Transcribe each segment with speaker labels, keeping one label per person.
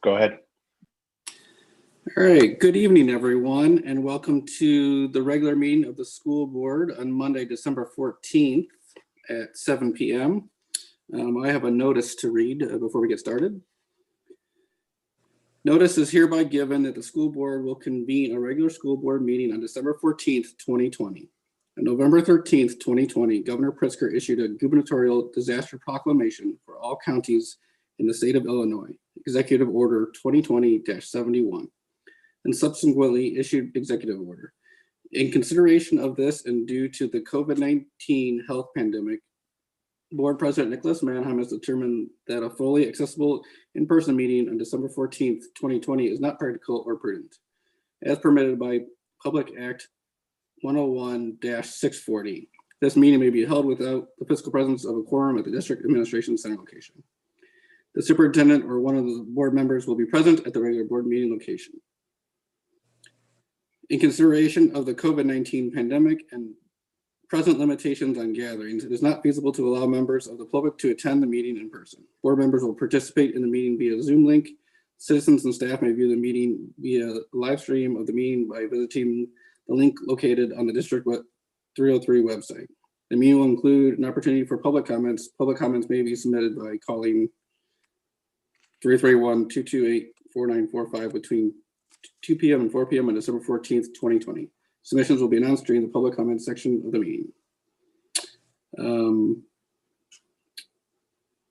Speaker 1: go ahead.
Speaker 2: All right, good evening, everyone, and welcome to the regular meeting of the school board on Monday, December 14th at 7 p.m. I have a notice to read before we get started. Notice is hereby given that the school board will convene a regular school board meeting on December 14th, 2020. On November 13th, 2020, Governor Pritzker issued a gubernatorial disaster proclamation for all counties in the state of Illinois, Executive Order 2020-71, and subsequently issued executive order. In consideration of this and due to the COVID-19 health pandemic, Board President Nicholas Mannheim has determined that a fully accessible in-person meeting on December 14th, 2020 is not practical or prudent, as permitted by Public Act 101-640. This meeting may be held without the physical presence of a quorum at the district administration center location. The superintendent or one of the board members will be present at the regular board meeting location. In consideration of the COVID-19 pandemic and present limitations on gatherings, it is not feasible to allow members of the public to attend the meeting in person. Board members will participate in the meeting via Zoom link. Citizens and staff may view the meeting via live stream of the meeting by visiting the link located on the District 303 website. The meeting will include an opportunity for public comments. Public comments may be submitted by calling 331-228-4945 between 2 p.m. and 4 p.m. on December 14th, 2020. Submissions will be announced during the public comment section of the meeting.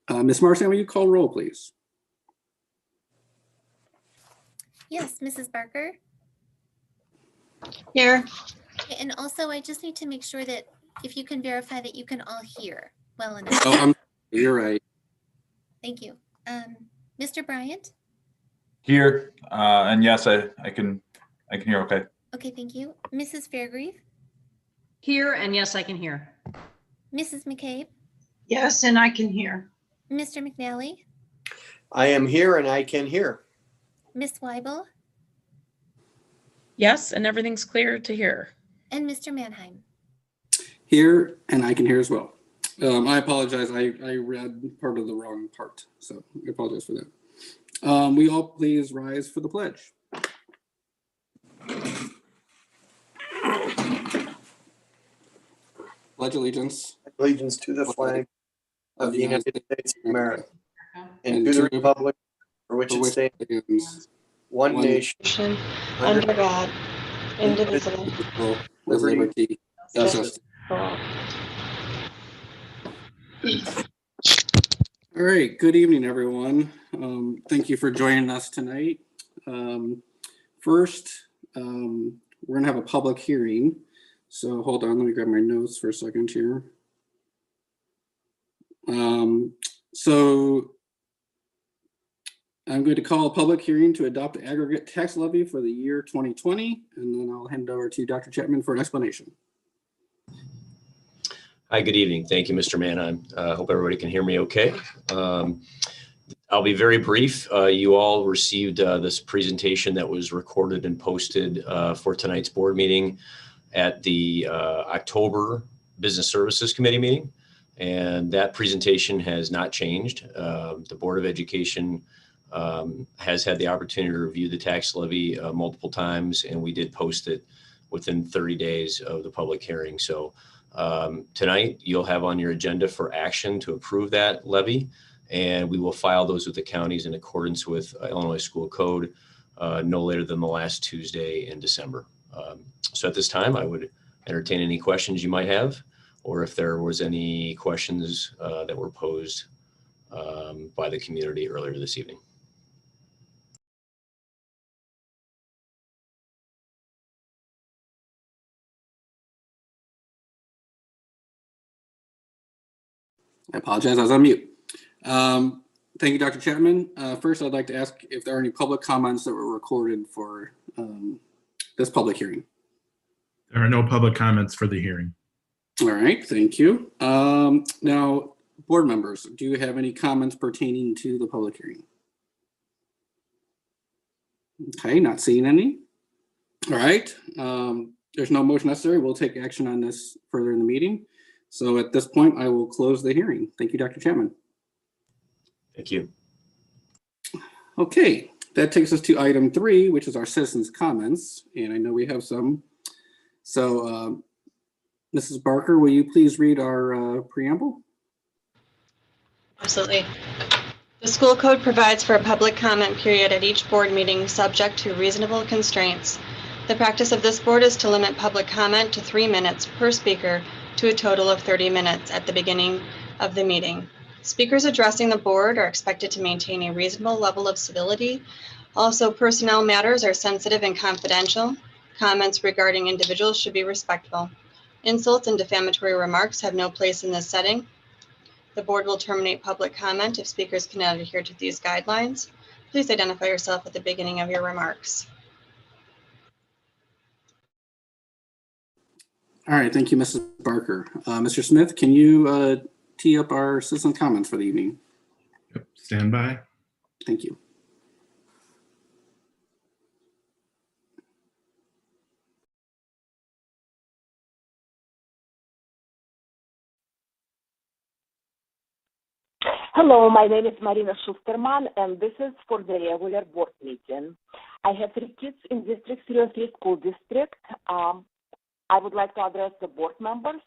Speaker 2: Ms. Marsan, will you call roll, please?
Speaker 3: Yes, Mrs. Barker.
Speaker 4: Here.
Speaker 3: And also, I just need to make sure that if you can verify that you can all hear well enough.
Speaker 2: Oh, you're right.
Speaker 3: Thank you. Mr. Bryant?
Speaker 5: Here, and yes, I can hear okay.
Speaker 3: Okay, thank you. Mrs. Fairgrieve?
Speaker 4: Here, and yes, I can hear.
Speaker 3: Mrs. McCabe?
Speaker 6: Yes, and I can hear.
Speaker 3: Mr. McNally?
Speaker 7: I am here and I can hear.
Speaker 3: Miss Weibel?
Speaker 6: Yes, and everything's clear to hear.
Speaker 3: And Mr. Mannheim?
Speaker 2: Here, and I can hear as well. I apologize. I read part of the wrong part, so I apologize for that. We all please rise for the pledge. Pledge allegiance.
Speaker 7: Allegiance to the flag of the United States of America and to the republic for which it stands, one nation,
Speaker 8: under God, indivisible,
Speaker 2: with liberty and justice
Speaker 8: for all.
Speaker 2: All right, good evening, everyone. Thank you for joining us tonight. First, we're gonna have a public hearing. So hold on, let me grab my notes for a second here. So I'm going to call a public hearing to adopt the aggregate tax levy for the year 2020, and then I'll hand it over to Dr. Chapman for an explanation.
Speaker 9: Hi, good evening. Thank you, Mr. Mannheim. Hope everybody can hear me okay. I'll be very brief. You all received this presentation that was recorded and posted for tonight's board meeting at the October Business Services Committee meeting, and that presentation has not changed. The Board of Education has had the opportunity to review the tax levy multiple times, and we did post it within 30 days of the public hearing. So tonight you'll have on your agenda for action to approve that levy, and we will file those with the counties in accordance with Illinois School Code no later than the last Tuesday in December. So at this time, I would entertain any questions you might have, or if there was any questions that were posed by the community earlier this evening.
Speaker 2: I apologize, I was on mute. Thank you, Dr. Chapman. First, I'd like to ask if there are any public comments that were recorded for this public hearing.
Speaker 10: There are no public comments for the hearing.
Speaker 2: All right, thank you. Now, board members, do you have any comments pertaining to the public hearing? Okay, not seeing any. All right, there's no motion necessary. We'll take action on this further in the meeting. So at this point, I will close the hearing. Thank you, Dr. Chapman.
Speaker 9: Thank you.
Speaker 2: Okay, That takes us to item 3, which is our citizens' comments, and I know we have some. So, Mrs. Barker, will you please read our preamble?
Speaker 8: Absolutely. The school code provides for a public comment period at each board meeting subject to reasonable constraints. The practice of this board is to limit public comment to 3 minutes per speaker to a total of 30 minutes at the beginning of the meeting. Speakers addressing the board are expected to maintain a reasonable level of civility. Also, personnel matters are sensitive and confidential. Comments regarding individuals should be respectful. Insults and defamatory remarks have no place in this setting. The board will terminate public comment if speakers cannot adhere to these guidelines. Please identify yourself at the beginning of your remarks.
Speaker 2: All right, thank you, Mrs. Barker. Mr. Smith, can you tee up our citizen comments for the evening?
Speaker 10: Yep, stand by.
Speaker 2: Thank you.
Speaker 1: Hello, my name is Marina Schusterman, and this is for the regular board meeting. I have 3 kids in District 303 School District. I would like to address the board members.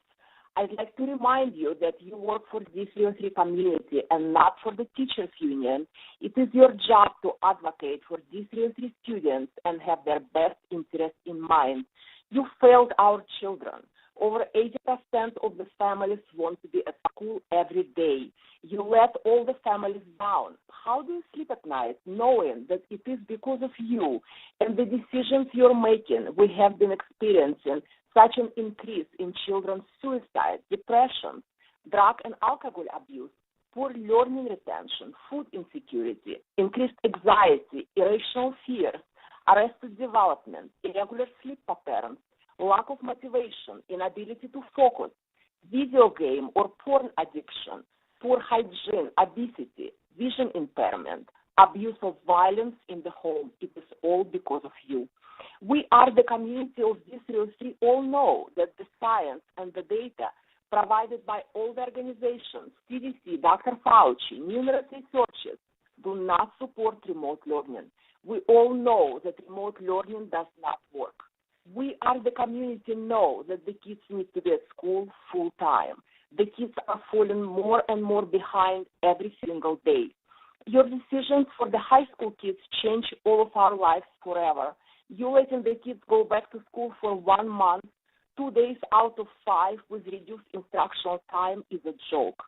Speaker 1: I'd like to remind you that you work for the 303 community and not for the teachers union. It is your job to advocate for the 303 students and have their best interest in mind. You failed our children. Over 80% of the families want to be at school every day. You let all the families down. How do you sleep at night knowing that it is because of you and the decisions you're making? We have been experiencing such an increase in children's suicide, depression, drug and alcohol abuse, poor learning retention, food insecurity, increased anxiety, irrational fears, arrested development, irregular sleep patterns, lack of motivation, inability to focus, video game or porn addiction, poor hygiene, obesity, vision impairment, abuse of violence in the home. It is all because of you. We are the community of D303 all know that the science and the data provided by all the organizations, CDC, Dr. Fauci, numerous researchers, do not support remote learning. We all know that remote learning does not work. We are the community know that the kids need to be at school full time. The kids are falling more and more behind every single day. Your decisions for the high school kids change all of our lives forever. You letting the kids go back to school for 1 month, 2 days out of 5 with reduced instructional time is a joke.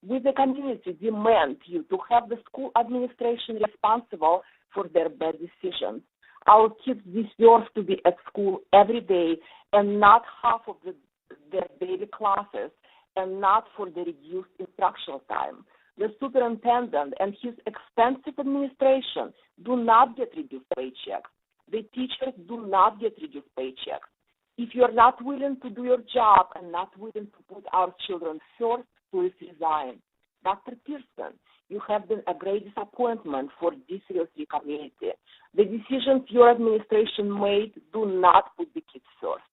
Speaker 1: We, the community, demand you to have the school administration responsible for their bad decisions. Our kids deserve to be at school every day and not half of their daily classes and not for the reduced instructional time. The superintendent and his expensive administration do not get reduced paychecks. The teachers do not get reduced paychecks. If you're not willing to do your job and not willing to put our children first, please resign. Dr. Pearson, you have been a great disappointment for this D303 community. The decisions your administration made do not put the kids first.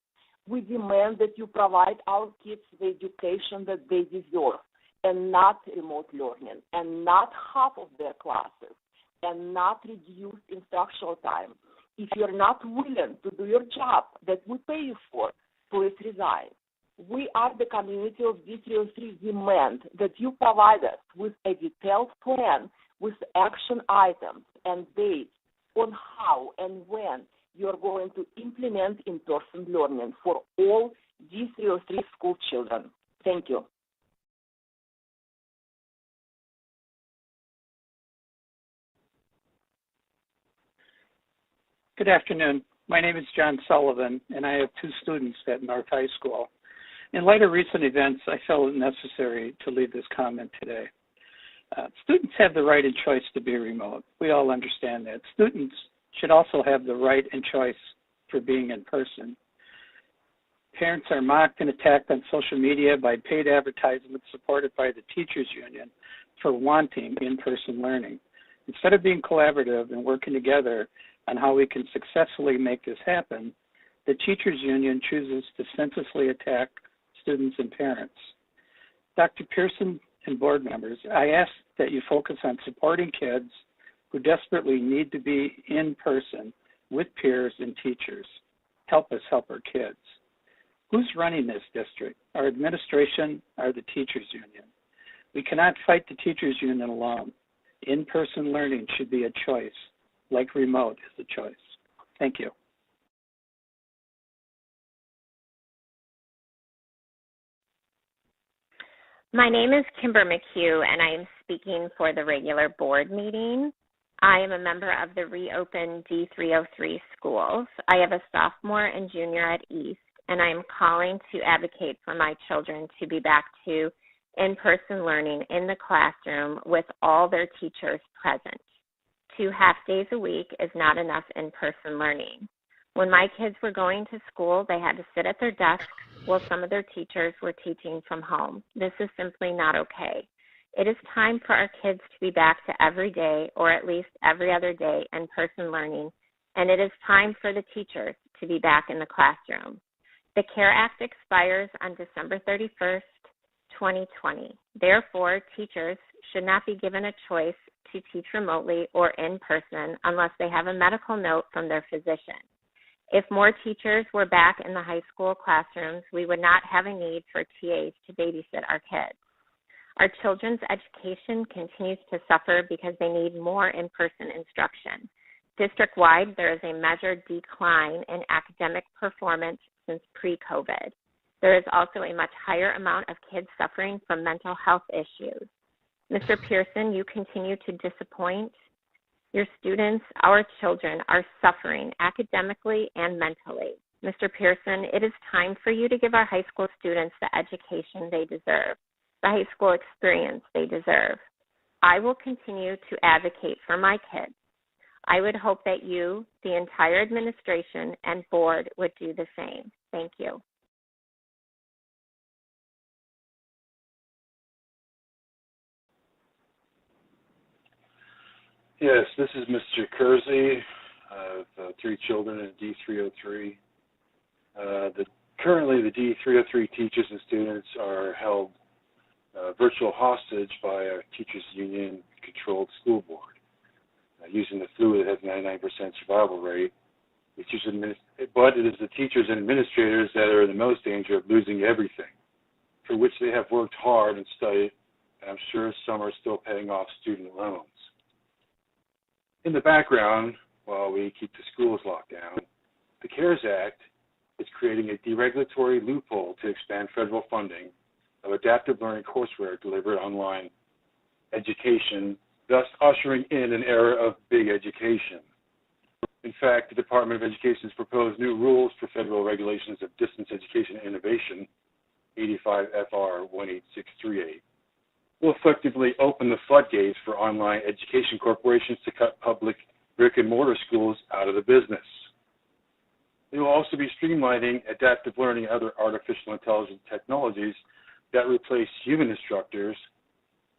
Speaker 1: We demand that you provide our kids the education that they deserve and not remote learning and not half of their classes and not reduced instructional time. If you're not willing to do your job that we pay you for, please resign. We are the community of D303 demand that you provide us with a detailed plan with action items and dates on how and when you're going to implement in-person learning for all D303 school children. Thank you.
Speaker 11: Good afternoon. My name is John Sullivan, and I have 2 students at North High School. In light of recent events, I felt it necessary to leave this comment today. Students have the right and choice to be remote. We all understand that. Students should also have the right and choice for being in person. Parents are mocked and attacked on social media by paid advertisements supported by the teachers union for wanting in-person learning. Instead of being collaborative and working together on how we can successfully make this happen, the teachers union chooses to senselessly attack students and parents. Dr. Pearson and board members, I ask that you focus on supporting kids who desperately need to be in person with peers and teachers. Help us help our kids. Who's running this district? Our administration or the teachers union? We cannot fight the teachers union alone. In-person learning should be a choice, like remote is a choice. Thank you.
Speaker 12: My name is Kimber McHugh, and I am speaking for the regular board meeting. I am a member of the reopened D303 schools. I have a sophomore and junior at East, and I am calling to advocate for my children to be back to in-person learning in the classroom with all their teachers present. 2 half days a week is not enough in-person learning. When my kids were going to school, they had to sit at their desks while some of their teachers were teaching from home. This is simply not okay. It is time for our kids to be back to every day, or at least every other day, in-person learning, and it is time for the teachers to be back in the classroom. The CARE Act expires on December 31st, 2020. Therefore, teachers should not be given a choice to teach remotely or in person unless they have a medical note from their physician. If more teachers were back in the high school classrooms, we would not have a need for TAs to babysit our kids. Our children's education continues to suffer because they need more in-person instruction. District-wide, there is a measured decline in academic performance since pre-COVID. There is also a much higher amount of kids suffering from mental health issues. Mr. Pearson, you continue to disappoint. Your students, our children, are suffering academically and mentally. Mr. Pearson, it is time for you to give our high school students the education they deserve, the high school experience they deserve. I will continue to advocate for my kids. I would hope that you, the entire administration and board, would do the same. Thank you.
Speaker 13: Yes, this is Mr. Kersey. I have 3 children in D303. Currently, the D303 teachers and students are held virtual hostage by our teachers union-controlled school board. Using the flu that has 99% survival rate, but it is the teachers and administrators that are in the most danger of losing everything, for which they have worked hard and studied, and I'm sure some are still paying off student loans. In the background, while we keep the schools locked down, the CARES Act is creating a deregulatory loophole to expand federal funding of adaptive learning courseware delivered online education, thus ushering in an era of big education. In fact, the Department of Education's proposed new rules for federal regulations of distance education and innovation, 85 FR 18638, will effectively open the floodgates for online education corporations to cut public brick-and-mortar schools out of the business. It will also be streamlining adaptive learning and other artificial intelligence technologies that replace human instructors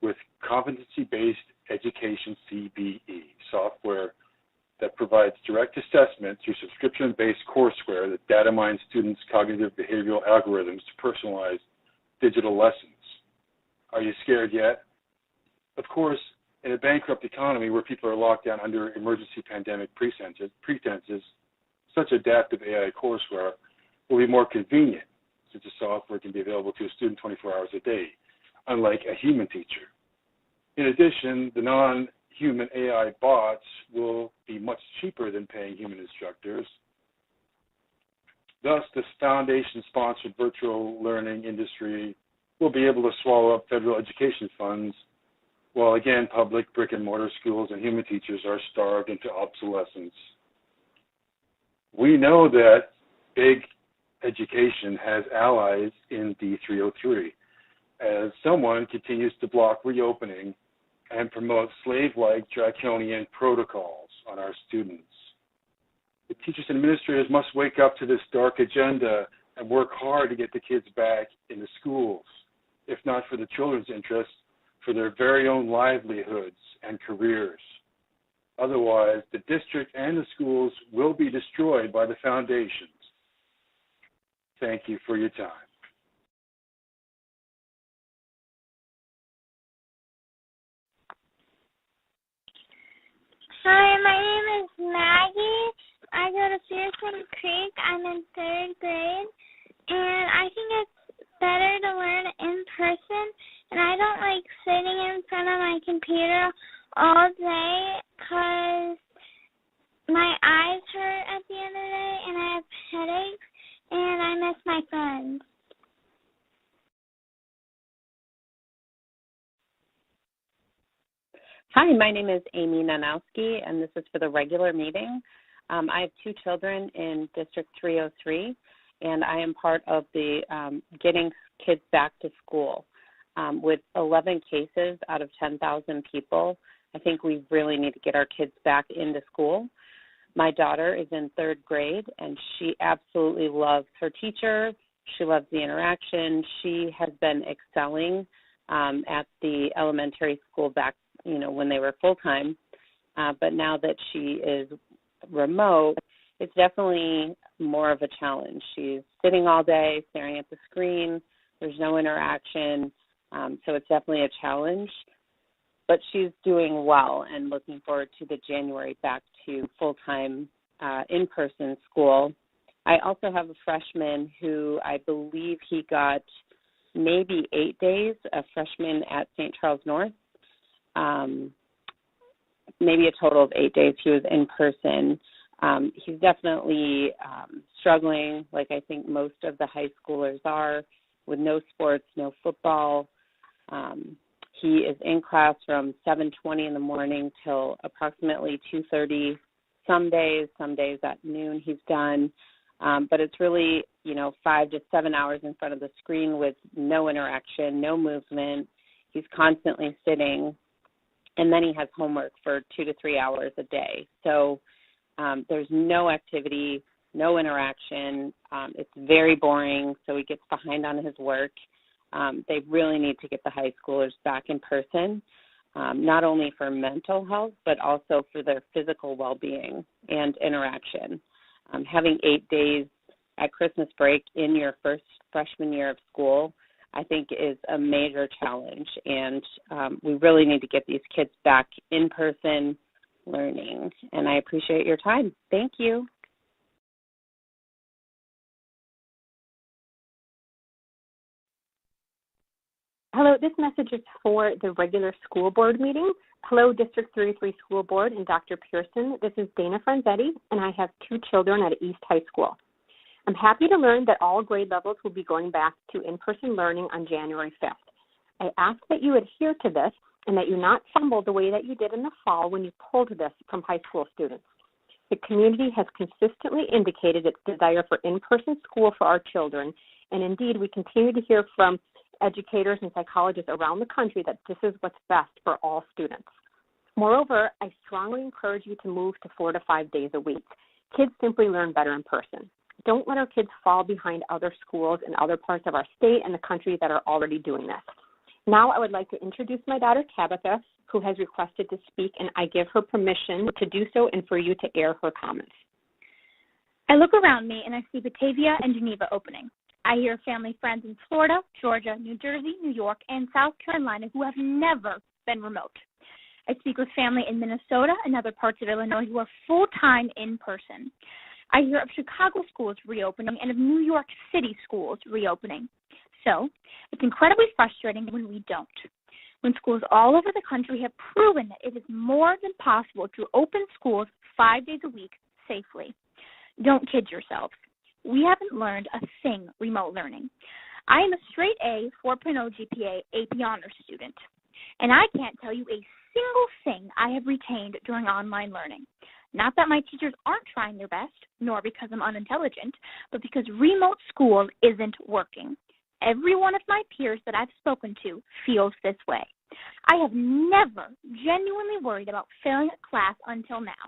Speaker 13: with competency-based education CBE software that provides direct assessment through subscription-based courseware that data mines students' cognitive behavioral algorithms to personalize digital lessons. Are you scared yet? Of course, in a bankrupt economy where people are locked down under emergency pandemic pretenses, such adaptive AI courseware will be more convenient since the software can be available to a student 24 hours a day, unlike a human teacher. In addition, the non-human AI bots will be much cheaper than paying human instructors. Thus, this foundation-sponsored virtual learning industry will be able to swallow up federal education funds, while again, public brick-and-mortar schools and human teachers are starved into obsolescence. We know that big education has allies in D303, as someone continues to block reopening and promote slave-like draconian protocols on our students. The teachers and administrators must wake up to this dark agenda and work hard to get the kids back in the schools, if not for the children's interests, for their very own livelihoods and careers. Otherwise, the district and the schools will be destroyed by the foundations. Thank you for your time.
Speaker 14: Hi, my name is Maggie. I go to Pearson Creek. I'm in 3rd grade, and I think it's better to learn in person, and I don't like sitting in front of my computer all day because my eyes hurt at the end of the day, and I have headaches, and I miss my friends.
Speaker 15: Hi, my name is Amy Nanowski, and this is for the regular meeting. I have 2 children in District 303, and I am part of the Getting Kids Back to School. With 11 cases out of 10,000 people, I think we really need to get our kids back into school. My daughter is in 3rd grade, and she absolutely loves her teacher. She loves the interaction. She has been excelling at the elementary school back, when they were full-time. But now that she is remote, it's definitely more of a challenge. She's sitting all day, staring at the screen. There's no interaction. So it's definitely a challenge. But she's doing well and looking forward to the January back to full-time in-person school. I also have a freshman who I believe he got maybe 8 days, a freshman at St. Charles North. Maybe a total of 8 days he was in person. He's definitely struggling, like I think most of the high schoolers are, with no sports, no football. He is in class from 7:20 in the morning till approximately 2:30 some days at noon he's done. But it's really, 5 to 7 hours in front of the screen with no interaction, no movement. He's constantly sitting. And then he has homework for 2 to 3 hours a day. So there's no activity, no interaction. It's very boring, so he gets behind on his work. They really need to get the high schoolers back in person, not only for mental health, but also for their physical well-being and interaction. Having 8 days at Christmas break in your first freshman year of school, I think is a major challenge, and we really need to get these kids back in person learning. And I appreciate your time. Thank you.
Speaker 16: Hello, this message is for the regular school board meeting. Hello, District 33 School Board and Dr. Pearson. This is Dana Franzetti, and I have 2 children at East High School. I'm happy to learn that all grade levels will be going back to in-person learning on January 5th. I ask that you adhere to this and that you not fumble the way that you did in the fall when you pulled this from high school students. The community has consistently indicated its desire for in-person school for our children, and indeed we continue to hear from educators and psychologists around the country that this is what's best for all students. Moreover, I strongly encourage you to move to 4 to 5 days a week. Kids simply learn better in person. Don't let our kids fall behind other schools in other parts of our state and the country that are already doing this. Now I would like to introduce my daughter, Tabitha, who has requested to speak, and I give her permission to do so and for you to air her comments.
Speaker 17: I look around me and I see Batavia and Geneva opening. I hear family friends in Florida, Georgia, New Jersey, New York, and South Carolina who have never been remote. I speak with family in Minnesota and other parts of Illinois who are full-time in person. I hear of Chicago schools reopening and of New York City schools reopening. So it's incredibly frustrating when we don't. When schools all over the country have proven that it is more than possible to open schools 5 days a week safely. Don't kid yourselves. We haven't learned a thing remote learning. I am a straight A, 4.0 GPA AP honors student, and I can't tell you a single thing I have retained during online learning. Not that my teachers aren't trying their best, nor because I'm unintelligent, but because remote school isn't working. Every one of my peers that I've spoken to feels this way. I have never genuinely worried about failing a class until now.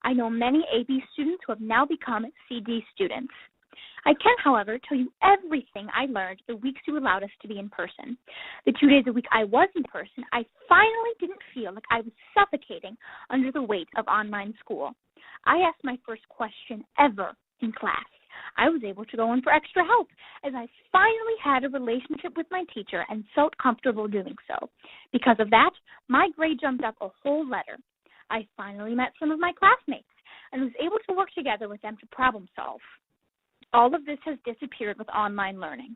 Speaker 17: I know many AB students who have now become CD students. I can, however, tell you everything I learned the weeks you allowed us to be in person. The 2 days a week I was in person, I finally didn't feel like I was suffocating under the weight of online school. I asked my first question ever in class. I was able to go in for extra help as I finally had a relationship with my teacher and felt comfortable doing so. Because of that, my grade jumped up a whole letter. I finally met some of my classmates and was able to work together with them to problem solve. All of this has disappeared with online learning.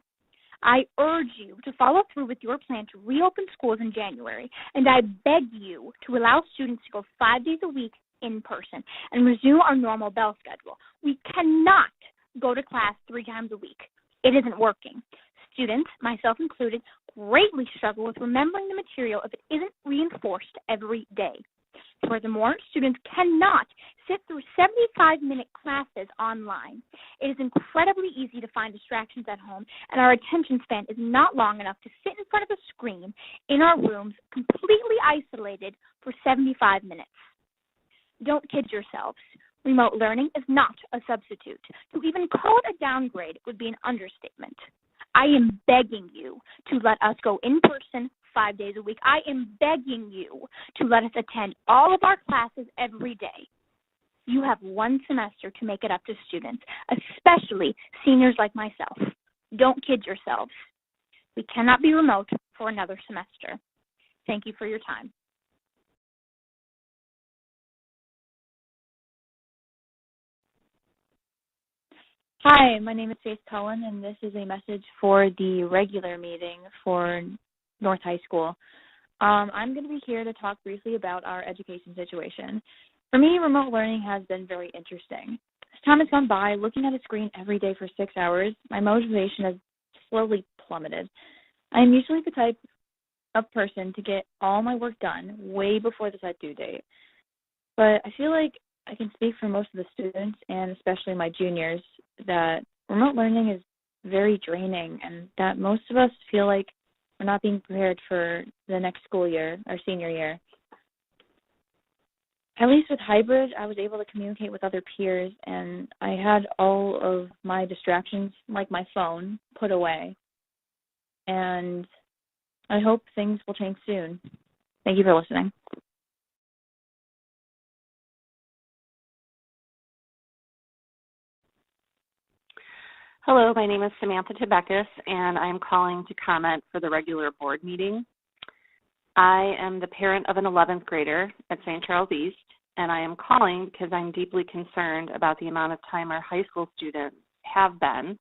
Speaker 17: I urge you to follow through with your plan to reopen schools in January, and I beg you to allow students to go 5 days a week in person and resume our normal bell schedule. We cannot go to class 3 times a week. It isn't working. Students, myself included, greatly struggle with remembering the material if it isn't reinforced every day. Furthermore, students cannot sit through 75-minute classes online. It is incredibly easy to find distractions at home, and our attention span is not long enough to sit in front of a screen in our rooms completely isolated for 75 minutes. Don't kid yourselves. Remote learning is not a substitute. To even call it a downgrade would be an understatement. I am begging you to let us go in person 5 days a week. I am begging you to let us attend all of our classes every day. You have 1 semester to make it up to students, especially seniors like myself. Don't kid yourselves. We cannot be remote for another semester. Thank you for your time.
Speaker 18: Hi, my name is Faith Cohen, and this is a message for the regular meeting for North High School. I'm going to be here to talk briefly about our education situation. For me, remote learning has been very interesting. As time has gone by, looking at a screen every day for 6 hours, my motivation has slowly plummeted. I am usually the type of person to get all my work done way before the set due date. But I feel like I can speak for most of the students, and especially my juniors, that remote learning is very draining and that most of us feel like we're not being prepared for the next school year, our senior year. At least with hybrid, I was able to communicate with other peers, and I had all of my distractions, like my phone, put away. And I hope things will change soon. Thank you for listening.
Speaker 19: Hello, my name is Samantha Tebekis, and I'm calling to comment for the regular board meeting. I am the parent of an 11th grader at St. Charles East, and I am calling because I'm deeply concerned about the amount of time our high school students have been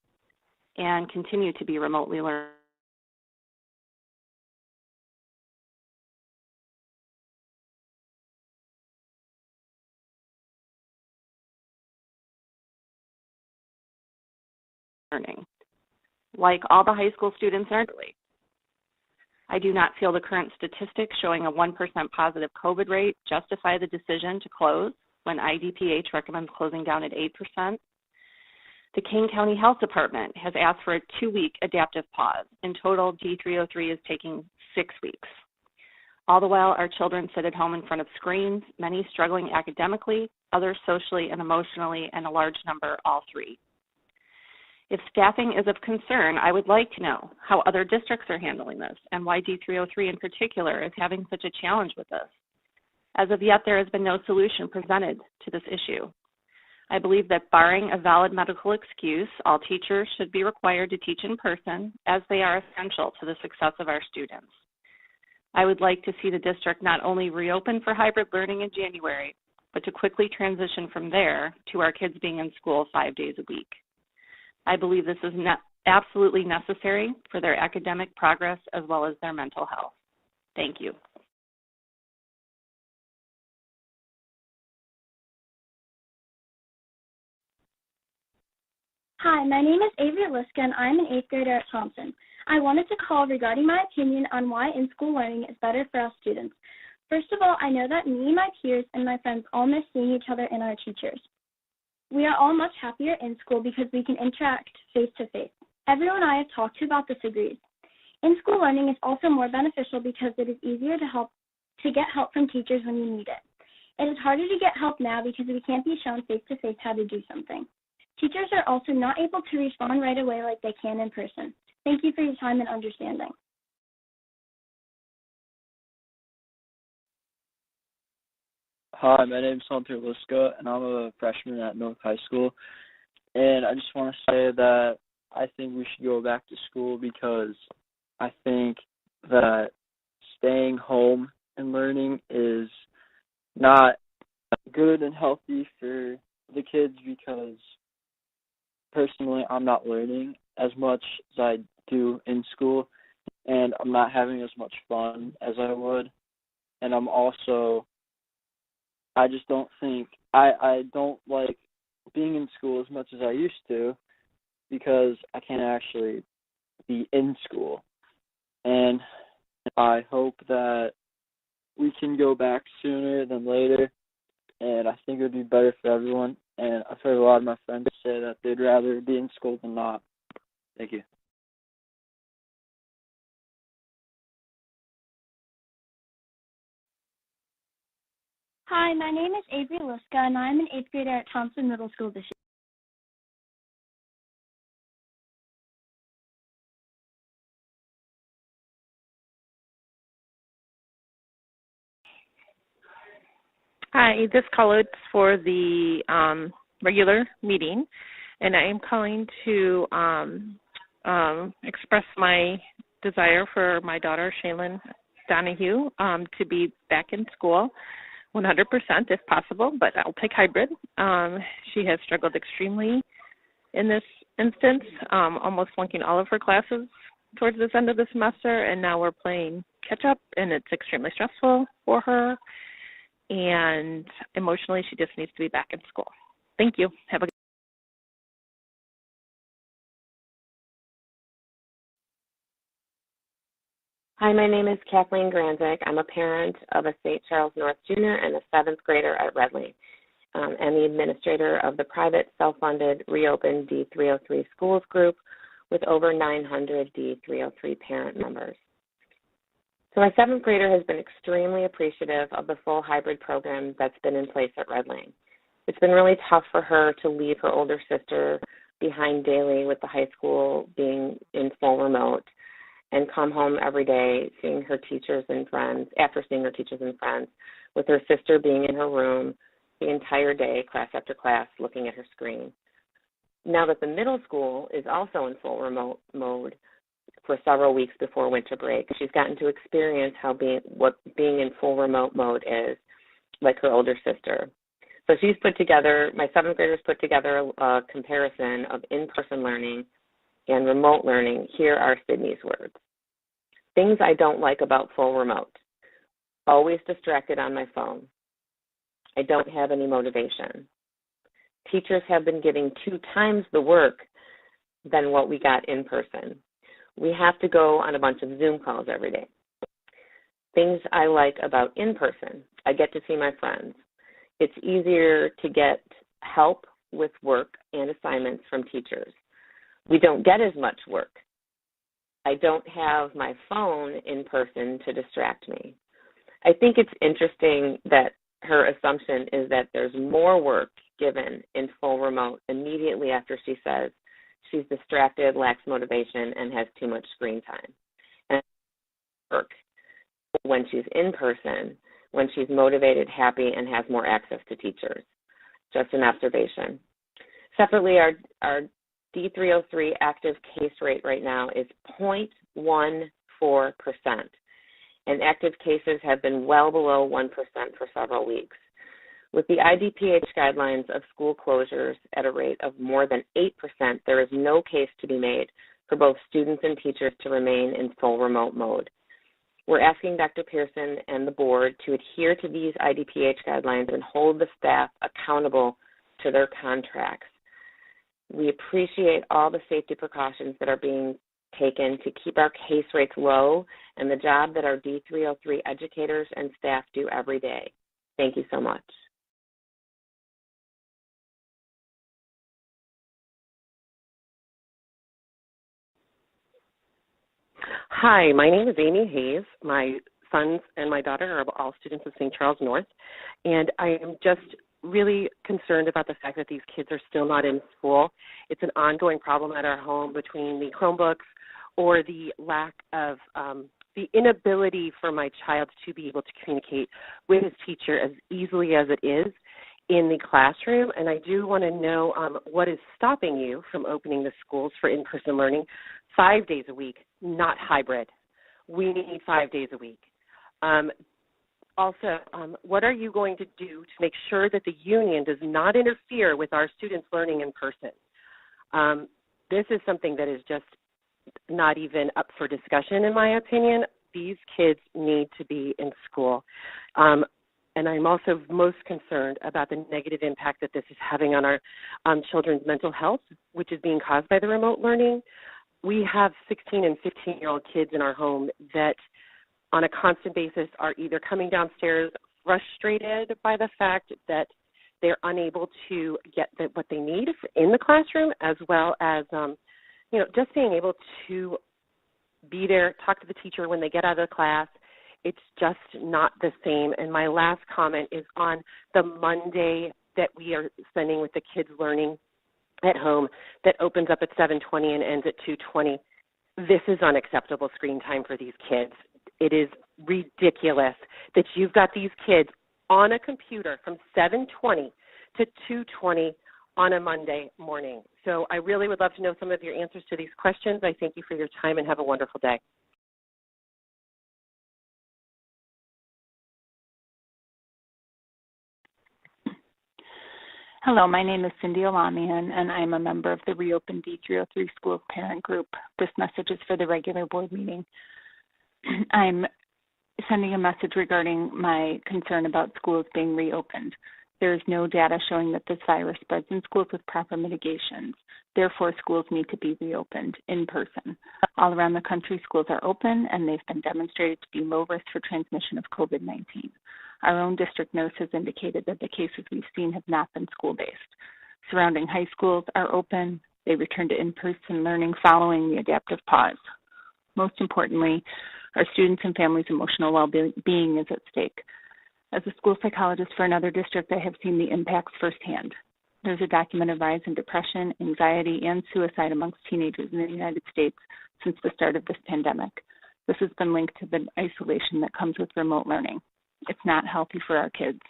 Speaker 19: and continue to be remotely learning. Like all the high school students are. I do not feel the current statistics showing a 1% positive COVID rate justify the decision to close when IDPH recommends closing down at 8%. The Kane County Health Department has asked for a 2-week adaptive pause. In total, D303 is taking 6 weeks. All the while, our children sit at home in front of screens, many struggling academically, others socially and emotionally, and a large number all 3. If staffing is of concern, I would like to know how other districts are handling this and why D303 in particular is having such a challenge with this. As of yet, there has been no solution presented to this issue. I believe that barring a valid medical excuse, all teachers should be required to teach in person as they are essential to the success of our students. I would like to see the district not only reopen for hybrid learning in January, but to quickly transition from there to our kids being in school 5 days a week. I believe this is absolutely necessary for their academic progress as well as their mental health. Thank you.
Speaker 20: Hi, my name is Avery Liska, and I'm an 8th grader at Thompson. I wanted to call regarding my opinion on why in-school learning is better for us students. First of all, I know that me, my peers, and my friends all miss seeing each other and our teachers. We are all much happier in school because we can interact face-to-face. Everyone I have talked to about this agrees. In-school learning is also more beneficial because it is easier to get help from teachers when you need it. It is harder to get help now because we can't be shown face-to-face how to do something. Teachers are also not able to respond right away like they can in person. Thank you for your time and understanding.
Speaker 21: Hi, my name is Hunter Liska, and I'm a freshman at North High School. And I just want to say that I think we should go back to school because I think that staying home and learning is not good and healthy for the kids because personally I'm not learning as much as I do in school, and I'm not having as much fun as I would. And I just don't think, I don't like being in school as much as I used to because I can't actually be in school. And I hope that we can go back sooner than later, and I think it would be better for everyone. And I've heard a lot of my friends say that they'd rather be in school than not. Thank you.
Speaker 20: Hi, my name is Avery Liska, and I'm an 8th grader at Thompson Middle School this year.
Speaker 5: Hi, this call is for the regular meeting, and I am calling to express my desire for my daughter, Shaylin Donahue, to be back in school 100% if possible, but I'll take hybrid. She has struggled extremely in this instance, almost flunking all of her classes towards this end of the semester, and now we're playing catch up, and it's extremely stressful for her. And emotionally, she just needs to be back in school. Thank you. Have a good
Speaker 1: Hi, my name is Kathleen Granzik. I'm a parent of a St. Charles North Junior and a 7th grader at Redley, and the administrator of the private self-funded reopened D303 schools group with over 900 D303 parent members. So my 7th grader has been extremely appreciative of the full hybrid program that's been in place at Red Lane. It's been really tough for her to leave her older sister behind daily with the high school being in full remote and come home every day seeing her teachers and friends, after seeing her teachers and friends, with her sister being in her room the entire day, class after class, looking at her screen. Now that the middle school is also in full remote mode, for several weeks before winter break, she's gotten to experience what being in full remote mode is, like her older sister. So my 7th graders put together a comparison of in-person learning and remote learning. Here are Sydney's words. Things I don't like about full remote. Always distracted on my phone. I don't have any motivation. Teachers have been giving 2 times the work than what we got in person. We have to go on a bunch of Zoom calls every day. Things I like about in-person. I get to see my friends. It's easier to get help with work and assignments from teachers. We don't get as much work. I don't have my phone in person to distract me. I think it's interesting that her assumption is that there's more work given in full remote immediately after she says she's distracted, lacks motivation, and has too much screen time. And work when she's in person, when she's motivated, happy, and has more access to teachers. Just an observation. Separately, our D303 active case rate right now is 0.14%, and active cases have been well below 1% for several weeks. With the IDPH guidelines of school closures at a rate of more than 8%, there is no case to be made for both students and teachers to remain in full remote mode. We're asking Dr. Pearson and the board to adhere to these IDPH guidelines and hold the staff accountable to their contracts. We appreciate all the safety precautions that are being taken to keep our case rates low and the job that our D303 educators and staff do every day. Thank you so much.
Speaker 22: Hi, my name is Amy Hayes. My sons and my daughter are all students of St. Charles North, and I am just really concerned about the fact that these kids are still not in school. It's an ongoing problem at our home between the Chromebooks or the lack of the inability for my child to be able to communicate with his teacher as easily as it is in the classroom. And I do want to know what is stopping you from opening the schools for in-person learning 5 days a week, not hybrid. We need 5 days a week. Also, what are you going to do to make sure that the union does not interfere with our students learning in person? This is something that is just not even up for discussion, in my opinion. These kids need to be in school. And I'm also most concerned about the negative impact that this is having on our children's mental health, which is being caused by the remote learning. We have 16 and 15-year-old kids in our home that on a constant basis are either coming downstairs frustrated by the fact that they're unable to get what they need in the classroom, as well as, just being able to be there, talk to the teacher when they get out of the class. It's just not the same. And my last comment is on the Monday that we are spending with the kids learning at home that opens up at 7:20 and ends at 2:20. This is unacceptable screen time for these kids. It is ridiculous that you've got these kids on a computer from 7:20 to 2:20 on a Monday morning. So I really would love to know some of your answers to these questions. I thank you for your time and have a wonderful day.
Speaker 4: Hello, my name is Cindy Alamian, and I'm a member of the Reopen D303 Schools Parent Group. This message is for the regular board meeting. I'm sending a message regarding my concern about schools being reopened. There is no data showing that this virus spreads in schools with proper mitigations. Therefore, schools need to be reopened in person. All around the country, schools are open, and they've been demonstrated to be low risk for transmission of COVID-19. Our own district nurse has indicated that the cases we've seen have not been school-based. Surrounding high schools are open. They return to in-person learning following the adaptive pause. Most importantly, our students' and families' emotional well-being is at stake. As a school psychologist for another district, I have seen the impacts firsthand. There's a documented rise in depression, anxiety, and suicide amongst teenagers in the United States since the start of this pandemic. This has been linked to the isolation that comes with remote learning. It's not healthy for our kids.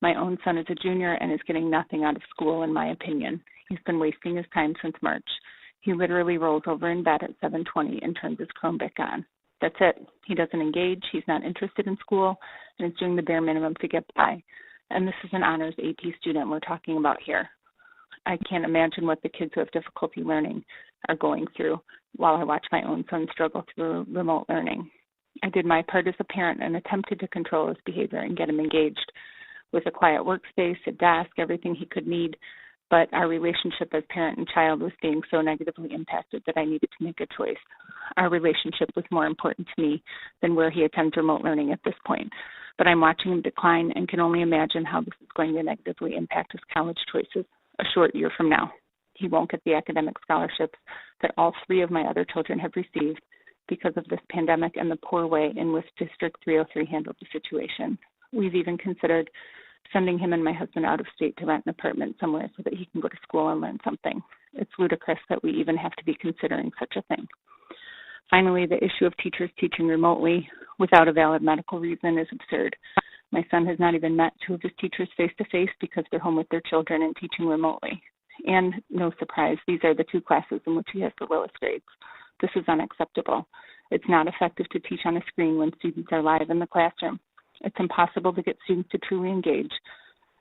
Speaker 4: My own son is a junior and is getting nothing out of school, in my opinion. He's been wasting his time since March. He literally rolls over in bed at 7:20 and turns his Chromebook on. That's it. He doesn't engage. He's not interested in school and is doing the bare minimum to get by. And this is an honors AP student we're talking about here. I can't imagine what the kids who have difficulty learning are going through while I watch my own son struggle through remote learning. I did my part as a parent and attempted to control his behavior and get him engaged with a quiet workspace, a desk, everything he could need. But our relationship as parent and child was being so negatively impacted that I needed to make a choice. Our relationship was more important to me than where he attends remote learning at this point. But I'm watching him decline and can only imagine how this is going to negatively impact his college choices a short year from now. He won't get the academic scholarships that all three of my other children have received because of this pandemic and the poor way in which District 303 handled the situation. We've even considered sending him and my husband out of state to rent an apartment somewhere so that he can go to school and learn something. It's ludicrous that we even have to be considering such a thing. Finally, the issue of teachers teaching remotely without a valid medical reason is absurd. My son has not even met two of his teachers face-to-face because they're home with their children and teaching remotely. And no surprise, these are the two classes in which he has the lowest grades. This is unacceptable. It's not effective to teach on a screen when students are live in the classroom. It's impossible to get students to truly engage.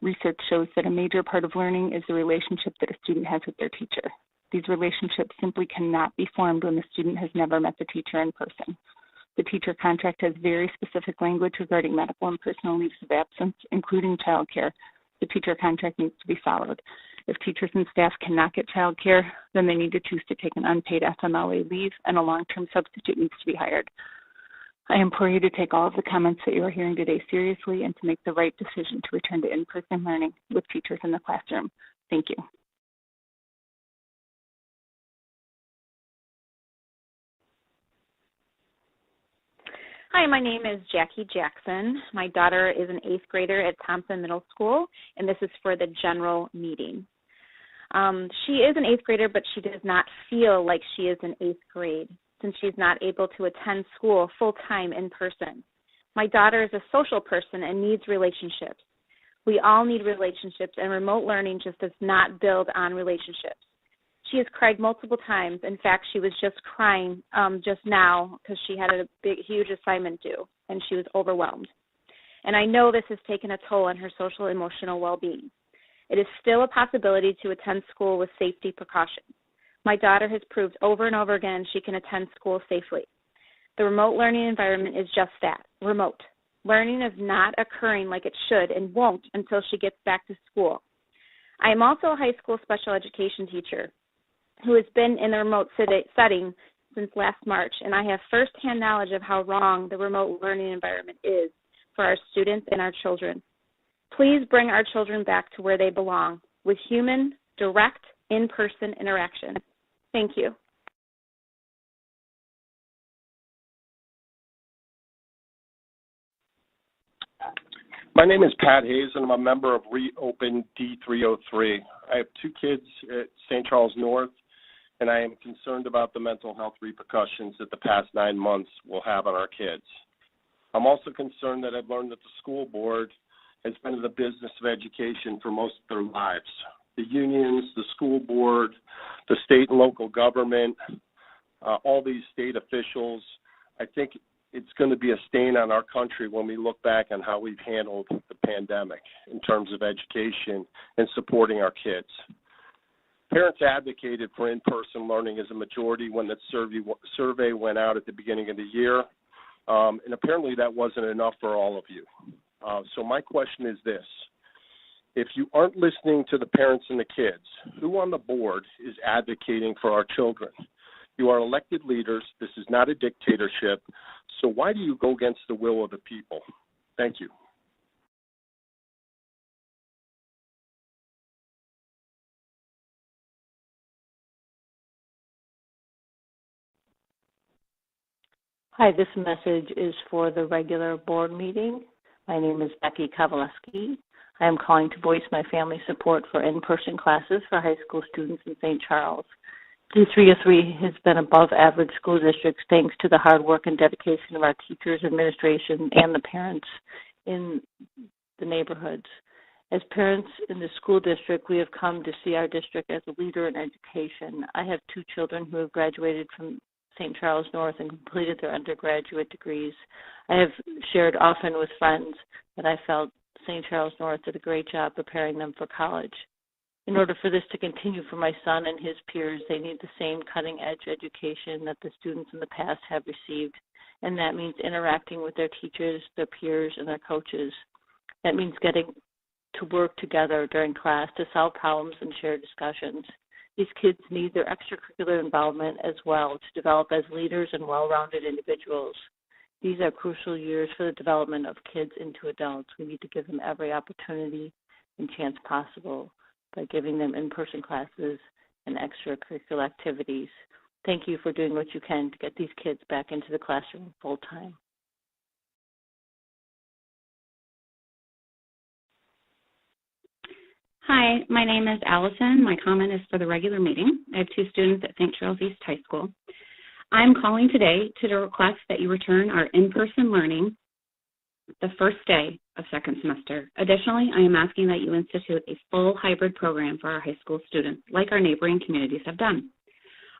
Speaker 4: Research shows that a major part of learning is the relationship that a student has with their teacher. These relationships simply cannot be formed when the student has never met the teacher in person. The teacher contract has very specific language regarding medical and personal leaves of absence, including child care. The teacher contract needs to be followed. If teachers and staff cannot get child care, then they need to choose to take an unpaid FMLA leave and a long-term substitute needs to be hired. I implore you to take all of the comments that you are hearing today seriously and to make the right decision to return to in-person learning with teachers in the classroom. Thank you.
Speaker 6: Hi, my name is Jackie Jackson. My daughter is an 8th grader at Thompson Middle School, and this is for the general meeting. She is an 8th grader, but she does not feel like she is in 8th grade since she's not able to attend school full-time in person. My daughter is a social person and needs relationships. We all need relationships, and remote learning just does not build on relationships. She has cried multiple times. In fact, she was just crying just now because she had a huge assignment due, and she was overwhelmed. and I know this has taken a toll on her social and emotional well-being. It is still a possibility to attend school with safety precautions. My daughter has proved over and over again she can attend school safely. The remote learning environment is just that, remote. Learning is not occurring like it should and won't until she gets back to school. I am also a high school special education teacher who has been in the remote setting since last March, and I have firsthand knowledge of how wrong the remote learning environment is for our students and our children. Please bring our children back to where they belong, with human, direct, in-person interaction. Thank you.
Speaker 3: My name is Pat Hayes, and I'm a member of Reopen D303. I have 2 kids at St. Charles North, and I am concerned about the mental health repercussions that the past 9 months will have on our kids. I'm also concerned that I've learned that the school board has been in the business of education for most of their lives. The unions, the school board, the state and local government, all these state officials, I think it's going to be a stain on our country when we look back on how we've handled the pandemic in terms of education and supporting our kids. Parents advocated for in-person learning as a majority when the survey went out at the beginning of the year, and apparently that wasn't enough for all of you. So my question is this. If you aren't listening to the parents and the kids, who on the board is advocating for our children? You are elected leaders. This is not a dictatorship. So why do you go against the will of the people? Thank you.
Speaker 7: Hi, this message is for the regular board meeting. My name is Becky Kowaleski. I am calling to voice my family support for in-person classes for high school students in St. Charles. D303 has been above average school districts thanks to the hard work and dedication of our teachers, administration, and the parents in the neighborhoods. As parents in the school district, we have come to see our district as a leader in education. I have 2 children who have graduated from St. Charles North and completed their undergraduate degrees. I have shared often with friends that I felt St. Charles North did a great job preparing them for college. In order for this to continue for my son and his peers, they need the same cutting-edge education that the students in the past have received, and that means interacting with their teachers, their peers, and their coaches. That means getting to work together during class to solve problems and share discussions. These kids need their extracurricular involvement as well to develop as leaders and well-rounded individuals. These are crucial years for the development of kids into adults. We need to give them every opportunity and chance possible by giving them in-person classes and extracurricular activities. Thank you for doing what you can to get these kids back into the classroom full-time.
Speaker 23: Hi, my name is Allison. My comment is for the regular meeting. I have 2 students at St. Charles East High School. I'm calling today to request that you return our in-person learning the first day of second semester. Additionally, I am asking that you institute a full hybrid program for our high school students, like our neighboring communities have done.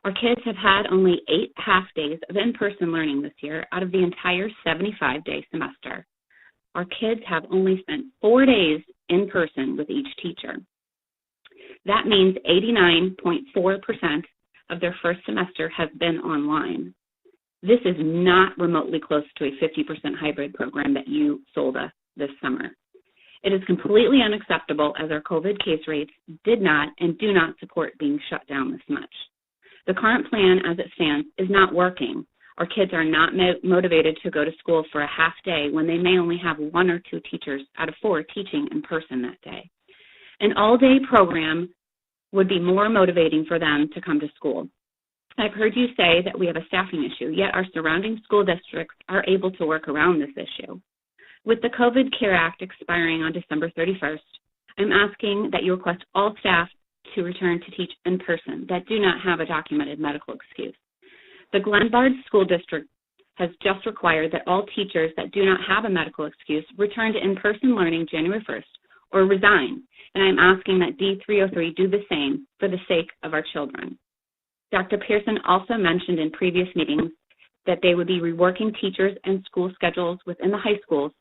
Speaker 23: Our kids have had only 8 half days of in-person learning this year out of the entire 75-day semester. Our kids have only spent 4 days in person with each teacher. That means 89.4% of their first semester has been online. This is not remotely close to a 50% hybrid program that you sold us this summer. It is completely unacceptable as our COVID case rates did not and do not support being shut down this much. The current plan as it stands is not working. Our kids are not motivated to go to school for a half day when they may only have 1 or 2 teachers out of 4 teaching in person that day. An all-day program would be more motivating for them to come to school. I've heard you say that we have a staffing issue, yet our surrounding school districts are able to work around this issue. With the COVID CARE Act expiring on December 31st, I'm asking that you request all staff to return to teach in person that do not have a documented medical excuse. The Glenbard School District has just required that all teachers that do not have a medical excuse return to in-person learning January 1st or resign, and I'm asking that D303 do the same for the sake of our children. Dr. Pearson also mentioned in previous meetings that they would be reworking teachers and school schedules within the high schools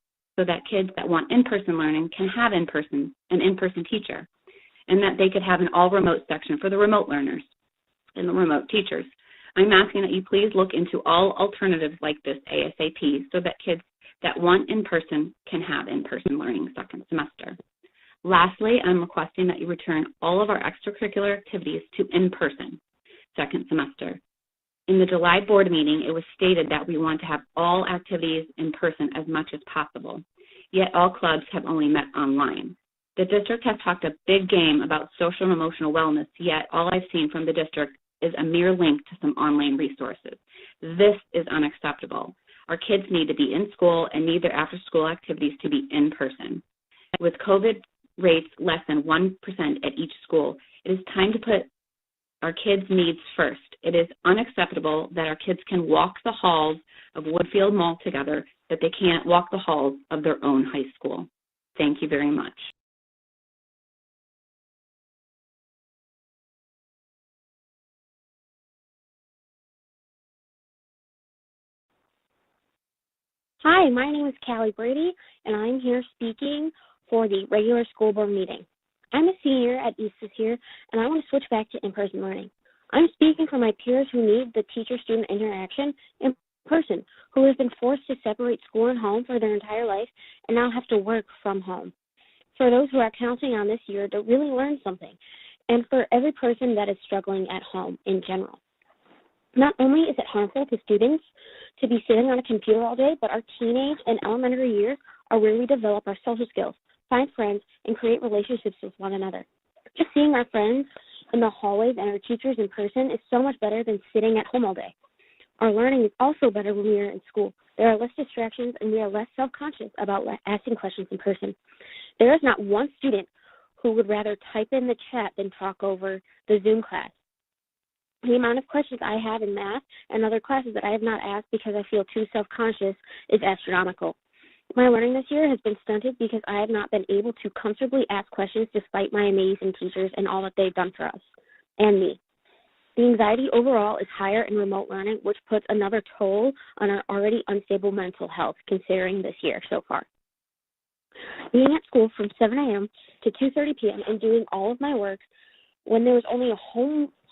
Speaker 23: so that kids that want in-person learning can have an in-person teacher, and that they could have an all-remote section for the remote learners and the remote teachers. I'm asking that you please look into all alternatives like this ASAP so that kids that want in-person can have in-person learning second semester. Lastly, I'm requesting that you return all of our extracurricular activities to in-person second semester. In the July board meeting, it was stated that we want to have all activities in person as much as possible, yet all clubs have only met online. The district has talked a big game about social and emotional wellness, yet all I've seen from the district is a mere link to some online resources. This is unacceptable. Our kids need to be in school and need their after-school activities to be in person. With COVID rates less than 1% at each school, it is time to put our kids' needs first. It is unacceptable that our kids can walk the halls of Woodfield Mall together, but they can't walk the halls of their own high school. Thank you very much.
Speaker 8: Hi, my name is Callie Brady, and I'm here speaking for the regular school board meeting. I'm a senior at East this year, and I want to switch back to in-person learning. I'm speaking for my peers who need the teacher-student interaction in person, who have been forced to separate school and home for their entire life and now have to work from home. For those who are counting on this year to really learn something, and for every person that is struggling at home in general. Not only is it harmful to students to be sitting on a computer all day, but our teenage and elementary years are where we develop our social skills, find friends, and create relationships with one another. Just seeing our friends in the hallways and our teachers in person is so much better than sitting at home all day. Our learning is also better when we are in school. There are less distractions, and we are less self-conscious about asking questions in person. There is not one student who would rather type in the chat than talk over the Zoom class. The amount of questions I have in math and other classes that I have not asked because I feel too self-conscious is astronomical. My learning this year has been stunted because I have not been able to comfortably ask questions despite my amazing teachers and all that they've done for us and me. The anxiety overall is higher in remote learning, which puts another toll on our already unstable mental health considering this year so far. Being at school from 7 a.m. to 2:30 p.m. and doing all of my work when there was only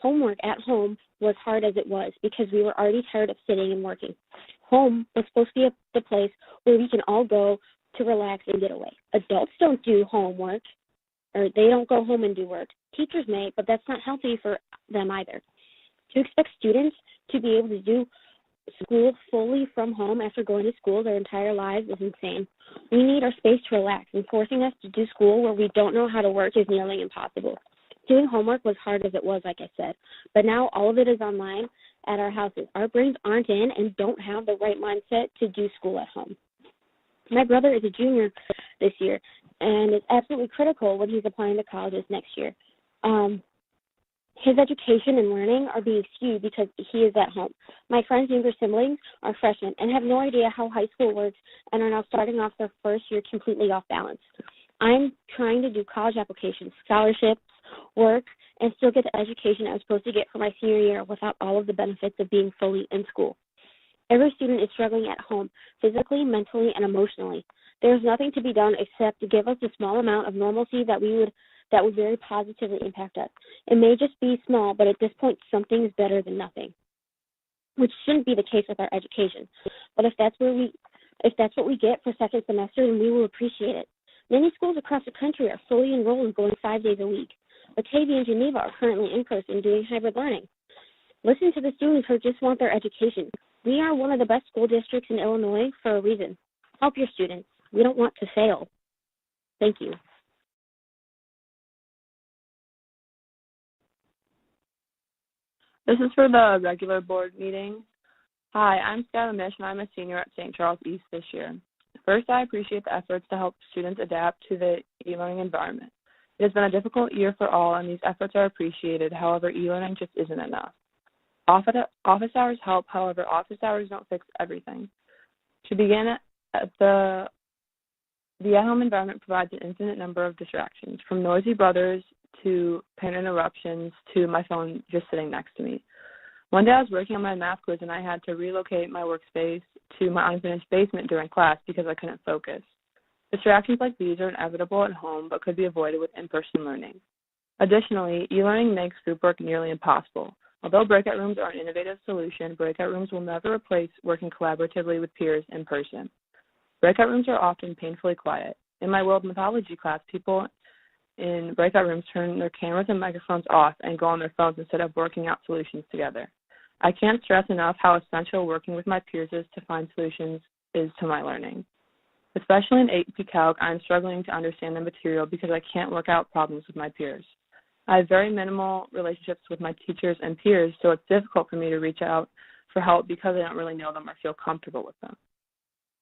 Speaker 8: homework at home was hard as it was because we were already tired of sitting and working. Home was supposed to be the place where we can all go to relax and get away. Adults don't do homework, or they don't go home and do work. Teachers may, but that's not healthy for them either. To expect students to be able to do school fully from home after going to school their entire lives is insane. We need our space to relax, and forcing us to do school where we don't know how to work is nearly impossible. Doing homework was hard as it was, like I said, but now all of it is online at our houses. Our brains aren't in and don't have the right mindset to do school at home. My brother is a junior this year, and it's absolutely critical when he's applying to colleges next year. His education and learning are being skewed because he is at home. My friend's younger siblings are freshmen and have no idea how high school works and are now starting off their first year completely off balance. I'm trying to do college applications, scholarships, work, and still get the education I was supposed to get for my senior year without all of the benefits of being fully in school. Every student is struggling at home, physically, mentally, and emotionally. There is nothing to be done except to give us a small amount of normalcy that would very positively impact us. It may just be small, but at this point, something is better than nothing, which shouldn't be the case with our education. But if that's what we get for second semester, then we will appreciate it. Many schools across the country are fully enrolled and going 5 days a week. Batavia and Geneva are currently in person doing hybrid learning. Listen to the students who just want their education. We are one of the best school districts in Illinois for a reason. Help your students. We don't want to fail. Thank you.
Speaker 18: This is for the regular board meeting. Hi, I'm Skylar Mish, and I'm a senior at St. Charles East this year. First, I appreciate the efforts to help students adapt to the e-learning environment. It has been a difficult year for all, and these efforts are appreciated. However, e-learning just isn't enough. Office hours help. However, office hours don't fix everything. To begin, the at-home environment provides an infinite number of distractions, from noisy brothers to parent interruptions to my phone just sitting next to me. One day I was working on my math quiz, and I had to relocate my workspace to my unfinished basement during class because I couldn't focus.
Speaker 2: Distractions like these are inevitable at home but could be avoided with in-person learning. Additionally, e-learning makes group work nearly impossible. Although breakout rooms are an innovative solution, breakout rooms will never replace working collaboratively with peers in person. Breakout rooms are often painfully quiet. In my world mythology class, people in breakout rooms turn their cameras and microphones off and go on their phones instead of working out solutions together. I can't stress enough how essential working with my peers is to find solutions is to my learning. Especially in AP Calc, I'm struggling to understand the material because I can't work out problems with my peers. I have very minimal relationships with my teachers and peers, so it's difficult for me to reach out for help because I don't really know them or feel comfortable with them.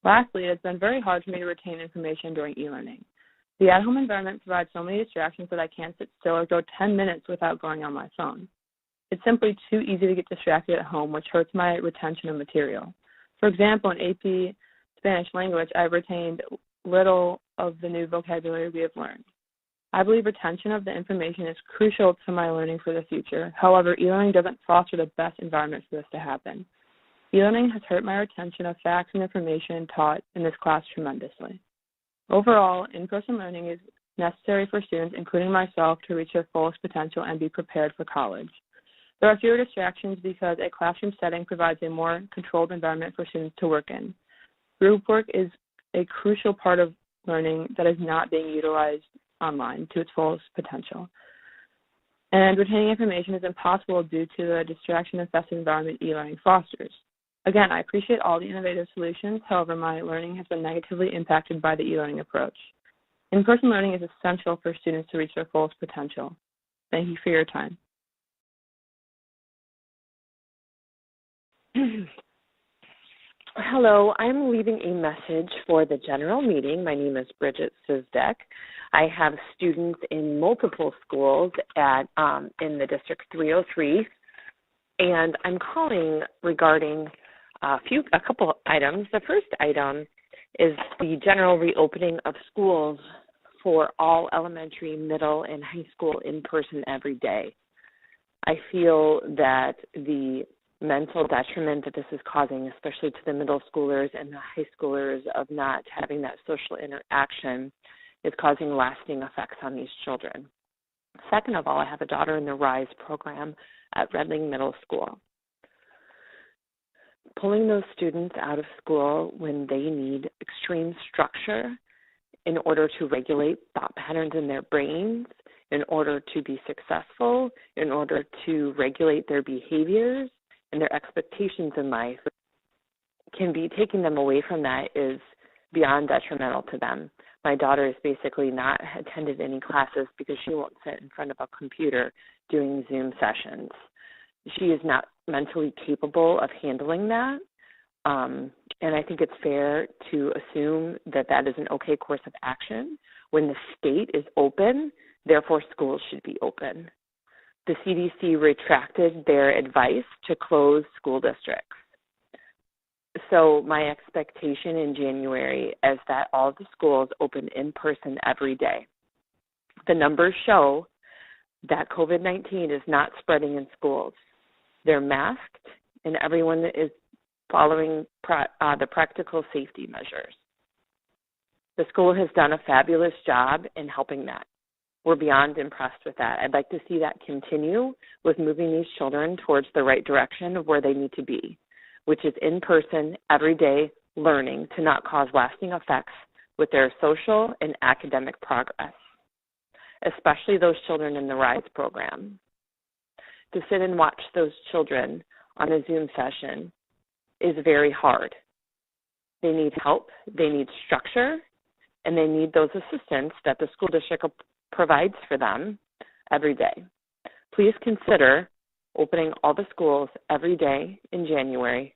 Speaker 2: Lastly, it has been very hard for me to retain information during e-learning. The at-home environment provides so many distractions that I can't sit still or go 10 minutes without going on my phone. It's simply too easy to get distracted at home, which hurts my retention of material. For example, in AP Spanish language, I've retained little of the new vocabulary we have learned. I believe retention of the information is crucial to my learning for the future. However, e-learning doesn't foster the best environment for this to happen. E-learning has hurt my retention of facts and information taught in this class tremendously. Overall, in-person learning is necessary for students, including myself, to reach their fullest potential and be prepared for college. There are fewer distractions because a classroom setting provides a more controlled environment for students to work in. Group work is a crucial part of learning that is not being utilized online to its fullest potential. And retaining information is impossible due to the distraction-infested environment e-learning fosters. Again, I appreciate all the innovative solutions. However, my learning has been negatively impacted by the e-learning approach. In-person learning is essential for students to reach their fullest potential. Thank you for your time.
Speaker 22: Hello, I'm leaving a message for the general meeting. My name is Bridget Sizdek. I have students in multiple schools in the District 303, and I'm calling regarding a couple of items. The first item is the general reopening of schools for all elementary, middle, and high school in person every day. I feel that the mental detriment that this is causing, especially to the middle schoolers and the high schoolers, of not having that social interaction, is causing lasting effects on these children. Second of all, I have a daughter in the RISE program at Redling Middle School. Pulling those students out of school when they need extreme structure in order to regulate thought patterns in their brains, in order to be successful, in order to regulate their behaviors and their expectations in life, can be taking them away from that is beyond detrimental to them. My daughter has basically not attended any classes because she won't sit in front of a computer doing Zoom sessions. She is not mentally capable of handling that, and I think it's fair to assume that that is an okay course of action. When the state is open, therefore schools should be open. The CDC retracted their advice to close school districts. So my expectation in January is that all the schools open in person every day. The numbers show that COVID-19 is not spreading in schools. They're masked, and everyone is following the practical safety measures. The school has done a fabulous job in helping that. We're beyond impressed with that. I'd like to see that continue with moving these children towards the right direction of where they need to be, which is in-person, everyday learning to not cause lasting effects with their social and academic progress, especially those children in the RISE program. To sit and watch those children on a Zoom session is very hard. They need help, they need structure, and they need those assistants that the school district provides for them every day. Please consider opening all the schools every day in January,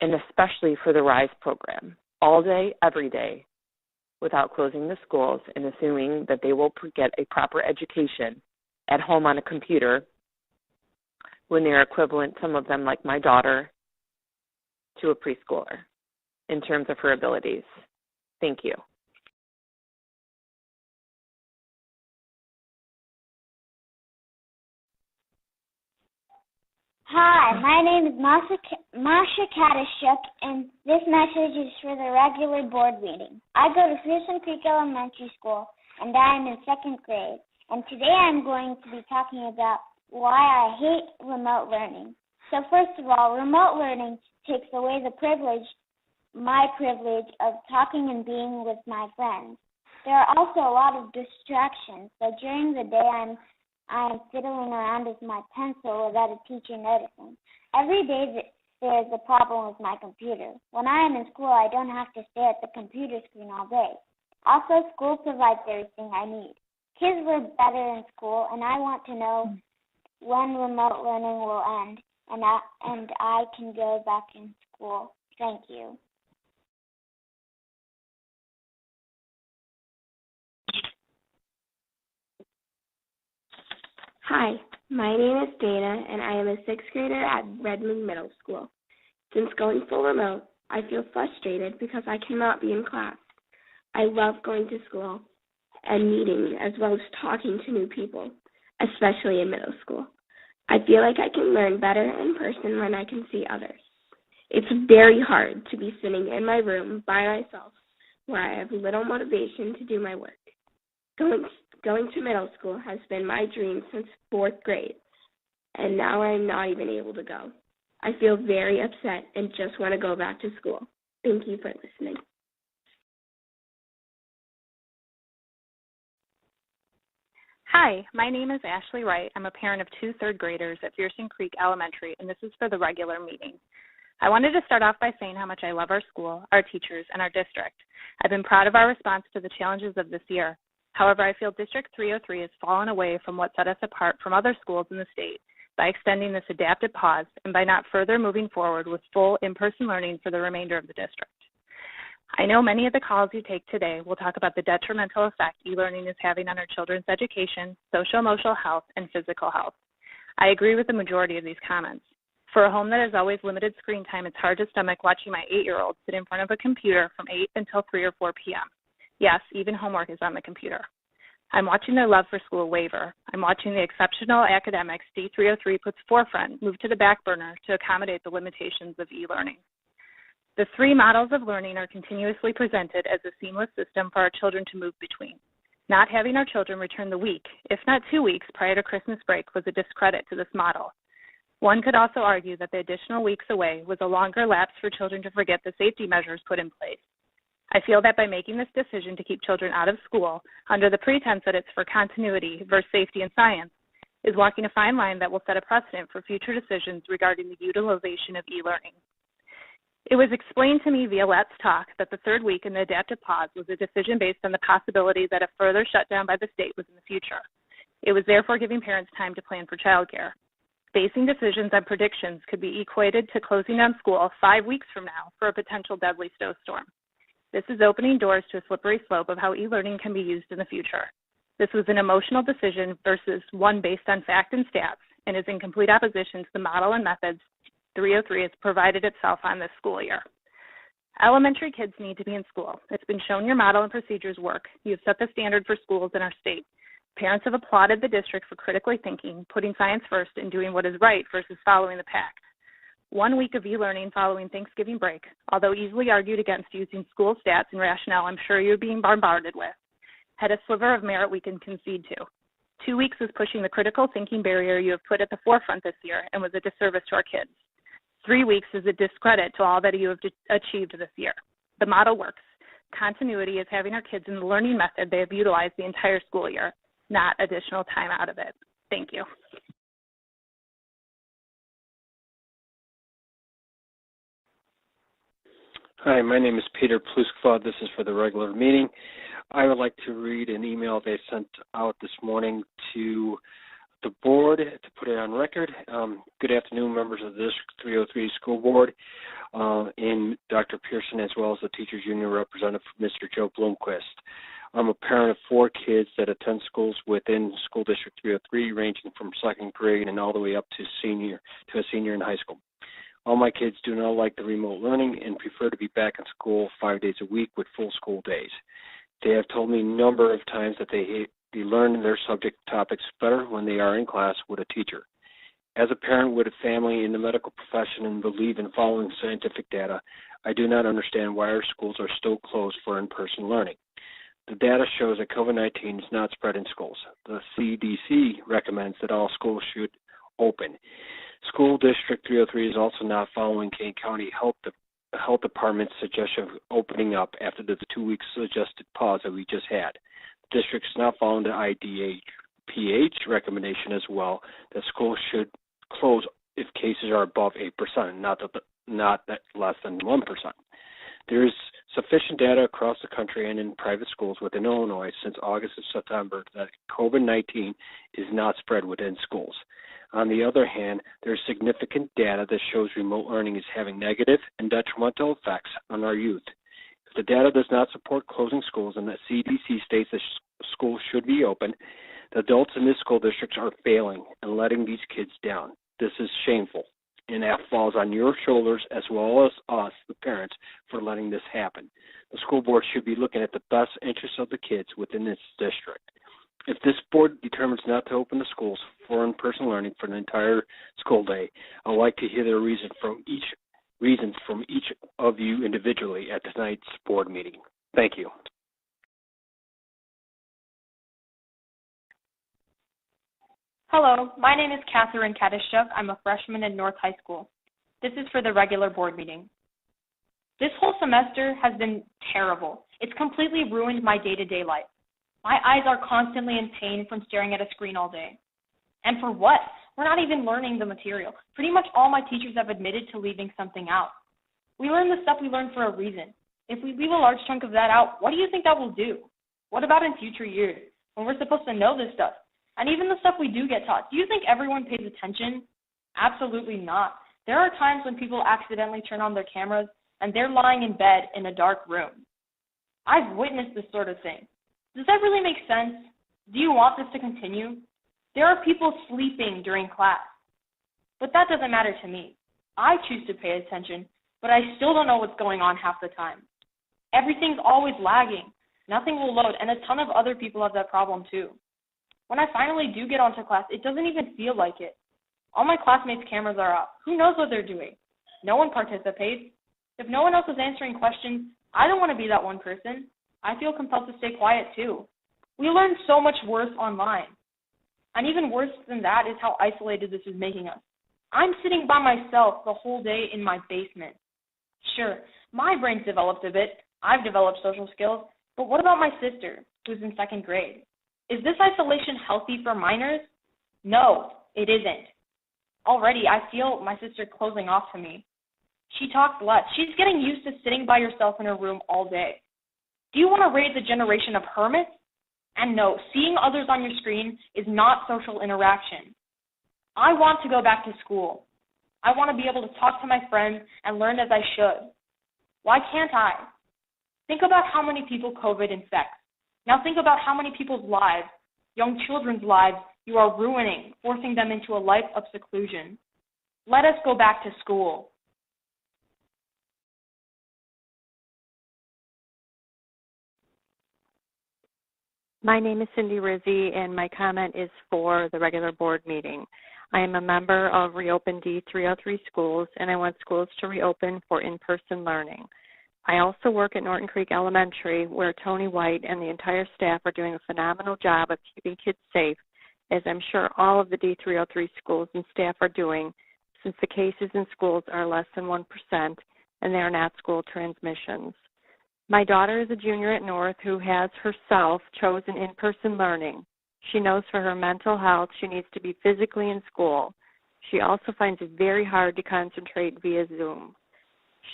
Speaker 22: and especially for the RISE program, all day, every day, without closing the schools and assuming that they will get a proper education at home on a computer when they're equivalent, some of them like my daughter, to a preschooler in terms of her abilities. Thank you.
Speaker 14: Hi, my name is Masha Katashuk, and this message is for the regular board meeting. I go to Pearson Creek Elementary School, and I am in 2nd grade. And today I'm going to be talking about why I hate remote learning. So first of all, remote learning takes away my privilege of talking and being with my friends. There are also a lot of distractions. So during the day, I'm fiddling around with my pencil without a teacher noticing. Every day there is a problem with my computer. When I am in school, I don't have to stay at the computer screen all day. Also, school provides everything I need. Kids were better in school, and I want to know when remote learning will end, and I can go back in school. Thank you.
Speaker 8: Hi, my name is Dana, and I am a 6th grader at Redmond Middle School. Since going full remote, I feel frustrated because I cannot be in class. I love going to school and meeting as well as talking to new people, especially in middle school. I feel like I can learn better in person when I can see others. It's very hard to be sitting in my room by myself where I have little motivation to do my work. Going to middle school has been my dream since 4th grade, and now I'm not even able to go. I feel very upset and just want to go back to school. Thank you for listening.
Speaker 9: Hi, my name is Ashley Wright. I'm a parent of 2 3rd graders at Pearson Creek Elementary, and this is for the regular meeting. I wanted to start off by saying how much I love our school, our teachers, and our district. I've been proud of our response to the challenges of this year. However, I feel District 303 has fallen away from what set us apart from other schools in the state by extending this adapted pause and by not further moving forward with full in-person learning for the remainder of the district. I know many of the calls you take today will talk about the detrimental effect e-learning is having on our children's education, social-emotional health, and physical health. I agree with the majority of these comments. For a home that has always limited screen time, it's hard to stomach watching my 8-year-old sit in front of a computer from 8 until 3 or 4 p.m. Yes, even homework is on the computer. I'm watching their love for school waver. I'm watching the exceptional academics D303 puts forefront move to the back burner to accommodate the limitations of e-learning. The 3 models of learning are continuously presented as a seamless system for our children to move between. Not having our children return the week, if not 2 weeks, prior to Christmas break was a discredit to this model. One could also argue that the additional weeks away was a longer lapse for children to forget the safety measures put in place. I feel that by making this decision to keep children out of school under the pretense that it's for continuity versus safety and science is walking a fine line that will set a precedent for future decisions regarding the utilization of e-learning. It was explained to me via Let's Talk that the 3rd week in the adaptive pause was a decision based on the possibility that a further shutdown by the state was in the future. It was therefore giving parents time to plan for childcare. Basing decisions on predictions could be equated to closing down school 5 weeks from now for a potential deadly snowstorm. This is opening doors to a slippery slope of how e-learning can be used in the future. This was an emotional decision versus one based on fact and stats and is in complete opposition to the model and methods 303 has provided itself on this school year. Elementary kids need to be in school. It's been shown your model and procedures work. You have set the standard for schools in our state. Parents have applauded the district for critically thinking, putting science first, and doing what is right versus following the pack. 1 week of e-learning following Thanksgiving break, although easily argued against using school stats and rationale I'm sure you're being bombarded with, had a sliver of merit we can concede to. 2 weeks was pushing the critical thinking barrier you have put at the forefront this year and was a disservice to our kids. 3 weeks is a discredit to all that you have achieved this year. The model works. Continuity is having our kids in the learning method they have utilized the entire school year, not additional time out of it. Thank you.
Speaker 3: Hi, my name is Peter Pluskva. This is for the regular meeting. I would like to read an email they sent out this morning to the board to put it on record. Good afternoon, members of the District 303 School Board, and Dr. Pearson, as well as the Teachers Union representative, Mr. Joe Bloomquist. I'm a parent of 4 kids that attend schools within School District 303, ranging from 2nd grade and all the way up to a senior in high school. All my kids do not like the remote learning and prefer to be back in school 5 days a week with full school days. They have told me a number of times that they learn their subject topics better when they are in class with a teacher.
Speaker 10: As a parent with a family in the medical profession and believe in following scientific data, I do not understand why our schools are still closed for in-person learning. The data shows that COVID-19 is not spread in schools. The CDC recommends that all schools should open. School District 303 is also not following Kane County Health Department's suggestion of opening up after the 2-week suggested pause that we just had. The district is not following the IDPH recommendation as well, that schools should close if cases are above 8%, not that less than 1%. There is sufficient data across the country and in private schools within Illinois since August and September that COVID-19 is not spread within schools. On the other hand, there is significant data that shows remote learning is having negative and detrimental effects on our youth. If the data does not support closing schools and the CDC states that schools should be open, the adults in this school districts are failing and letting these kids down. This is shameful, and that falls on your shoulders as well as us, the parents, for letting this happen. The school board should be looking at the best interests of the kids within this district. If this board determines not to open the schools for in-person learning for the entire school day, I'd like to hear the reasons from each of you individually at tonight's board meeting. Thank you.
Speaker 11: Hello, my name is Catherine Kadishchuk. I'm a freshman at North High School. This is for the regular board meeting. This whole semester has been terrible. It's completely ruined my day-to-day life. My eyes are constantly in pain from staring at a screen all day. And for what? We're not even learning the material. Pretty much all my teachers have admitted to leaving something out. We learn the stuff we learn for a reason. If we leave a large chunk of that out, what do you think that will do? What about in future years, when we're supposed to know this stuff? And even the stuff we do get taught, do you think everyone pays attention? Absolutely not. There are times when people accidentally turn on their cameras and they're lying in bed in a dark room. I've witnessed this sort of thing. Does that really make sense? Do you want this to continue? There are people sleeping during class. But that doesn't matter to me. I choose to pay attention, but I still don't know what's going on half the time. Everything's always lagging. Nothing will load, and a ton of other people have that problem too. When I finally do get onto class, it doesn't even feel like it. All my classmates' cameras are off. Who knows what they're doing? No one participates. If no one else is answering questions, I don't want to be that one person. I feel compelled to stay quiet too. We learn so much worse online. And even worse than that is how isolated this is making us. I'm sitting by myself the whole day in my basement. Sure, my brain's developed a bit. I've developed social skills. But what about my sister, who's in 2nd grade? Is this isolation healthy for minors? No, it isn't. Already, I feel my sister closing off to me. She talks less. She's getting used to sitting by herself in her room all day. Do you want to raise a generation of hermits? And no, seeing others on your screen is not social interaction. I want to go back to school. I want to be able to talk to my friends and learn as I should. Why can't I? Think about how many people COVID infects. Now think about how many people's lives, young children's lives, you are ruining, forcing them into a life of seclusion. Let us go back to school.
Speaker 12: My name is Cindy Rizzi, and my comment is for the regular board meeting. I am a member of Reopen D303 Schools, and I want schools to reopen for in-person learning. I also work at Norton Creek Elementary, where Tony White and the entire staff are doing a phenomenal job of keeping kids safe, as I'm sure all of the D303 schools and staff are doing, since the cases in schools are less than 1% and they are not school transmissions. My daughter is a junior at North who has herself chosen in-person learning. She knows for her mental health she needs to be physically in school. She also finds it very hard to concentrate via Zoom.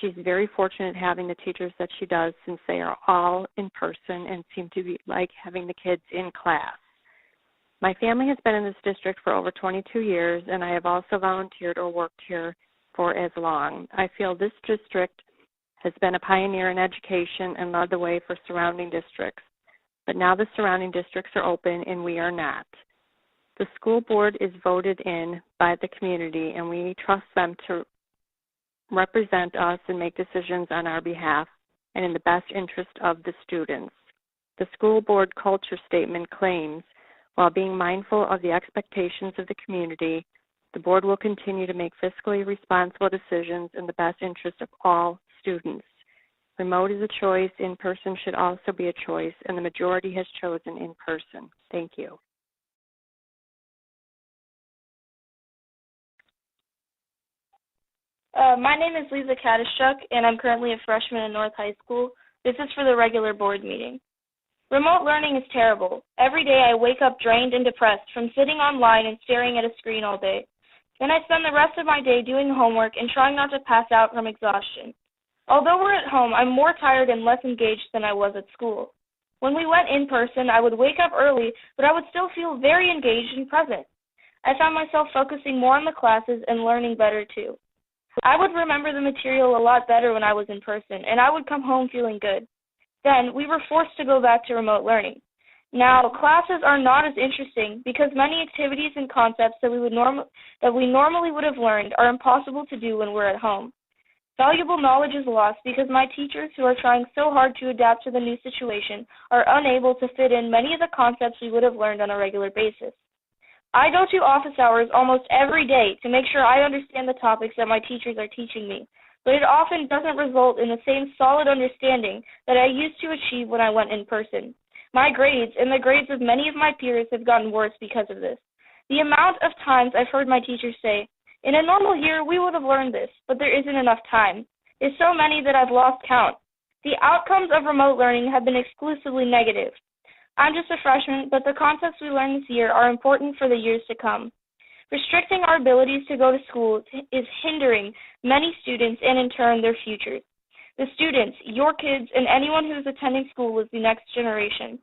Speaker 12: She's very fortunate having the teachers that she does, since they are all in person and seem to be like having the kids in class. My family has been in this district for over 22 years, and I have also volunteered or worked here for as long. I feel this district has been a pioneer in education and led the way for surrounding districts. But now the surrounding districts are open and we are not. The school board is voted in by the community, and we trust them to represent us and make decisions on our behalf and in the best interest of the students. The school board culture statement claims, while being mindful of the expectations of the community, The board will continue to make fiscally responsible decisions in the best interest of all students. Remote is a choice, in-person should also be a choice, and the majority has chosen in-person. Thank you.
Speaker 13: My name is Lisa Katischuk, and I'm currently a freshman in North High School. This is for the regular board meeting. Remote learning is terrible. Every day I wake up drained and depressed from sitting online and staring at a screen all day. Then I spend the rest of my day doing homework and trying not to pass out from exhaustion. Although we're at home, I'm more tired and less engaged than I was at school. When we went in person, I would wake up early, but I would still feel very engaged and present. I found myself focusing more on the classes and learning better too. I would remember the material a lot better when I was in person, and I would come home feeling good. Then we were forced to go back to remote learning. Now, classes are not as interesting because many activities and concepts that we normally would have learned are impossible to do when we're at home. Valuable knowledge is lost because my teachers, who are trying so hard to adapt to the new situation, are unable to fit in many of the concepts we would have learned on a regular basis. I go to office hours almost every day to make sure I understand the topics that my teachers are teaching me, but it often doesn't result in the same solid understanding that I used to achieve when I went in person. My grades and the grades of many of my peers have gotten worse because of this. The amount of times I've heard my teachers say, "In a normal year, we would have learned this, but there isn't enough time," is so many that I've lost count. The outcomes of remote learning have been exclusively negative. I'm just a freshman, but the concepts we learn this year are important for the years to come. Restricting our abilities to go to school is hindering many students and, in turn, their futures. The students, your kids, and anyone who is attending school is the next generation.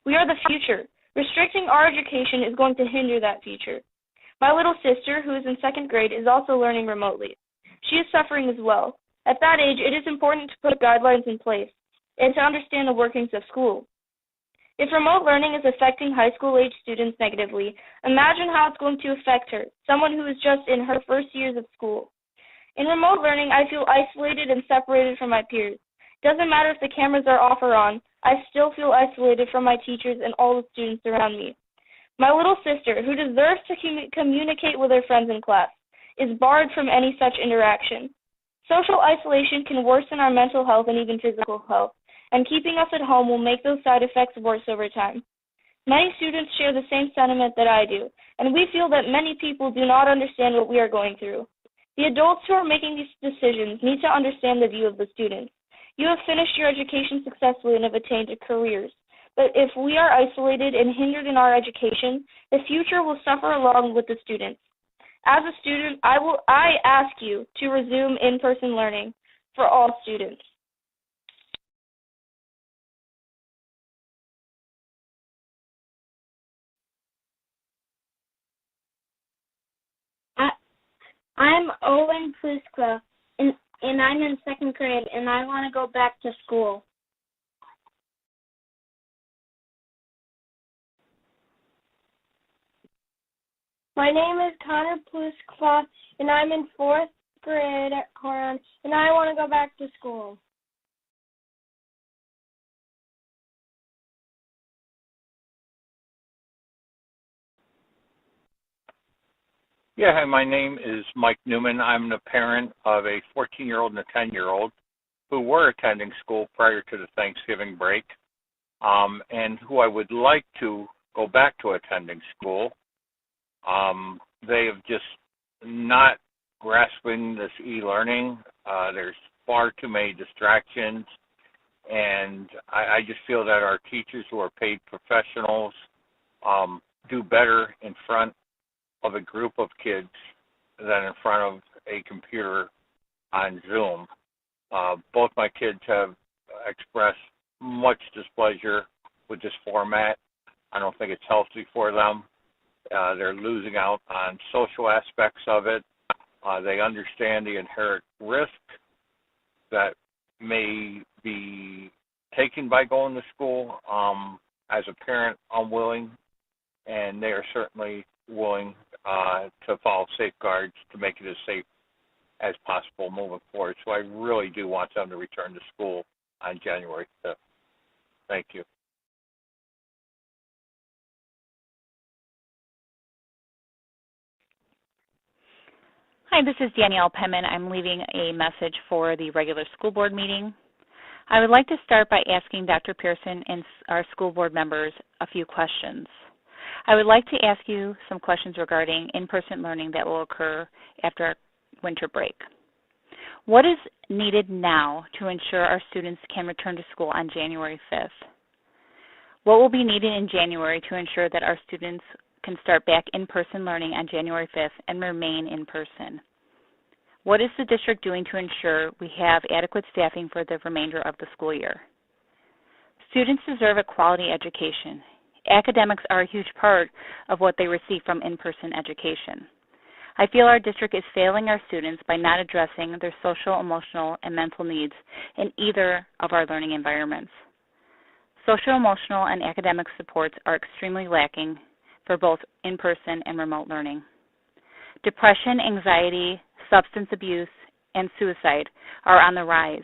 Speaker 13: We are the future. Restricting our education is going to hinder that future. My little sister, who is in 2nd grade, is also learning remotely. She is suffering as well. At that age, it is important to put guidelines in place and to understand the workings of school. If remote learning is affecting high school-age students negatively, imagine how it's going to affect her, someone who is just in her first years of school. In remote learning, I feel isolated and separated from my peers. It doesn't matter if the cameras are off or on, I still feel isolated from my teachers and all the students around me. My little sister, who deserves to communicate with her friends in class, is barred from any such interaction. Social isolation can worsen our mental health and even physical health, and keeping us at home will make those side effects worse over time. Many students share the same sentiment that I do, and we feel that many people do not understand what we are going through. The adults who are making these decisions need to understand the view of the students. You have finished your education successfully and have attained careers. But if we are isolated and hindered in our education, the future will suffer along with the students. As a student, I ask you to resume in-person learning for all students.
Speaker 8: I'm Owen Pluskla, and I'm in 2nd grade, and I want to go back to school. My name is Connor Pluskla, and I'm in 4th grade at Coron, and I want to go back to school.
Speaker 15: Yeah, hi, my name is Mike Newman. I'm the parent of a 14-year-old and a 10-year-old who were attending school prior to the Thanksgiving break, and who I would like to go back to attending school. They have just not grasping this e-learning. There's far too many distractions, and I just feel that our teachers who are paid professionals do better in front of a group of kids than in front of a computer on Zoom. Both my kids have expressed much displeasure with this format. I don't think it's healthy for them. They're losing out on social aspects of it. They understand the inherent risk that may be taken by going to school. As a parent, I'm willing, and they are certainly willing to follow safeguards to make it as safe as possible moving forward. So I really do want them to return to school on January 5th. Thank you.
Speaker 16: Hi, this is Danielle Penman. I'm leaving a message for the regular school board meeting. I would like to start by asking Dr. Pearson and our school board members a few questions. I would like to ask you some questions regarding in-person learning that will occur after our winter break. What is needed now to ensure our students can return to school on January 5th? What will be needed in January to ensure that our students can start back in-person learning on January 5th and remain in person? What is the district doing to ensure we have adequate staffing for the remainder of the school year? Students deserve a quality education. Academics are a huge part of what they receive from in-person education. I feel our district is failing our students by not addressing their social, emotional, and mental needs in either of our learning environments. Social, emotional, and academic supports are extremely lacking for both in-person and remote learning. Depression, anxiety, substance abuse, and suicide are on the rise.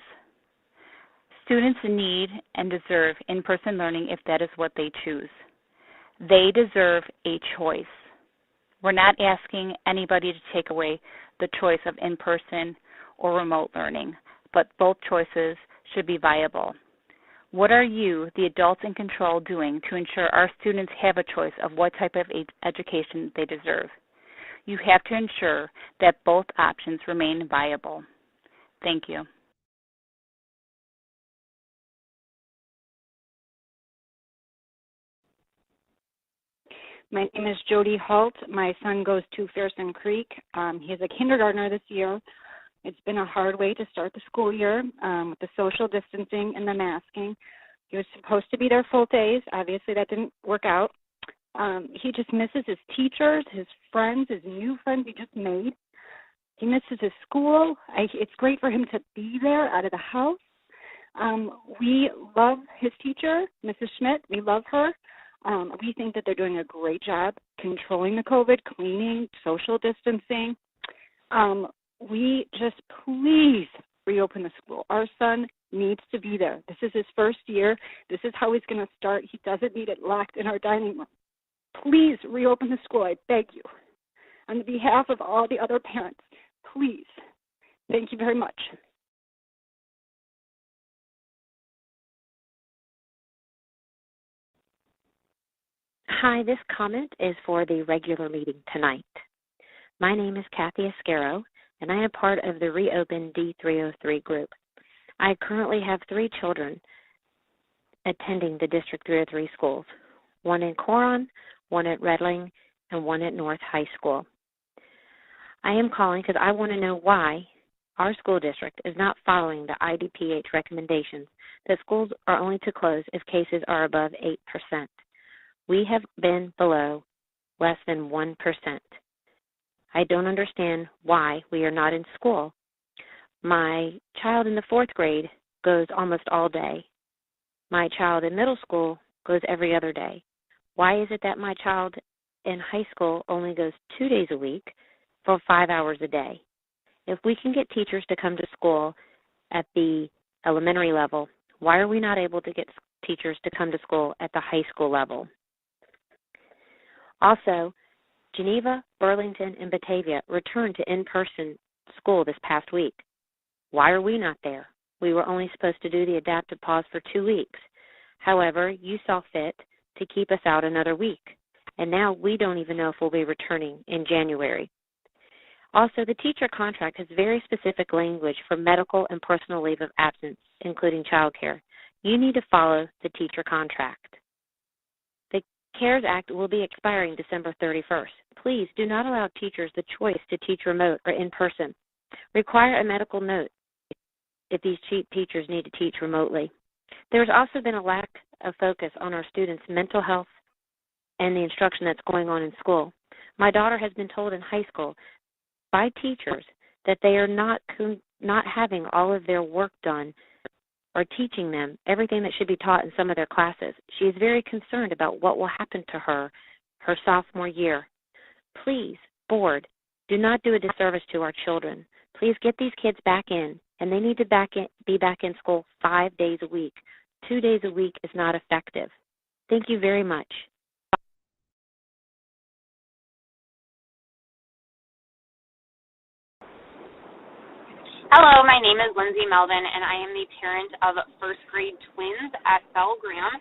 Speaker 16: Students need and deserve in-person learning if that is what they choose. They deserve a choice. We're not asking anybody to take away the choice of in-person or remote learning, but both choices should be viable. What are you, the adults in control, doing to ensure our students have a choice of what type of education they deserve? You have to ensure that both options remain viable. Thank you.
Speaker 23: My name is Jody Holt. My son goes to Fairson Creek. He's a kindergartner this year. It's been a hard way to start the school year with the social distancing and the masking. He was supposed to be there full days. Obviously, that didn't work out. He just misses his teachers, his friends, his new friends he just made. He misses his school. It's great for him to be there out of the house. We love his teacher, Mrs. Schmidt. We love her. We think that they're doing a great job controlling the COVID, cleaning, social distancing. We just please reopen the school. Our son needs to be there. This is his first year. This is how he's going to start. He doesn't need it locked in our dining room. Please reopen the school, I beg you. On behalf of all the other parents, please. Thank you very much.
Speaker 17: Hi, this comment is for the regular meeting tonight. My name is Kathy Ascaro, and I am part of the Reopen D303 group. I currently have 3 children attending the District 303 schools, one in Coron, one at Redling, and one at North High School. I am calling because I want to know why our school district is not following the IDPH recommendations that schools are only to close if cases are above 8%. We have been below less than 1%. I don't understand why we are not in school. My child in the 4th grade goes almost all day. My child in middle school goes every other day. Why is it that my child in high school only goes 2 days a week for 5 hours a day? If we can get teachers to come to school at the elementary level, why are we not able to get teachers to come to school at the high school level? Also, Geneva, Burlington, and Batavia returned to in-person school this past week. Why are we not there? We were only supposed to do the adaptive pause for 2 weeks. However, you saw fit to keep us out another week, and now we don't even know if we'll be returning in January. Also, the teacher contract has very specific language for medical and personal leave of absence, including child care. You need to follow the teacher contract. The CARES Act will be expiring December 31st. Please do not allow teachers the choice to teach remote or in person. Require a medical note if these teachers need to teach remotely. There's also been a lack of focus on our students' mental health and the instruction that's going on in school. My daughter has been told in high school by teachers that they are not having all of their work done or teaching them everything that should be taught in some of their classes. She is very concerned about what will happen to her sophomore year. Please, board, do not do a disservice to our children. Please get these kids back in, and they need to be back in school 5 days a week. 2 days a week is not effective. Thank you very much.
Speaker 19: my name is Lindsay Melvin, and I am the parent of first grade twins at Bell Graham.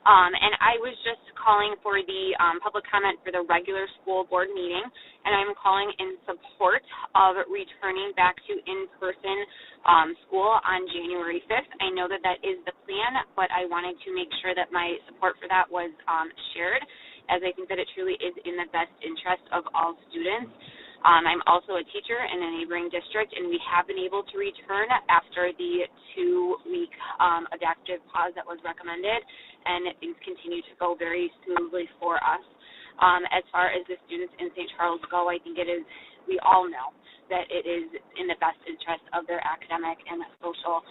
Speaker 19: And I was just calling for the public comment for the regular school board meeting, and I'm calling in support of returning back to in-person school on January 5th. I know that that is the plan, but I wanted to make sure that my support for that was shared, as I think that it truly is in the best interest of all students. I'm also a teacher in a neighboring district, and we have been able to return after the 2-week adaptive pause that was recommended, and things continue to go very smoothly for us. As far as the students in St. Charles go, I think it is, we all know that it is in the best interest of their academic and social,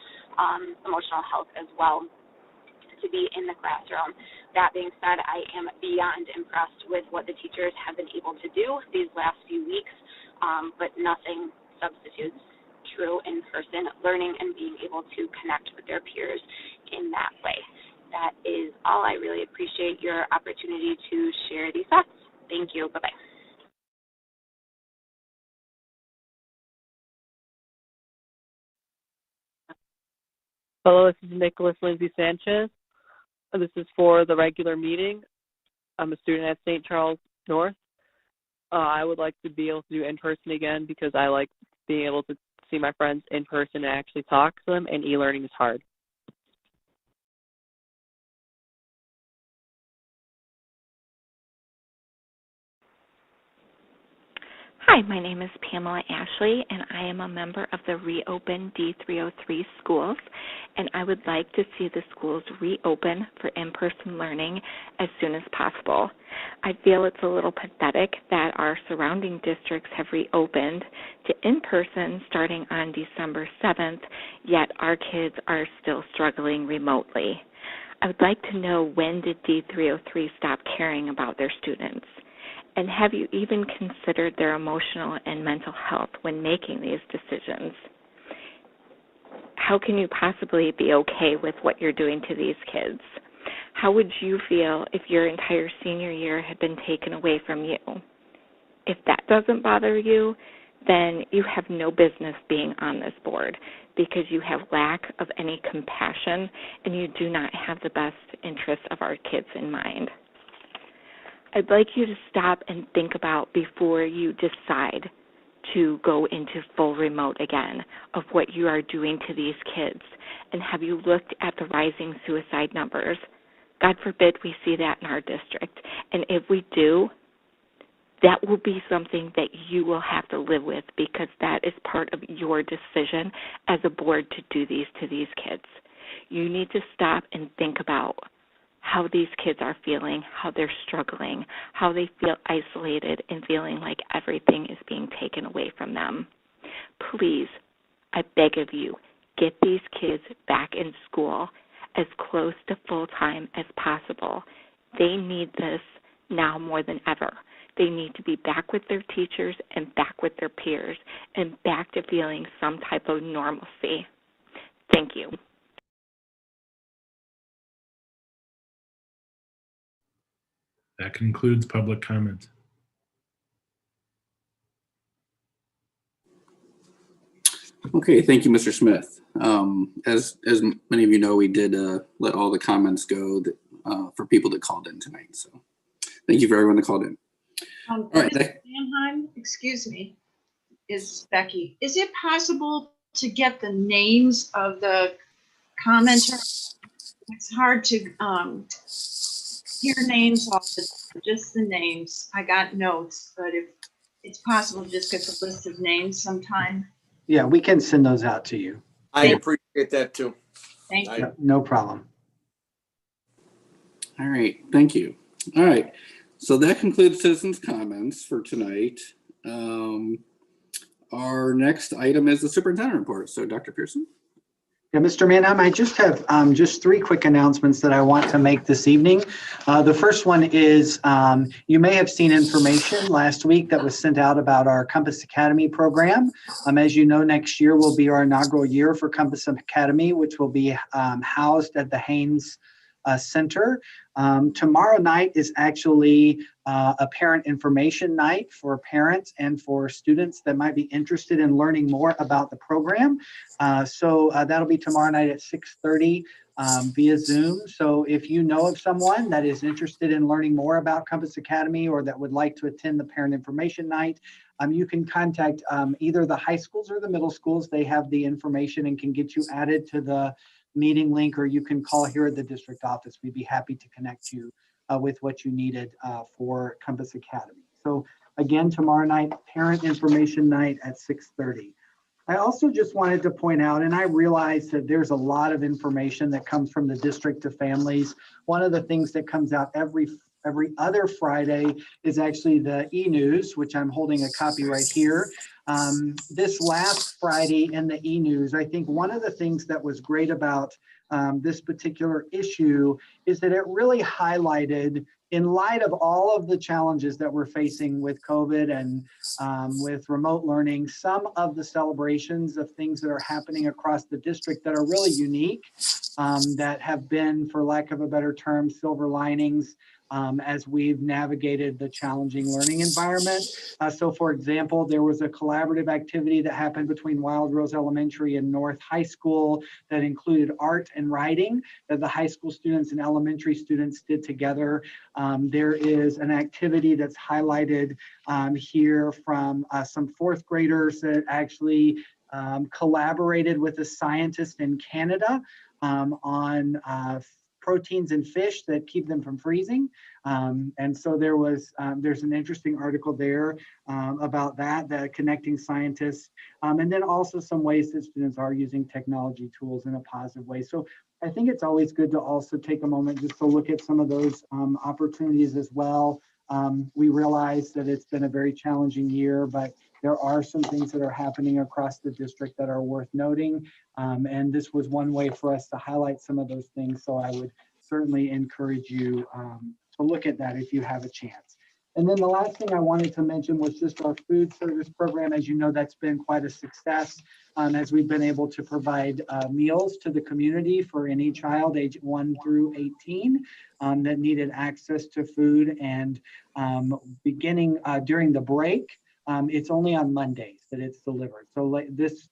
Speaker 19: emotional health as well to be in the classroom. That being said, I am beyond impressed with what the teachers have been able to do these last few weeks, but nothing substitutes true in-person learning and being able to connect with their peers in that way. That is all. I really appreciate your opportunity to share these thoughts. Thank you. Bye-bye.
Speaker 20: Hello, this is Nicholas Lindsay Sanchez. This is for the regular meeting. I'm a student at St. Charles North. I would like to be able to do in-person again because I like being able to see my friends in person and actually talk to them, and e-learning is hard.
Speaker 21: Hi, my name is Pamela Ashley, and I am a member of the Reopen D303 schools, and I would like to see the schools reopen for in-person learning as soon as possible. I feel it's a little pathetic that our surrounding districts have reopened to in-person starting on December 7th, yet our kids are still struggling remotely. I would like to know, when did D303 stop caring about their students? And have you even considered their emotional and mental health when making these decisions? How can you possibly be okay with what you're doing to these kids? How would you feel if your entire senior year had been taken away from you? If that doesn't bother you, then you have no business being on this board, because you have lack of any compassion and you do not have the best interests of our kids in mind. I'd like you to stop and think about, before you decide to go into full remote again, of what you are doing to these kids. And have you looked at the rising suicide numbers? God forbid we see that in our district. And if we do, that will be something that you will have to live with, because that is part of your decision as a board to do these to these kids. You need to stop and think about how these kids are feeling, how they're struggling, how they feel isolated and feeling like everything is being taken away from them. Please, I beg of you, get these kids back in school as close to full-time as possible. They need this now more than ever. They need to be back with their teachers and back with their peers and back to feeling some type of normalcy. Thank you.
Speaker 24: That concludes public comment.
Speaker 25: Okay, thank you, Mr. Smith. As many of you know, we did let all the comments go for people that called in tonight. So thank you for everyone that called in.
Speaker 26: All right. Mannheim, excuse me, is Becky. Is it possible to get the names of the commenters? It's hard to hear names off the top, just the names. I got notes, but if it's possible, just get the list of names sometime.
Speaker 27: Yeah, we can send those out to you.
Speaker 28: I appreciate that too.
Speaker 26: Thank you.
Speaker 27: No problem.
Speaker 25: All right, thank you. All right, so that concludes citizens' comments for tonight. Our next item is the superintendent report. So Dr. Pearson.
Speaker 27: Yeah, Mr. Mannheim, I just have just 3 quick announcements that I want to make this evening. The first one is you may have seen information last week that was sent out about our Compass Academy program. As you know, next year will be our inaugural year for Compass Academy, which will be housed at the Haynes Center. Tomorrow night is actually a parent information night for parents and for students that might be interested in learning more about the program. So that'll be tomorrow night at 6:30 via Zoom. So if you know of someone that is interested in learning more about Compass Academy or that would like to attend the parent information night, you can contact either the high schools or the middle schools. They have the information and can get you added to the meeting link, or you can call here at the district office. We'd be happy to connect you with what you needed for Compass Academy. So again, tomorrow night, parent information night at 6:30. I also just wanted to point out, and I realize that there's a lot of information that comes from the district to families. One of the things that comes out every other Friday is actually the e-news, which I'm holding a copy right here. This last Friday in the e-news, I think one of the things that was great about this particular issue is that it really highlighted, in light of all of the challenges that we're facing with COVID and with remote learning, some of the celebrations of things that are happening across the district that are really unique, that have been, for lack of a better term, silver linings as we've navigated the challenging learning environment. So for example, there was a collaborative activity that happened between Wild Rose Elementary and North High School that included art and writing that the high school students and elementary students did together. There is an activity that's highlighted here from some fourth graders that actually collaborated with a scientist in Canada on proteins in fish that keep them from freezing. And so there's an interesting article there about that connecting scientists, and then also some ways that students are using technology tools in a positive way. So I think it's always good to also take a moment just to look at some of those opportunities as well. We realize that it's been a very challenging year, but there are some things that are happening across the district that are worth noting. And this was one way for us to highlight some of those things. So I would certainly encourage you to look at that if you have a chance. And then the last thing I wanted to mention was just our food service program. As you know, that's been quite a success as we've been able to provide meals to the community for any child age 1 through 18 that needed access to food. And beginning during the break, it's only on Mondays that it's delivered. So like this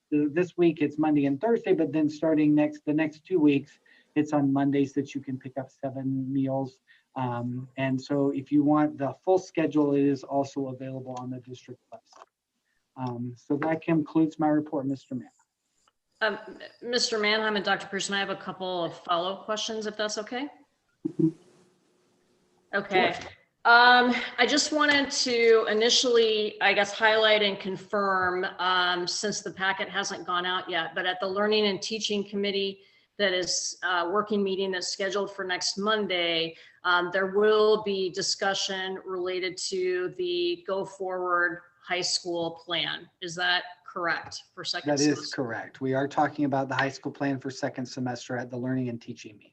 Speaker 27: week, it's Monday and Thursday, but then starting the next 2 weeks, it's on Mondays that you can pick up 7 meals. And so if you want the full schedule, it is also available on the district website. So that concludes my report, Mr. Mann.
Speaker 1: Mr. Mannheim and Dr. Pearson, I have a couple of follow-up questions, if that's okay. Okay. I just wanted to initially, I guess, highlight and confirm, since the packet hasn't gone out yet, but at the Learning and Teaching Committee that is working meeting that's scheduled for next Monday, there will be discussion related to the go forward high school plan. Is that correct for second semester?
Speaker 27: That is correct. We are talking about the high school plan for second semester at the Learning and Teaching meeting.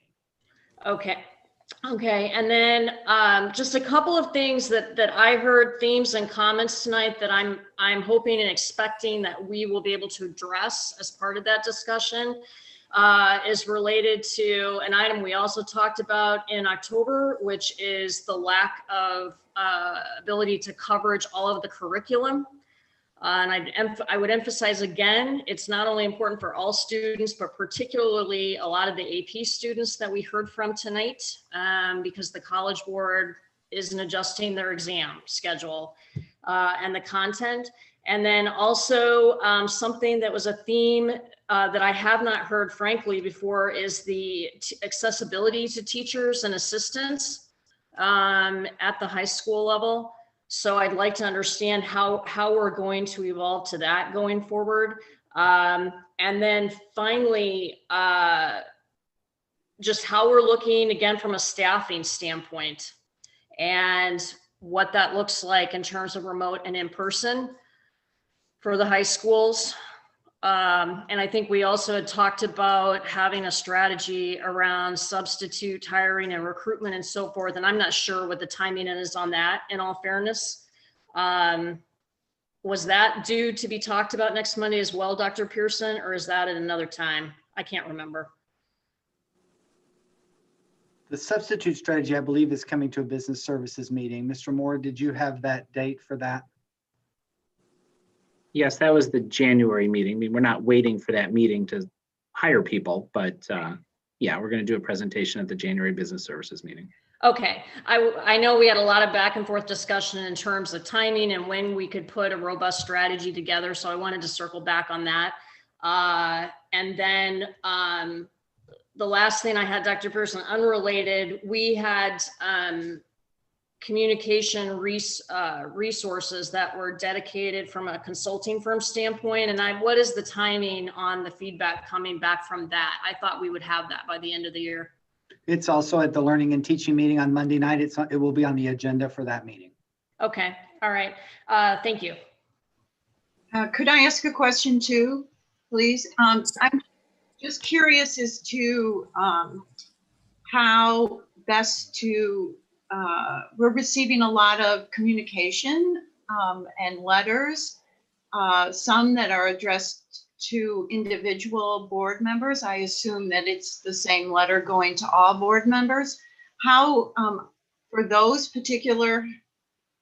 Speaker 1: Okay. Okay, and then just a couple of things that I heard, themes and comments tonight that I'm hoping and expecting that we will be able to address as part of that discussion is related to an item we also talked about in October, which is the lack of ability to coverage all of the curriculum. And I would emphasize again, it's not only important for all students, but particularly a lot of the AP students that we heard from tonight, because the College Board isn't adjusting their exam schedule and the content. And then also something that was a theme that I have not heard, frankly, before is the accessibility to teachers and assistants at the high school level. So I'd like to understand how we're going to evolve to that going forward. And then finally, just how we're looking again from a staffing standpoint and what that looks like in terms of remote and in person for the high schools. And I think we also had talked about having a strategy around substitute hiring and recruitment and so forth. And I'm not sure what the timing is on that, in all fairness. Was that due to be talked about next Monday as well, Dr. Pearson, or is that at another time? I can't remember.
Speaker 27: The substitute strategy, I believe, is coming to a business services meeting. Mr. Moore, did you have that date for that?
Speaker 2: Yes, that was the January meeting. I mean, we're not waiting for that meeting to hire people, but yeah, we're going to do a presentation at the January business services meeting.
Speaker 1: Okay, I know we had a lot of back and forth discussion in terms of timing and when we could put a robust strategy together. So I wanted to circle back on that. And then the last thing I had, Dr. Pearson, unrelated, we had communication resources that were dedicated from a consulting firm standpoint. And what is the timing on the feedback coming back from that? I thought we would have that by the end of the year.
Speaker 27: It's also at the learning and teaching meeting on Monday night. It will be on the agenda for that meeting.
Speaker 1: Okay, all right. Thank you.
Speaker 26: Could I ask a question too, please? I'm just curious as to how best to, we're receiving a lot of communication and letters, some that are addressed to individual board members. I assume that it's the same letter going to all board members. How, for those particular,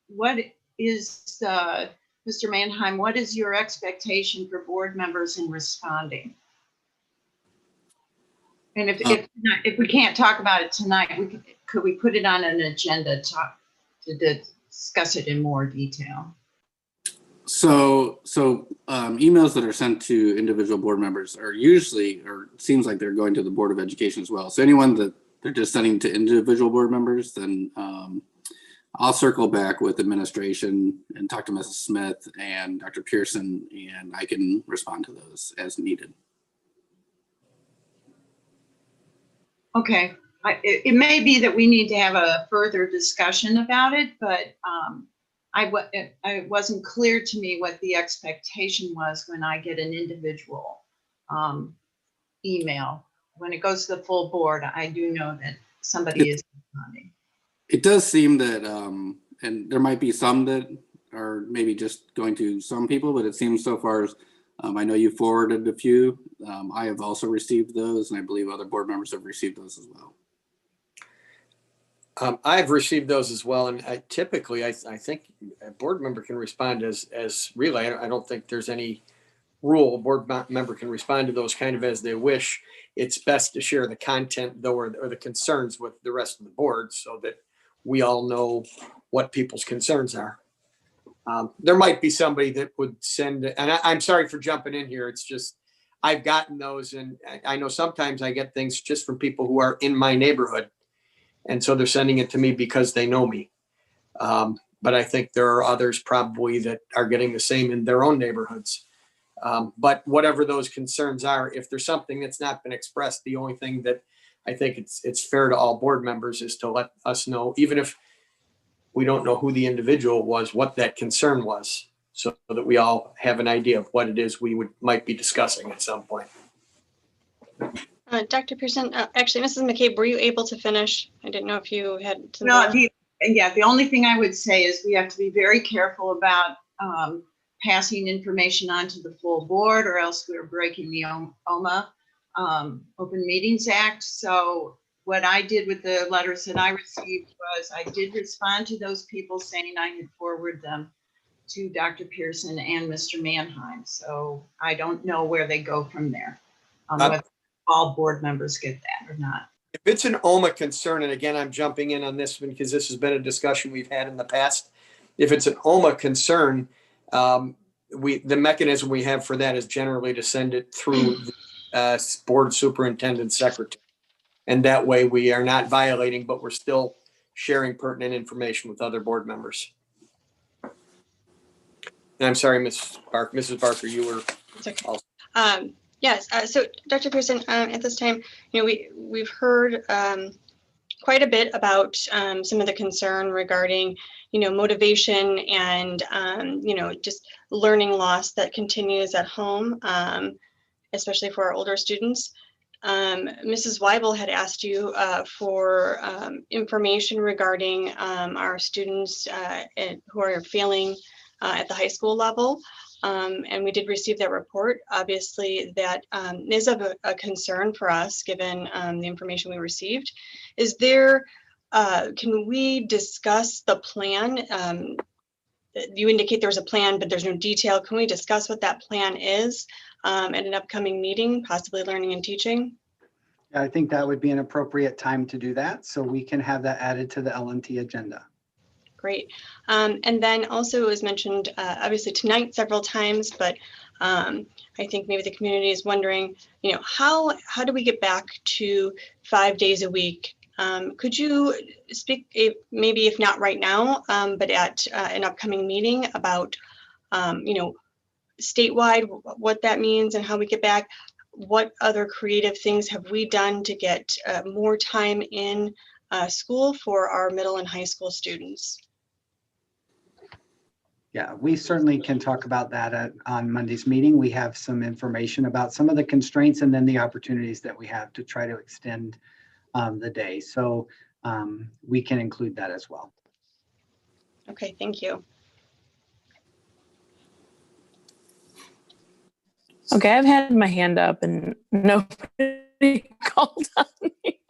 Speaker 26: what is, Mr. Mannheim, what is your expectation for board members in responding? And if we can't talk about it tonight, could we put it on an agenda to discuss it in more detail?
Speaker 25: So emails that are sent to individual board members are usually, or it seems like they're going to the Board of Education as well. So anyone that they're just sending to individual board members, then I'll circle back with administration and talk to Mrs. Smith and Dr. Pearson, and I can respond to those as needed.
Speaker 26: Okay, it may be that we need to have a further discussion about it, but it wasn't clear to me what the expectation was when I get an individual email. When it goes to the full board, I do know that somebody is responding.
Speaker 25: It does seem that, and there might be some that are maybe just going to some people, but it seems so far as I know you forwarded a few. I have also received those, and I believe other board members have received those as well.
Speaker 28: I've received those as well, and typically I think a board member can respond as relay. I don't think there's any rule. A board member can respond to those kind of as they wish. It's best to share the content though, or the concerns with the rest of the board so that we all know what people's concerns are. There might be somebody that would send, and I'm sorry for jumping in here. It's just, I've gotten those, and I know sometimes I get things just from people who are in my neighborhood. And so they're sending it to me because they know me. But I think there are others probably that are getting the same in their own neighborhoods. But whatever those concerns are, if there's something that's not been expressed, the only thing that I think it's fair to all board members is to let us know, even if we don't know who the individual was, what that concern was, so that we all have an idea of what it is we might be discussing at some point.
Speaker 4: Dr. Pearson, actually, Mrs. McCabe, were you able to finish? I didn't know if you had.
Speaker 26: No, the only thing I would say is we have to be very careful about passing information on to the full board, or else we're breaking the OMA, Open Meetings Act. So what I did with the letters that I received was I did respond to those people saying I had forwarded them to Dr. Pearson and Mr. Mannheim. So I don't know where they go from there. Whether all board members get that or not.
Speaker 28: If it's an OMA concern, and again, I'm jumping in on this one because this has been a discussion we've had in the past. If it's an OMA concern, the mechanism we have for that is generally to send it through the board superintendent secretary. And that way we are not violating, but we're still sharing pertinent information with other board members. And I'm sorry, Mrs. Barker, you were also.
Speaker 4: Yes. So, Dr. Pearson, at this time, we've heard quite a bit about some of the concern regarding, motivation and just learning loss that continues at home, especially for our older students. Mrs. Weibel had asked you for information regarding our students who are failing at the high school level. And we did receive that report. Obviously, that is of a concern for us, given the information we received. Is there, can we discuss the plan? You indicate there's a plan, but there's no detail. Can we discuss what that plan is at an upcoming meeting, possibly learning and teaching?
Speaker 27: I think that would be an appropriate time to do that, so we can have that added to the LNT agenda.
Speaker 4: Great. And then also it was mentioned, obviously tonight several times, but I think maybe the community is wondering, you know, how do we get back to 5 days a week? Could you speak, maybe if not right now, but at an upcoming meeting about, you know, statewide, what that means and how we get back? What other creative things have we done to get more time in school for our middle and high school students?
Speaker 27: Yeah, we certainly can talk about that on Monday's meeting. We have some information about some of the constraints and then the opportunities that we have to try to extend the day. So we can include that as well.
Speaker 4: Okay, thank you.
Speaker 3: Okay, I've had my hand up and nobody called on me.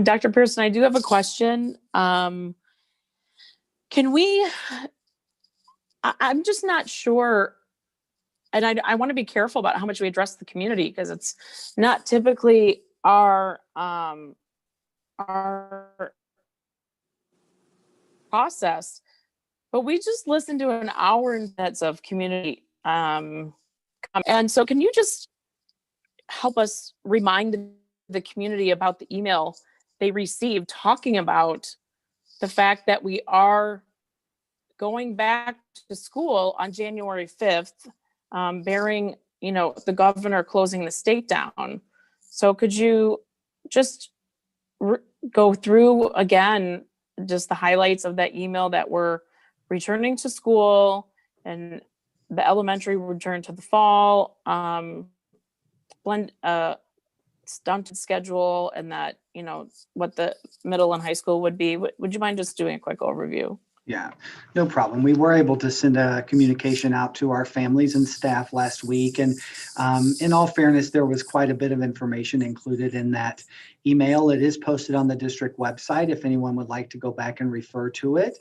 Speaker 3: Dr. Pearson, I do have a question. Can we, I'm just not sure, and I want to be careful about how much we address the community, because it's not typically our process, but we just listened to an hour and minutes of community. And so can you just help us remind the community about the email they received talking about the fact that we are going back to school on January 5th, bearing, you know, the governor closing the state down. So could you just go through again, just the highlights of that email, that we're returning to school and the elementary return to the fall, stunted schedule, and that, you know, what the middle and high school would be. Would you mind just doing a quick overview?
Speaker 27: Yeah, no problem. We were able to send a communication out to our families and staff last week. And in all fairness, there was quite a bit of information included in that email. It is posted on the district website if anyone would like to go back and refer to it.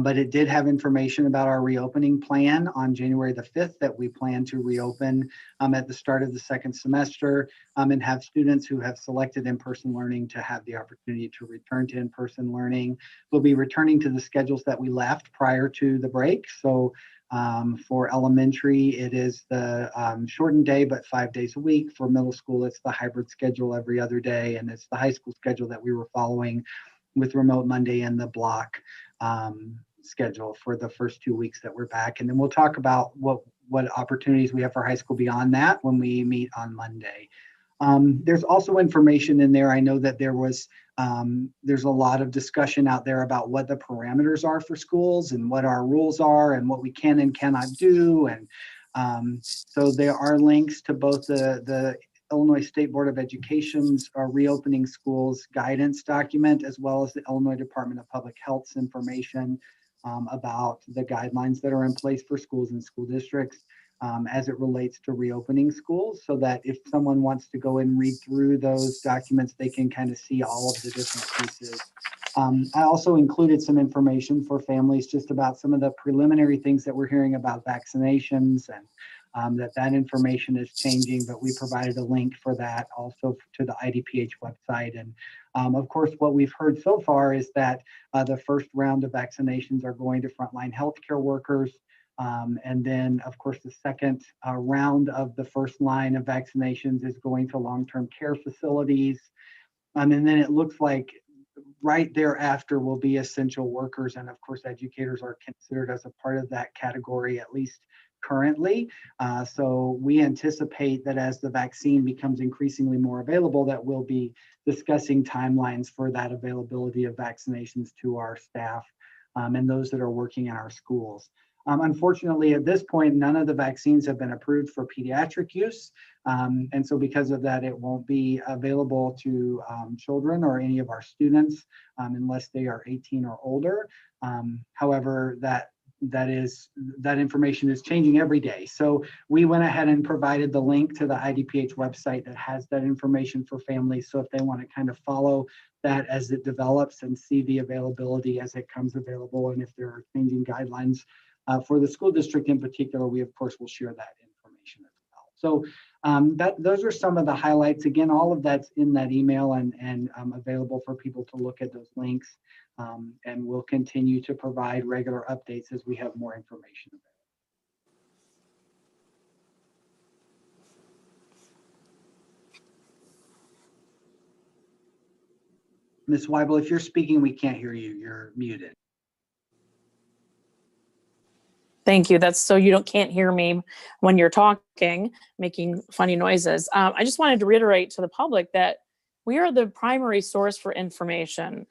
Speaker 27: But it did have information about our reopening plan on January the 5th, that we plan to reopen at the start of the second semester and have students who have selected in-person learning to have the opportunity to return to in-person learning. We'll be returning to the schedules that we left prior to the break. So for elementary, it is the shortened day, but 5 days a week. For middle school, it's the hybrid schedule every other day. And it's the high school schedule that we were following with remote Monday and the block schedule for the first 2 weeks that we're back. And then we'll talk about what opportunities we have for high school beyond that when we meet on Monday. There's also information in there. I know that there's a lot of discussion out there about what the parameters are for schools and what our rules are and what we can and cannot do. And so there are links to both the Illinois State Board of Education's reopening schools guidance document, as well as the Illinois Department of Public Health's information about the guidelines that are in place for schools and school districts as it relates to reopening schools, so that if someone wants to go and read through those documents, they can kind of see all of the different pieces. I also included some information for families just about some of the preliminary things that we're hearing about vaccinations, and that information is changing, but we provided a link for that also to the IDPH website. And of course, what we've heard so far is that the first round of vaccinations are going to frontline healthcare workers. And then, of course, the second round of the first line of vaccinations is going to long-term care facilities. And then it looks like right thereafter will be essential workers. And of course, educators are considered as a part of that category, at least currently. So we anticipate that as the vaccine becomes increasingly more available, that we'll be discussing timelines for that availability of vaccinations to our staff and those that are working in our schools. Unfortunately, at this point, none of the vaccines have been approved for pediatric use. And so because of that, it won't be available to children or any of our students unless they are 18 or older. However, that that information is changing every day. So we went ahead and provided the link to the IDPH website that has that information for families. So if they want to kind of follow that as it develops and see the availability as it comes available, and if there are changing guidelines for the school district in particular, we of course will share that information as well. So those are some of the highlights. Again, all of that's in that email and available for people to look at those links. And we'll continue to provide regular updates as we have more information available. Ms. Weibel, if you're speaking, we can't hear you. You're muted.
Speaker 3: Thank you. That's so you can't hear me when you're talking, making funny noises. I just wanted to reiterate to the public that we are the primary source for information.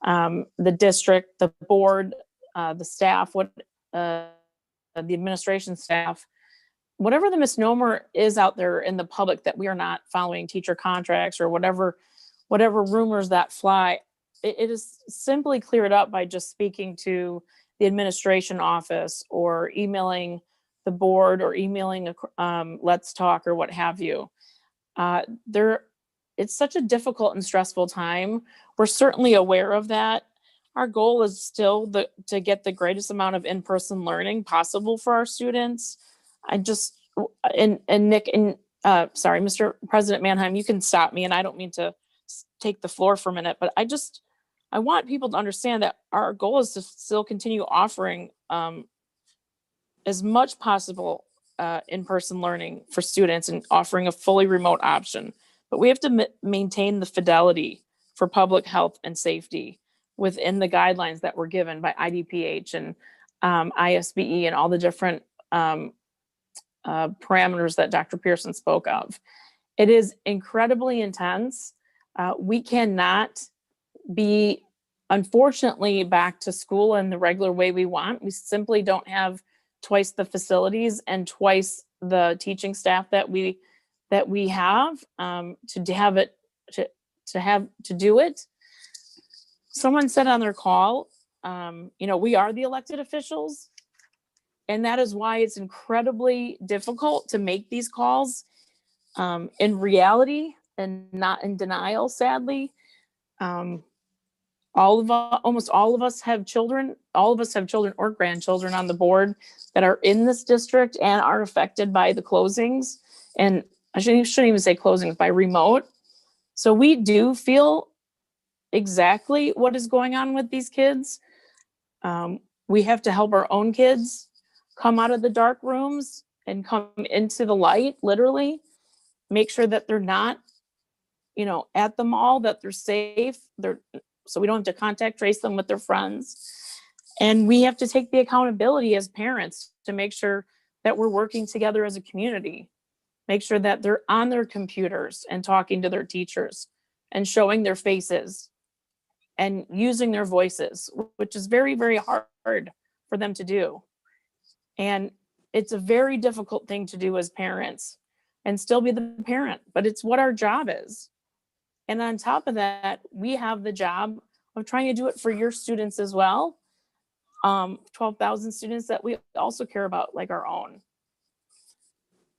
Speaker 3: The district, the board, the staff, the administration staff, whatever the misnomer is out there in the public that we are not following teacher contracts or whatever rumors that fly, it is simply cleared up by just speaking to the administration office or emailing the board or emailing Let's Talk or what have you. It's such a difficult and stressful time. We're certainly aware of that. Our goal is still to get the greatest amount of in-person learning possible for our students. Nick, sorry, Mr. President Mannheim, you can stop me, and I don't mean to take the floor for a minute, but I want people to understand that our goal is to still continue offering as much possible in-person learning for students and offering a fully remote option. But we have to maintain the fidelity for public health and safety within the guidelines that were given by IDPH and ISBE and all the different parameters that Dr. Pearson spoke of. It is incredibly intense. We cannot be, unfortunately, back to school in the regular way we want. We simply don't have twice the facilities and twice the teaching staff that we have to do it. Someone said on their call, we are the elected officials, and that is why it's incredibly difficult to make these calls in reality and not in denial, sadly. Almost all of us have children. All of us have children or grandchildren on the board that are in this district and are affected by the closings. And I shouldn't even say closings, by remote. So we do feel exactly what is going on with these kids. We have to help our own kids come out of the dark rooms and come into the light, literally. Make sure that they're not, at the mall, that they're safe. So we don't have to contact trace them with their friends. And we have to take the accountability as parents to make sure that we're working together as a community. Make sure that they're on their computers and talking to their teachers and showing their faces and using their voices, which is very, very hard for them to do. And it's a very difficult thing to do as parents and still be the parent, but it's what our job is. And on top of that, we have the job of trying to do it for your students as well. 12,000 students that we also care about like our own.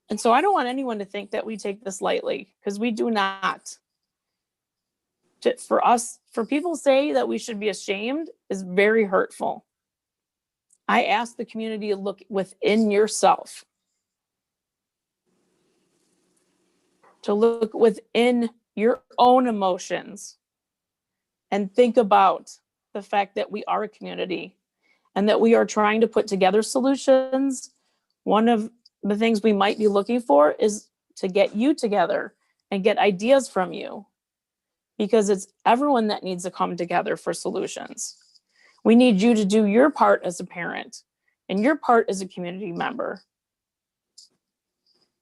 Speaker 3: And so I don't want anyone to think that we take this lightly, because we do not. For people to say that we should be ashamed is very hurtful. I ask the community to look within yourself, to look within your own emotions and think about the fact that we are a community and that we are trying to put together solutions. One of the things we might be looking for is to get you together and get ideas from you, because it's everyone that needs to come together for solutions. We need you to do your part as a parent and your part as a community member.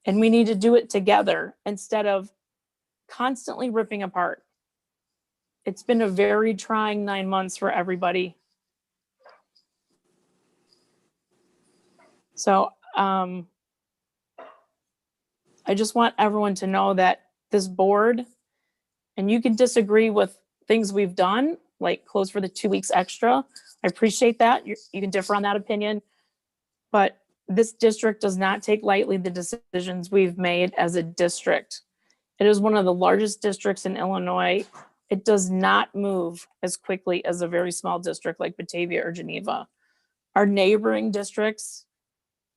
Speaker 3: And we need to do it together instead of constantly ripping apart. It's been a very trying 9 months for everybody. So I just want everyone to know that this board, and you can disagree with things we've done, like close for the 2 weeks extra. I appreciate that. You can differ on that opinion, but this district does not take lightly the decisions we've made as a district. It is one of the largest districts in Illinois. It does not move as quickly as a very small district like Batavia or Geneva. Our neighboring districts,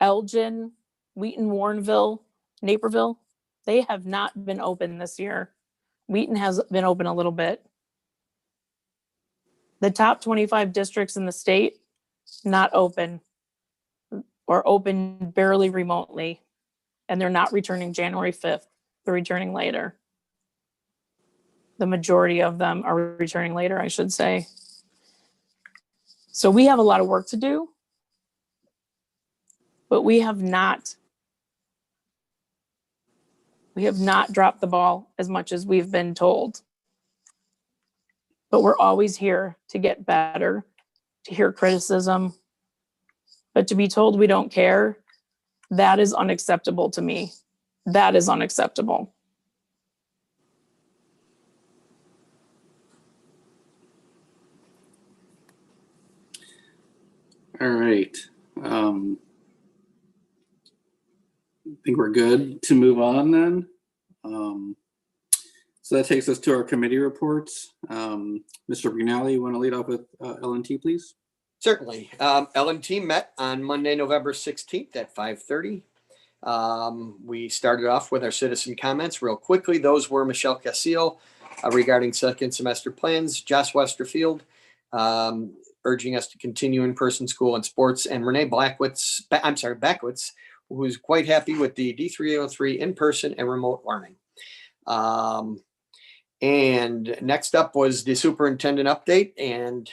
Speaker 3: Elgin, Wheaton, Warrenville, Naperville, they have not been open this year. Wheaton has been open a little bit. The top 25 districts in the state, not open or open barely remotely. And they're not returning January 5th. They're returning later. The majority of them are returning later, I should say. So we have a lot of work to do, but we have not dropped the ball as much as we've been told. But we're always here to get better, to hear criticism, but to be told we don't care, that is unacceptable to me. That is unacceptable.
Speaker 25: All right. I think we're good to move on then. So that takes us to our committee reports. Mr. Brunelli, you want to lead off with L&T, please?
Speaker 28: Certainly. L&T met on Monday, November 16th at 5:30. We started off with our citizen comments real quickly. Those were Michelle Casillo regarding second semester plans, Josh Westerfield urging us to continue in-person school and sports, and Renee Backwitz, who's quite happy with the D303 in-person and remote learning. And next up was the superintendent update, and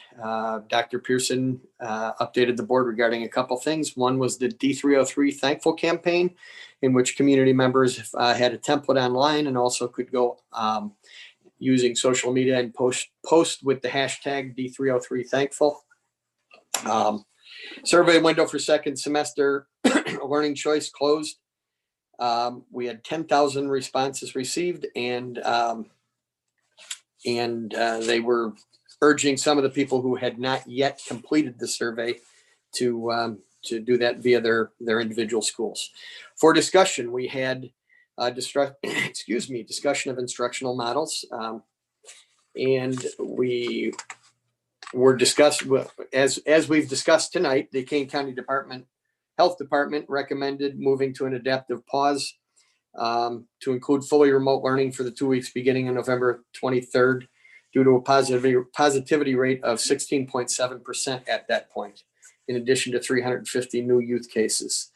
Speaker 28: Dr. Pearson updated the board regarding a couple things. One was the D303 Thankful campaign, in which community members had a template online and also could go using social media and post with the hashtag D303 Thankful. Survey window for second semester learning choice closed. We had 10,000 responses received, and they were urging some of the people who had not yet completed the survey to do that via their individual schools. For discussion, we had discussion of instructional models, and we were discussed as we've discussed tonight. The Kane County Health Department recommended moving to an adaptive pause to include fully remote learning for the 2 weeks beginning on November 23rd, due to a positivity rate of 16.7% at that point, in addition to 350 new youth cases.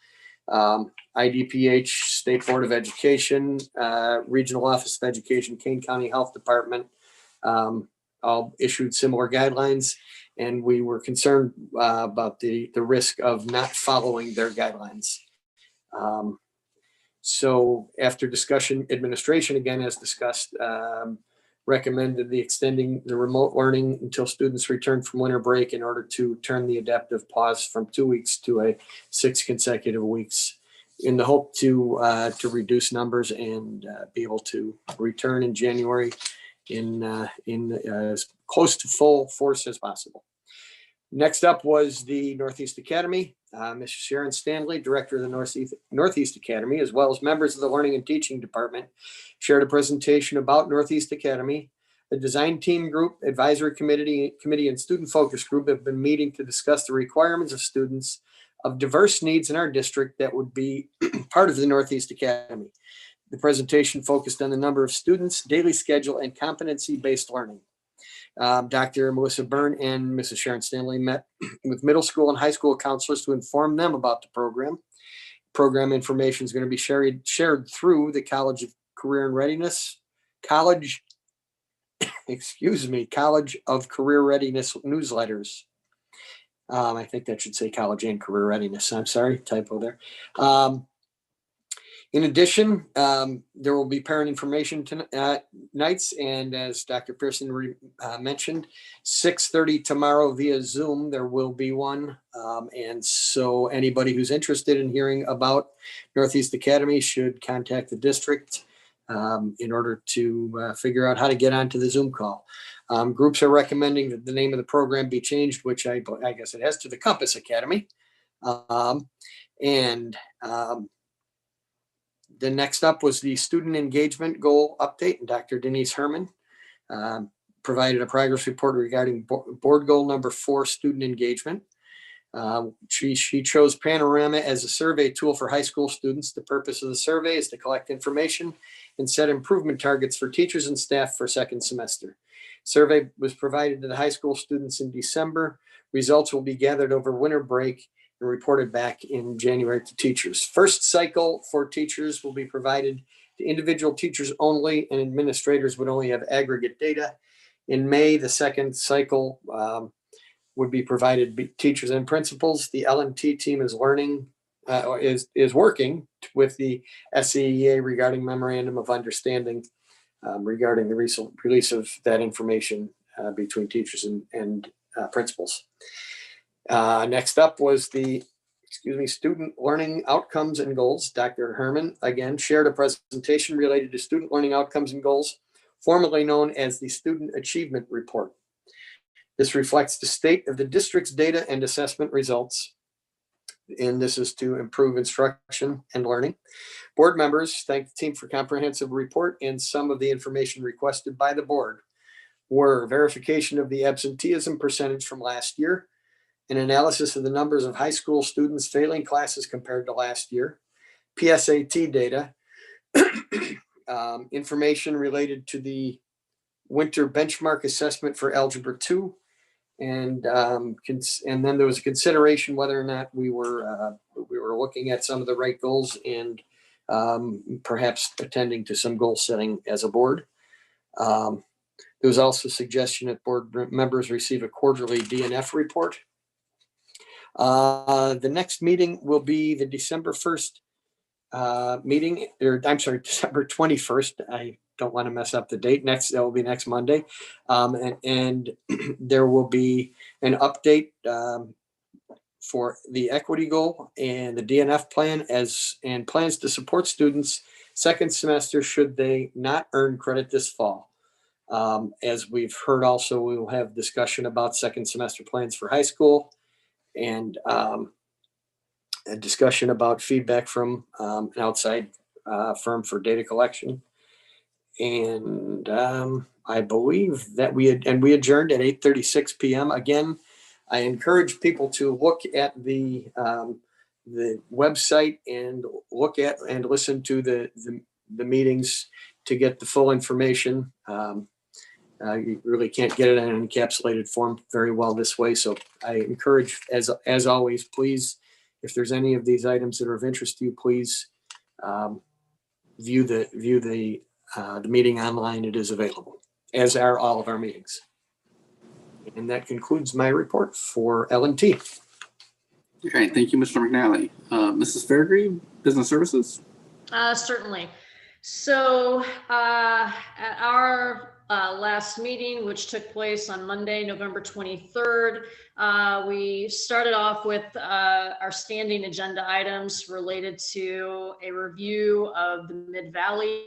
Speaker 28: IDPH, State Board of Education, Regional Office of Education, Kane County Health Department, all issued similar guidelines, and we were concerned about the risk of not following their guidelines. So after discussion, administration, again, as discussed, recommended extending the remote learning until students return from winter break in order to turn the adaptive pause from 2 weeks to 6 consecutive weeks, in the hope to reduce numbers and be able to return in January in as close to full force as possible. Next up was the Northeast Academy. Ms. Sharon Stanley, director of the Northeast Academy, as well as members of the Learning and Teaching Department, shared a presentation about Northeast Academy. The design team group, advisory committee, and student focus group have been meeting to discuss the requirements of students of diverse needs in our district that would be part of the Northeast Academy. The presentation focused on the number of students, daily schedule, and competency-based learning. Dr. Melissa Byrne and Mrs. Sharon Stanley met with middle school and high school counselors to inform them about the program. Program information is going to be shared through the College of Career and Readiness, College of Career Readiness newsletters. I think that should say College and Career Readiness. I'm sorry, typo there. In addition, there will be parent information nights, and as Dr. Pearson mentioned, 6:30 tomorrow via Zoom, there will be one. And so anybody who's interested in hearing about Northeast Academy should contact the district in order to figure out how to get onto the Zoom call. Groups are recommending that the name of the program be changed, which I guess it has, to the Compass Academy. The next up was the student engagement goal update, and Dr. Denise Herman provided a progress report regarding board goal number 4, student engagement. She chose Panorama as a survey tool for high school students. The purpose of the survey is to collect information and set improvement targets for teachers and staff for second semester. Survey was provided to the high school students in December. Results will be gathered over winter break and reported back in January to teachers. First cycle for teachers will be provided to individual teachers only, and administrators would only have aggregate data. In May, the second cycle would be provided to teachers and principals. The L&T team is working with the SCEA regarding memorandum of understanding regarding the recent release of that information between teachers and principals. Next up was the student learning outcomes and goals. Dr. Herman again shared a presentation related to student learning outcomes and goals, formerly known as the Student Achievement Report. This reflects the state of the district's data and assessment results, and this is to improve instruction and learning. Board members thank the team for comprehensive report, and some of the information requested by the board were verification of the absenteeism percentage from last year, an analysis of the numbers of high school students failing classes compared to last year, PSAT data, information related to the winter benchmark assessment for Algebra 2, and then there was a consideration whether or not we were looking at some of the right goals and perhaps attending to some goal setting as a board. There was also a suggestion that board members receive a quarterly DNF report. The next meeting will be the December 1st meeting, or I'm sorry, December 21st. I don't want to mess up the date. That will be next Monday. And there will be an update for the equity goal and the DNF plan and plans to support students second semester should they not earn credit this fall. As we've heard also, we will have discussion about second semester plans for high school, and a discussion about feedback from an outside firm for data collection. And I believe that we adjourned at 8:36 p.m. Again, I encourage people to look at the website and look at and listen to the meetings to get the full information. You really can't get it in an encapsulated form very well this way. So I encourage, as always, please, if there's any of these items that are of interest to you, please view the meeting online. It is available, as are all of our meetings. And that concludes my report for L&T.
Speaker 25: Okay, thank you, Mr. McNally. Mrs. Fairgrave, Business Services.
Speaker 1: Certainly. So at our last meeting, which took place on Monday, November 23rd, we started off with our standing agenda items related to a review of the Mid-Valley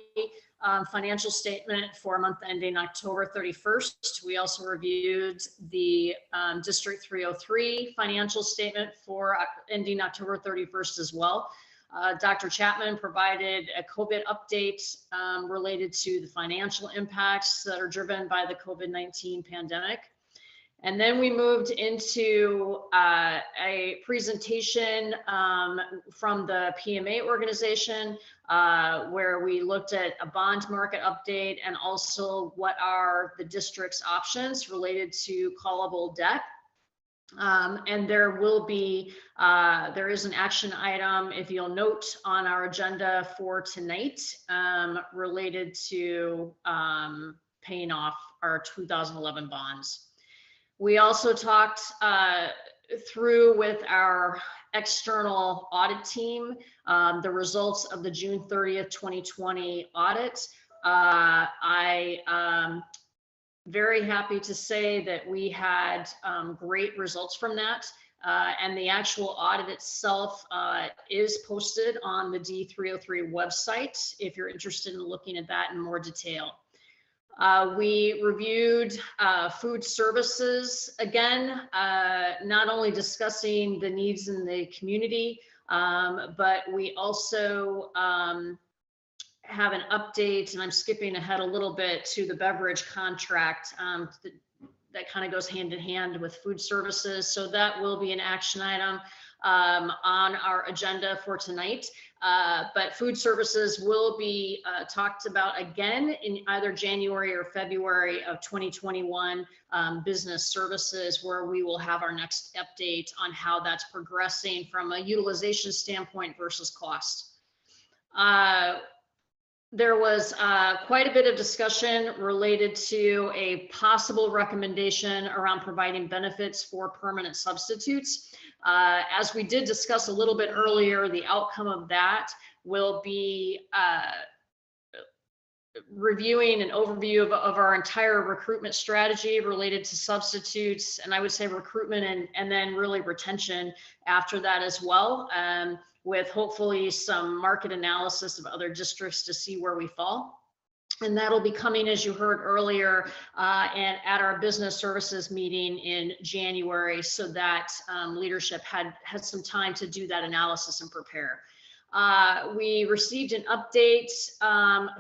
Speaker 1: financial statement for a month ending October 31st. We also reviewed the District 303 financial statement for ending October 31st as well. Dr. Chapman provided a COVID update related to the financial impacts that are driven by the COVID-19 pandemic. And then we moved into a presentation from the PMA organization where we looked at a bond market update and also what are the district's options related to callable debt. And there is an action item, if you'll note, on our agenda for tonight related to paying off our 2011 bonds. We also talked through with our external audit team the results of the June 30th, 2020 audit. Very happy to say that we had great results from that. And the actual audit itself is posted on the D303 website if you're interested in looking at that in more detail. We reviewed food services again, not only discussing the needs in the community, but we also have an update, and I'm skipping ahead a little bit to the beverage contract that kind of goes hand in hand with food services. So that will be an action item on our agenda for tonight. But food services will be talked about again in either January or February of 2021 business services, where we will have our next update on how that's progressing from a utilization standpoint versus cost. There was quite a bit of discussion related to a possible recommendation around providing benefits for permanent substitutes. As we did discuss a little bit earlier, the outcome of that will be reviewing an overview of our entire recruitment strategy related to substitutes, and I would say recruitment and then really retention after that as well, with hopefully some market analysis of other districts to see where we fall. And that'll be coming, as you heard earlier, and at our business services meeting in January, so that leadership had some time to do that analysis and prepare. We received an update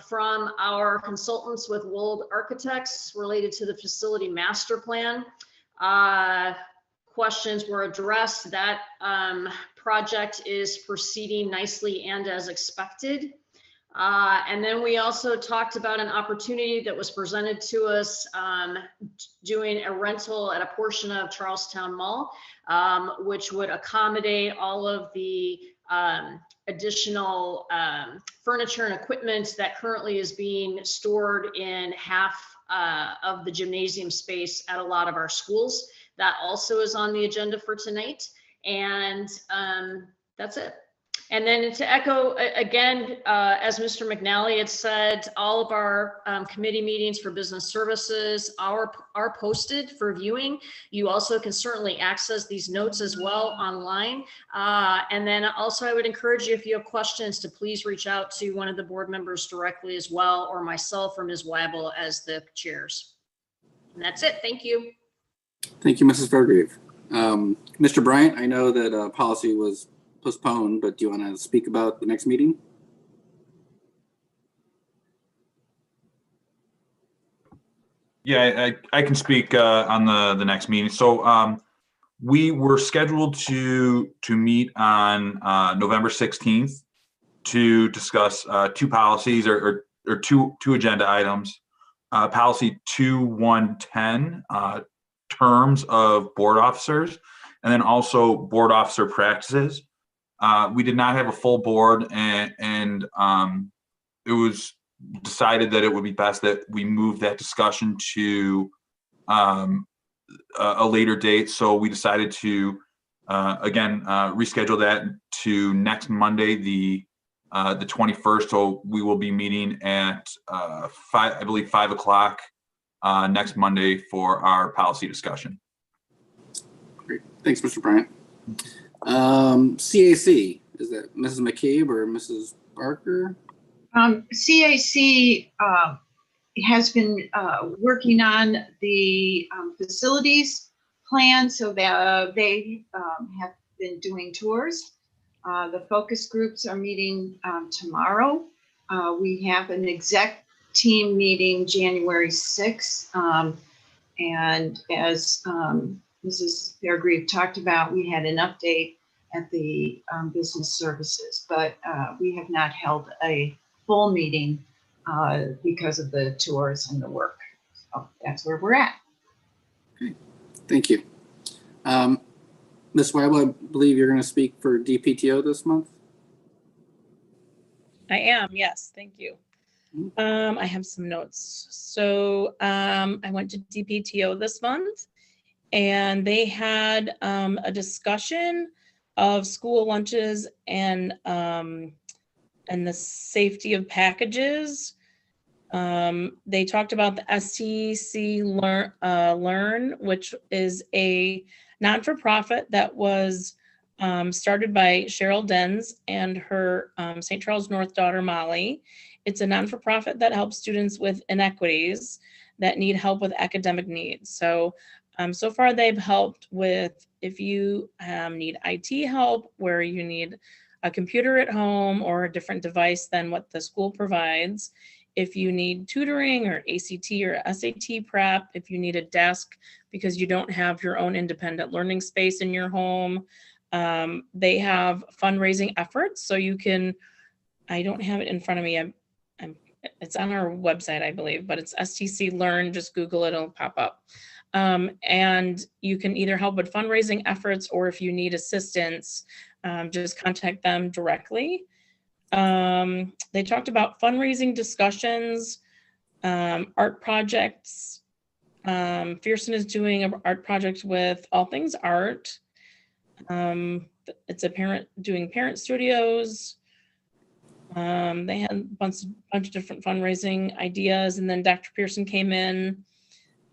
Speaker 1: from our consultants with Wold Architects related to the facility master plan. Questions were addressed. That project is proceeding nicely and as expected. And then we also talked about an opportunity that was presented to us doing a rental at a portion of Charlestown Mall, which would accommodate all of the additional furniture and equipment that currently is being stored in half of the gymnasium space at a lot of our schools. That also is on the agenda for tonight. And that's it. And then to echo again, as Mr. McNally had said, all of our committee meetings for business services are posted for viewing. You also can certainly access these notes as well online. And then also I would encourage you, if you have questions, to please reach out to one of the board members directly as well, or myself or Ms. Weibel as the chairs. And that's it. Thank you.
Speaker 25: Thank you, Mrs. Fairgrave. Mr. Bryant, I know that policy was postponed, but do you want to speak about the next meeting?
Speaker 5: Yeah, I can speak on the next meeting. So we were scheduled to meet on November 16th to discuss two policies or two agenda items. Policy 2110, terms of board officers, and then also board officer practices. We did not have a full board, and it was decided that it would be best that we move that discussion to a later date. So we decided to again reschedule that to next Monday, the 21st. So we will be meeting at 5 o'clock next Monday for our policy discussion.
Speaker 25: Great, thanks, Mr. Bryant. CAC, is that Mrs. McCabe or Mrs. Barker?
Speaker 26: CAC has been working on the facilities plan, so that they have been doing tours. The focus groups are meeting tomorrow. We have an exec team meeting January 6th. And as Mrs. Fairgrave talked about, we had an update at the business services, but we have not held a full meeting because of the tours and the work. So that's where we're at.
Speaker 25: Okay, thank you. Ms. Weibel, I believe you're going to speak for DPTO this month.
Speaker 3: I am, yes, thank you. I have some notes. So I went to DPTO this month, and they had a discussion of school lunches and the safety of packages. They talked about the STC Learn, which is a non-for-profit that was started by Cheryl Denz and her St. Charles North daughter, Molly. It's a non-for-profit that helps students with inequities that need help with academic needs. So, so far they've helped with if you need IT help, where you need a computer at home or a different device than what the school provides. If you need tutoring or ACT or SAT prep, if you need a desk because you don't have your own independent learning space in your home. They have fundraising efforts, so you can, I don't have it in front of me, it's on our website, I believe, but it's STC Learn, just Google it, it'll pop up. And you can either help with fundraising efforts, or if you need assistance, just contact them directly. They talked about fundraising discussions, art projects. Pearson is doing an art project with All Things Art. It's a parent studios. They had a bunch of different fundraising ideas, and then Dr. Pearson came in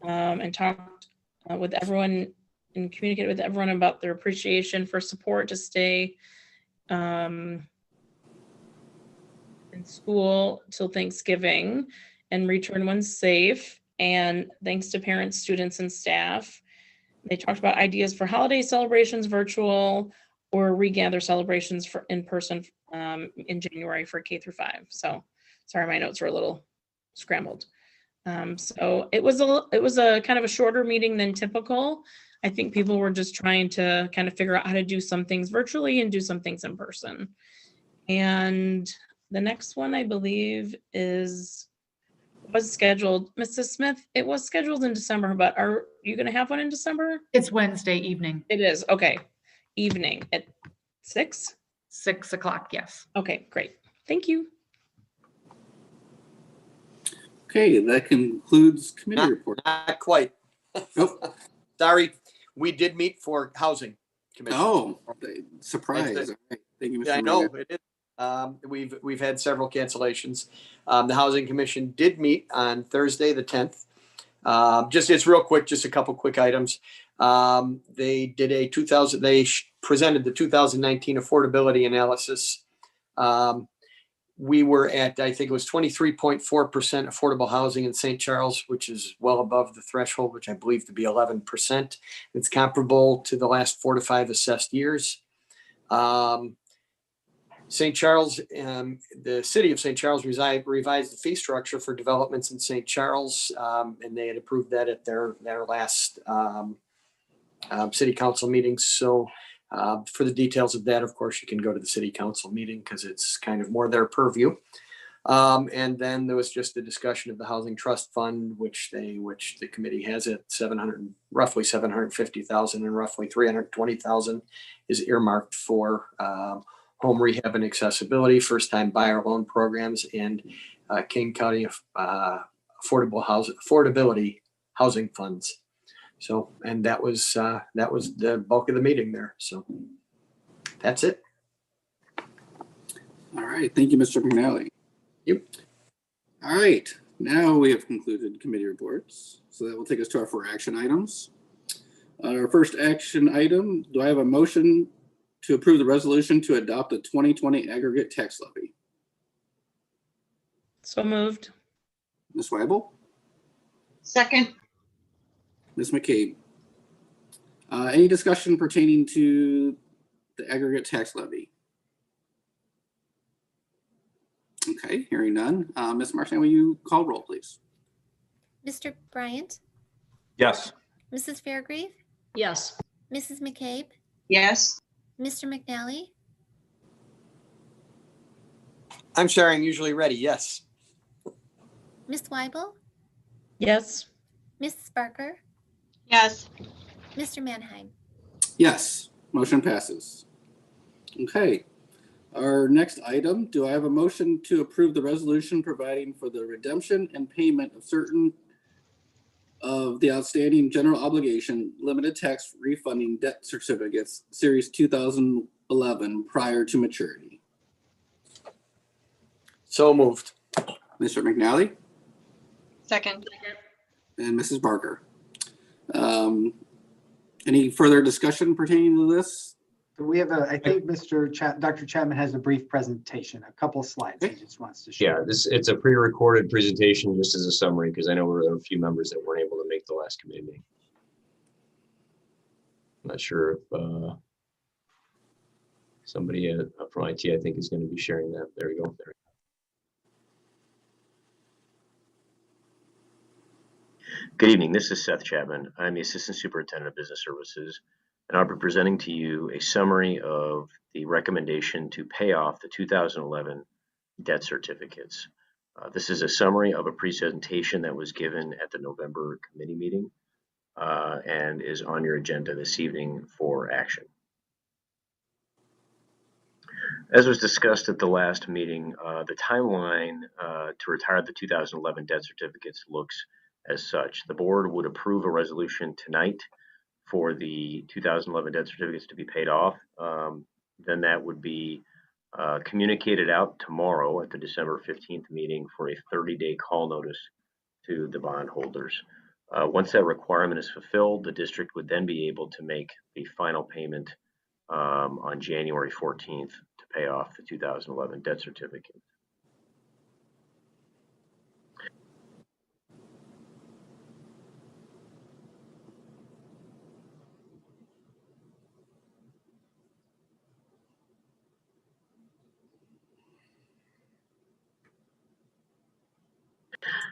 Speaker 3: and talked with everyone and communicated with everyone about their appreciation for support to stay in school till Thanksgiving and return when safe. And thanks to parents, students, and staff. They talked about ideas for holiday celebrations, virtual or regather celebrations for in person in January for K through 5. So sorry, my notes are a little scrambled. So it was a kind of a shorter meeting than typical. I think people were just trying to kind of figure out how to do some things virtually and do some things in person. And the next one, I believe, was scheduled. Mrs. Smith, it was scheduled in December, but are you going to have one in December?
Speaker 6: It's Wednesday evening.
Speaker 3: It is. Okay. Evening at 6?
Speaker 6: 6 o'clock, yes.
Speaker 3: Okay, great. Thank you.
Speaker 25: Okay, that concludes committee report.
Speaker 28: Not quite.
Speaker 25: Nope.
Speaker 28: Sorry, we did meet for housing commission.
Speaker 25: Oh, surprise. All right. Thank you, Mr.
Speaker 28: Yeah, I know
Speaker 25: Mayor.
Speaker 28: it is. We've had several cancellations. The housing commission did meet on Thursday, the 10th. It's real quick, just a couple quick items. They did they presented the 2019 affordability analysis. We were at, I think it was 23.4% affordable housing in St. Charles, which is well above the threshold, which I believe to be 11%. It's comparable to the last 4 to 5 assessed years. St. Charles, the city of St. Charles revised the fee structure for developments in St. Charles, and they had approved that at their last city council meeting. So for the details of that, of course, you can go to the city council meeting because it's kind of more their purview. And then there was just a discussion of the housing trust fund, which the committee has at roughly 750,000, and roughly 320,000 is earmarked for home rehab and accessibility, first-time buyer loan programs, and King County affordability housing funds. So, and that was the bulk of the meeting there. So that's it.
Speaker 25: All right. Thank you, Mr. McNally.
Speaker 28: Yep.
Speaker 25: All right. Now we have concluded committee reports. So that will take us to our 4 action items. Our first action item, do I have a motion to approve the resolution to adopt the 2020 aggregate tax levy?
Speaker 3: So moved.
Speaker 25: Ms. Weibel?
Speaker 26: Second.
Speaker 25: Ms. McCabe? Any discussion pertaining to the aggregate tax levy? Okay, hearing none. Ms. Martin, will you call roll, please?
Speaker 7: Mr. Bryant?
Speaker 5: Yes.
Speaker 7: Mrs. Fairgrave?
Speaker 1: Yes.
Speaker 7: Mrs. McCabe?
Speaker 26: Yes.
Speaker 7: Mr. McNally?
Speaker 28: I'm sorry, I'm usually ready. Yes.
Speaker 7: Miss Weibel?
Speaker 3: Yes.
Speaker 7: Mrs. Barker?
Speaker 4: Yes.
Speaker 7: Mr. Mannheim?
Speaker 25: Yes, motion passes. Okay, our next item, do I have a motion to approve the resolution providing for the redemption and payment of certain of the outstanding general obligation limited tax refunding debt certificates series 2011 prior to maturity?
Speaker 28: So moved.
Speaker 25: Mr. McNally?
Speaker 4: Second.
Speaker 25: And Mrs. Barker. Any further discussion pertaining to this?
Speaker 27: We have I think Dr. Chapman has a brief presentation, a couple slides he just wants to share.
Speaker 9: Yeah, it's a pre-recorded presentation just as a summary, because I know there were a few members that weren't able to make the last committee meeting. I'm not sure if somebody from IT, I think, is going to be sharing that. There we go. Good evening. This is Seth Chapman. I'm the Assistant Superintendent of Business Services, and I'll be presenting to you a summary of the recommendation to pay off the 2011 debt certificates. This is a summary of a presentation that was given at the November committee meeting and is on your agenda this evening for action. As was discussed at the last meeting, the timeline to retire the 2011 debt certificates looks as such. The board would approve a resolution tonight for the 2011 debt certificates to be paid off. Then that would be communicated out tomorrow at the December 15th meeting for a 30-day call notice to the bondholders. Once that requirement is fulfilled, the district would then be able to make the final payment on January 14th to pay off the 2011 debt certificate.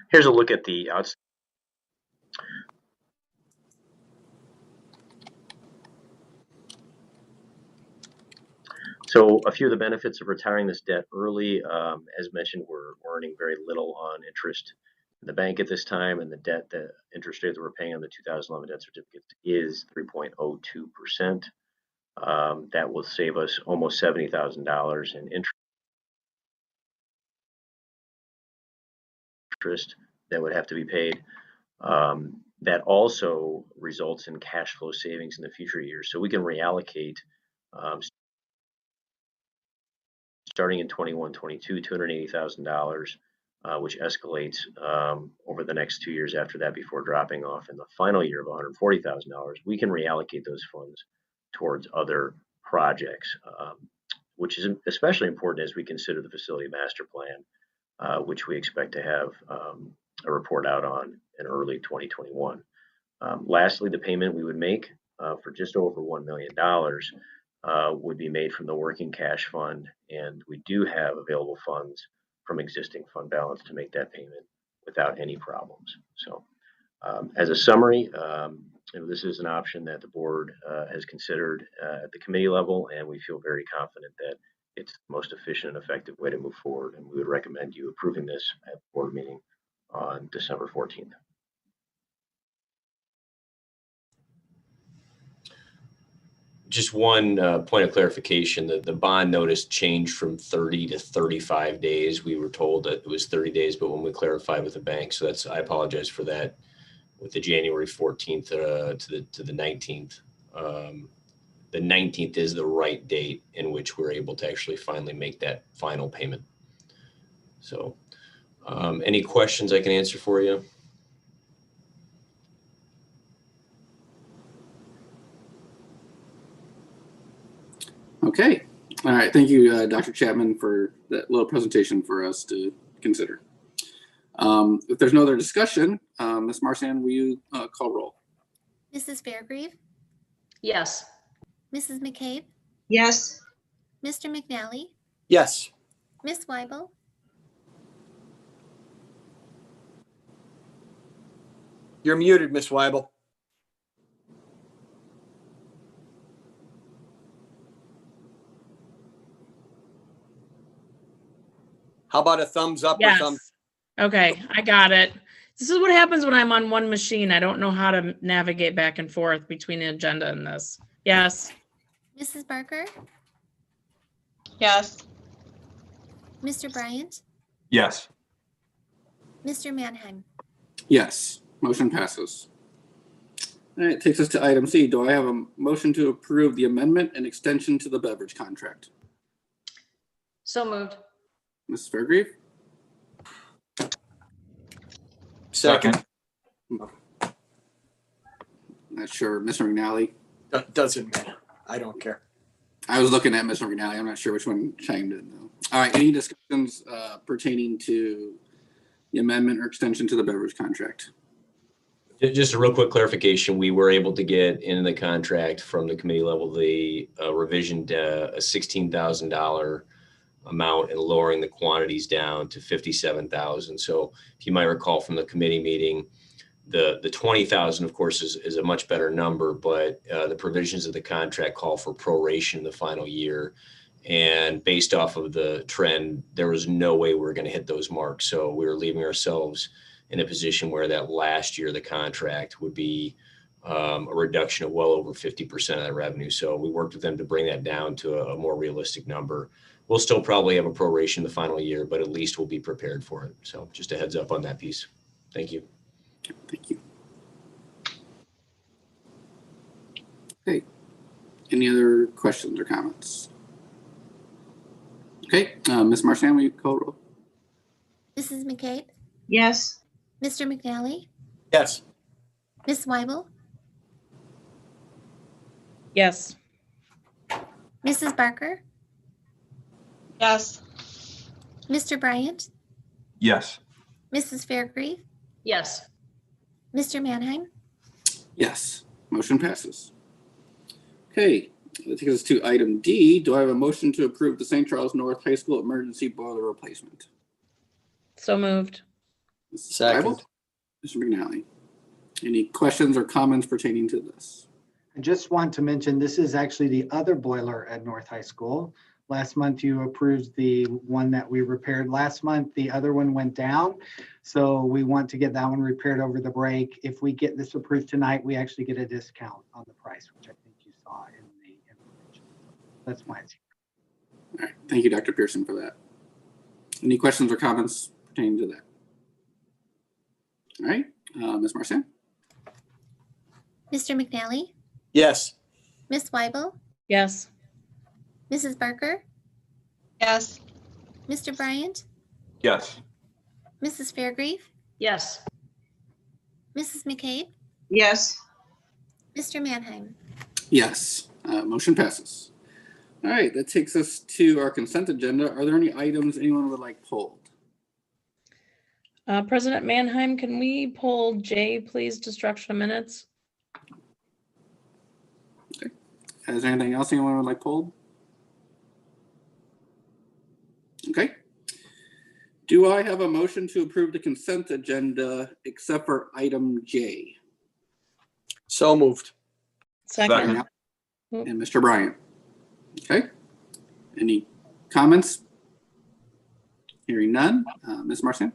Speaker 9: Here's a look at the outstanding. So a few of the benefits of retiring this debt early, as mentioned, we're earning very little on interest in the bank at this time, and the interest rate that we're paying on the 2011 debt certificates is 3.02%. That will save us almost $70,000 in interest that would have to be paid. That also results in cash flow savings in the future years. So we can reallocate starting in 21-22, $280,000, which escalates over the next 2 years after that before dropping off in the final year of $140,000. We can reallocate those funds towards other projects, which is especially important as we consider the facility master plan, which we expect to have a report out on in early 2021. Lastly, the payment we would make for just over $1 million would be made from the working cash fund, and we do have available funds from existing fund balance to make that payment without any problems. So as a summary, this is an option that the board has considered at the committee level, and we feel very confident that it's the most efficient and effective way to move forward, and we would recommend you approving this at the board meeting on December 14th. Just one point of clarification, the bond notice changed from 30 to 35 days. We were told that it was 30 days, but when we clarified with the bank, so I apologize for that, with the January 14th to the 19th. The 19th is the right date in which we're able to actually finally make that final payment. So any questions I can answer for you?
Speaker 25: Okay. All right. Thank you, Dr. Chapman, for that little presentation for us to consider. If there's no other discussion, Ms. Marsan, will you call roll?
Speaker 7: Mrs. Fairgrieve,
Speaker 1: Yes.
Speaker 7: Mrs. McCabe,
Speaker 26: Yes.
Speaker 7: Mr. McNally,
Speaker 28: Yes.
Speaker 7: Miss Weibel,
Speaker 28: You're muted, Miss Weibel. How about a thumbs up or thumbs?
Speaker 3: Yes. Okay, I got it. This is what happens when I'm on one machine. I don't know how to navigate back and forth between the agenda and this. Yes.
Speaker 7: Mrs. Barker,
Speaker 4: Yes.
Speaker 7: Mr. Bryant,
Speaker 5: Yes.
Speaker 7: Mr. Mannheim.
Speaker 25: Yes. Motion passes. All right, takes us to item C. Do I have a motion to approve the amendment and extension to the beverage contract?
Speaker 1: So moved.
Speaker 25: Ms. Fairgrieve?
Speaker 28: Second.
Speaker 25: Not sure. Mr. McNally?
Speaker 28: Doesn't matter. I don't care.
Speaker 25: I was looking at Mr. McNally. I'm not sure which one chimed in though. All right, any discussions pertaining to the amendment or extension to the beverage contract?
Speaker 9: Just a real quick clarification. We were able to get in the contract from the committee level, the revision, a $16,000 amount and lowering the quantities down to 57,000. So if you might recall from the committee meeting, the 20,000, of course, is a much better number, but the provisions of the contract call for proration the final year. And based off of the trend, there was no way we were going to hit those marks. So we were leaving ourselves in a position where that last year, the contract would be a reduction of well over 50% of that revenue. So we worked with them to bring that down to a more realistic number. We'll still probably have a proration the final year, but at least we'll be prepared for it. So just a heads up on that piece. Thank you.
Speaker 25: Thank you. Okay. Any other questions or comments? Okay, Ms. Marchand, will you call roll?
Speaker 7: Mrs. McCabe?
Speaker 26: Yes.
Speaker 7: Mr. McNally?
Speaker 28: Yes.
Speaker 7: Ms. Weibel?
Speaker 3: Yes.
Speaker 7: Mrs. Barker?
Speaker 4: Yes.
Speaker 7: Mr. Bryant?
Speaker 5: Yes.
Speaker 7: Mrs. Fairgrieve?
Speaker 1: Yes.
Speaker 7: Mr. Mannheim?
Speaker 25: Yes, motion passes. Okay, that takes us to item D. Do I have a motion to approve the St. Charles North High School emergency boiler replacement?
Speaker 3: So moved.
Speaker 28: Second.
Speaker 25: Mr. McNally. Any questions or comments pertaining to this?
Speaker 27: I just want to mention, this is actually the other boiler at North High School. Last month you approved the one that we repaired. Last month, the other one went down. So we want to get that one repaired over the break. If we get this approved tonight, we actually get a discount on the price, which I think you saw in the information. That's why it's here.
Speaker 25: All right, thank you, Dr. Pearson, for that. Any questions or comments pertaining to that? All right, Ms. Marchand?
Speaker 7: Mr. McNally?
Speaker 28: Yes.
Speaker 7: Ms. Weibel?
Speaker 3: Yes.
Speaker 7: Mrs. Barker?
Speaker 4: Yes.
Speaker 7: Mr. Bryant?
Speaker 5: Yes.
Speaker 7: Mrs. Fairgrieve?
Speaker 1: Yes.
Speaker 7: Mrs. McCabe?
Speaker 26: Yes.
Speaker 7: Mr. Mannheim?
Speaker 25: Yes, motion passes. All right, that takes us to our consent agenda. Are there any items anyone would like pulled?
Speaker 3: President Mannheim, can we pull J, please, destruction of minutes?
Speaker 25: Okay. Is there anything else anyone would like pulled? Okay. Do I have a motion to approve the consent agenda except for item J?
Speaker 28: So moved.
Speaker 3: Second.
Speaker 25: And Mr. Bryant. Okay. Any comments? Hearing none. Ms. Marchand?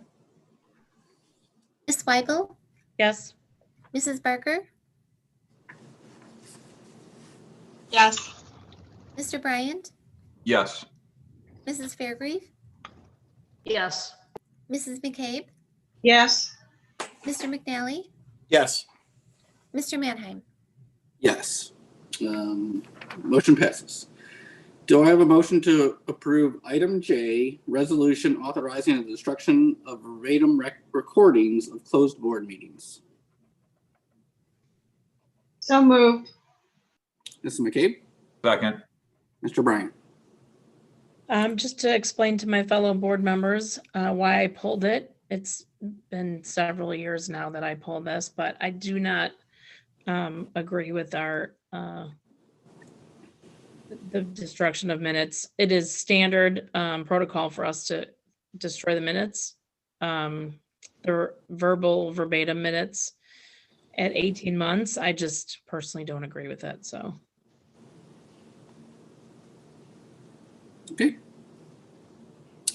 Speaker 7: Ms. Weibel?
Speaker 3: Yes.
Speaker 7: Mrs. Barker?
Speaker 4: Yes.
Speaker 7: Mr. Bryant?
Speaker 5: Yes.
Speaker 7: Mrs. Fairgrieve?
Speaker 1: Yes.
Speaker 7: Mrs. McCabe?
Speaker 26: Yes.
Speaker 7: Mr. McNally?
Speaker 28: Yes.
Speaker 7: Mr. Mannheim?
Speaker 25: Yes. Motion passes. Do I have a motion to approve item J, resolution authorizing the destruction of verbatim recordings of closed board meetings?
Speaker 26: So moved.
Speaker 25: Mrs. McCabe?
Speaker 5: Second.
Speaker 25: Mr. Bryant?
Speaker 3: Just to explain to my fellow board members why I pulled it. It's been several years now that I pulled this, but I do not agree with our the destruction of minutes. It is standard protocol for us to destroy the minutes. The verbatim minutes at 18 months. I just personally don't agree with it, so.
Speaker 25: Okay.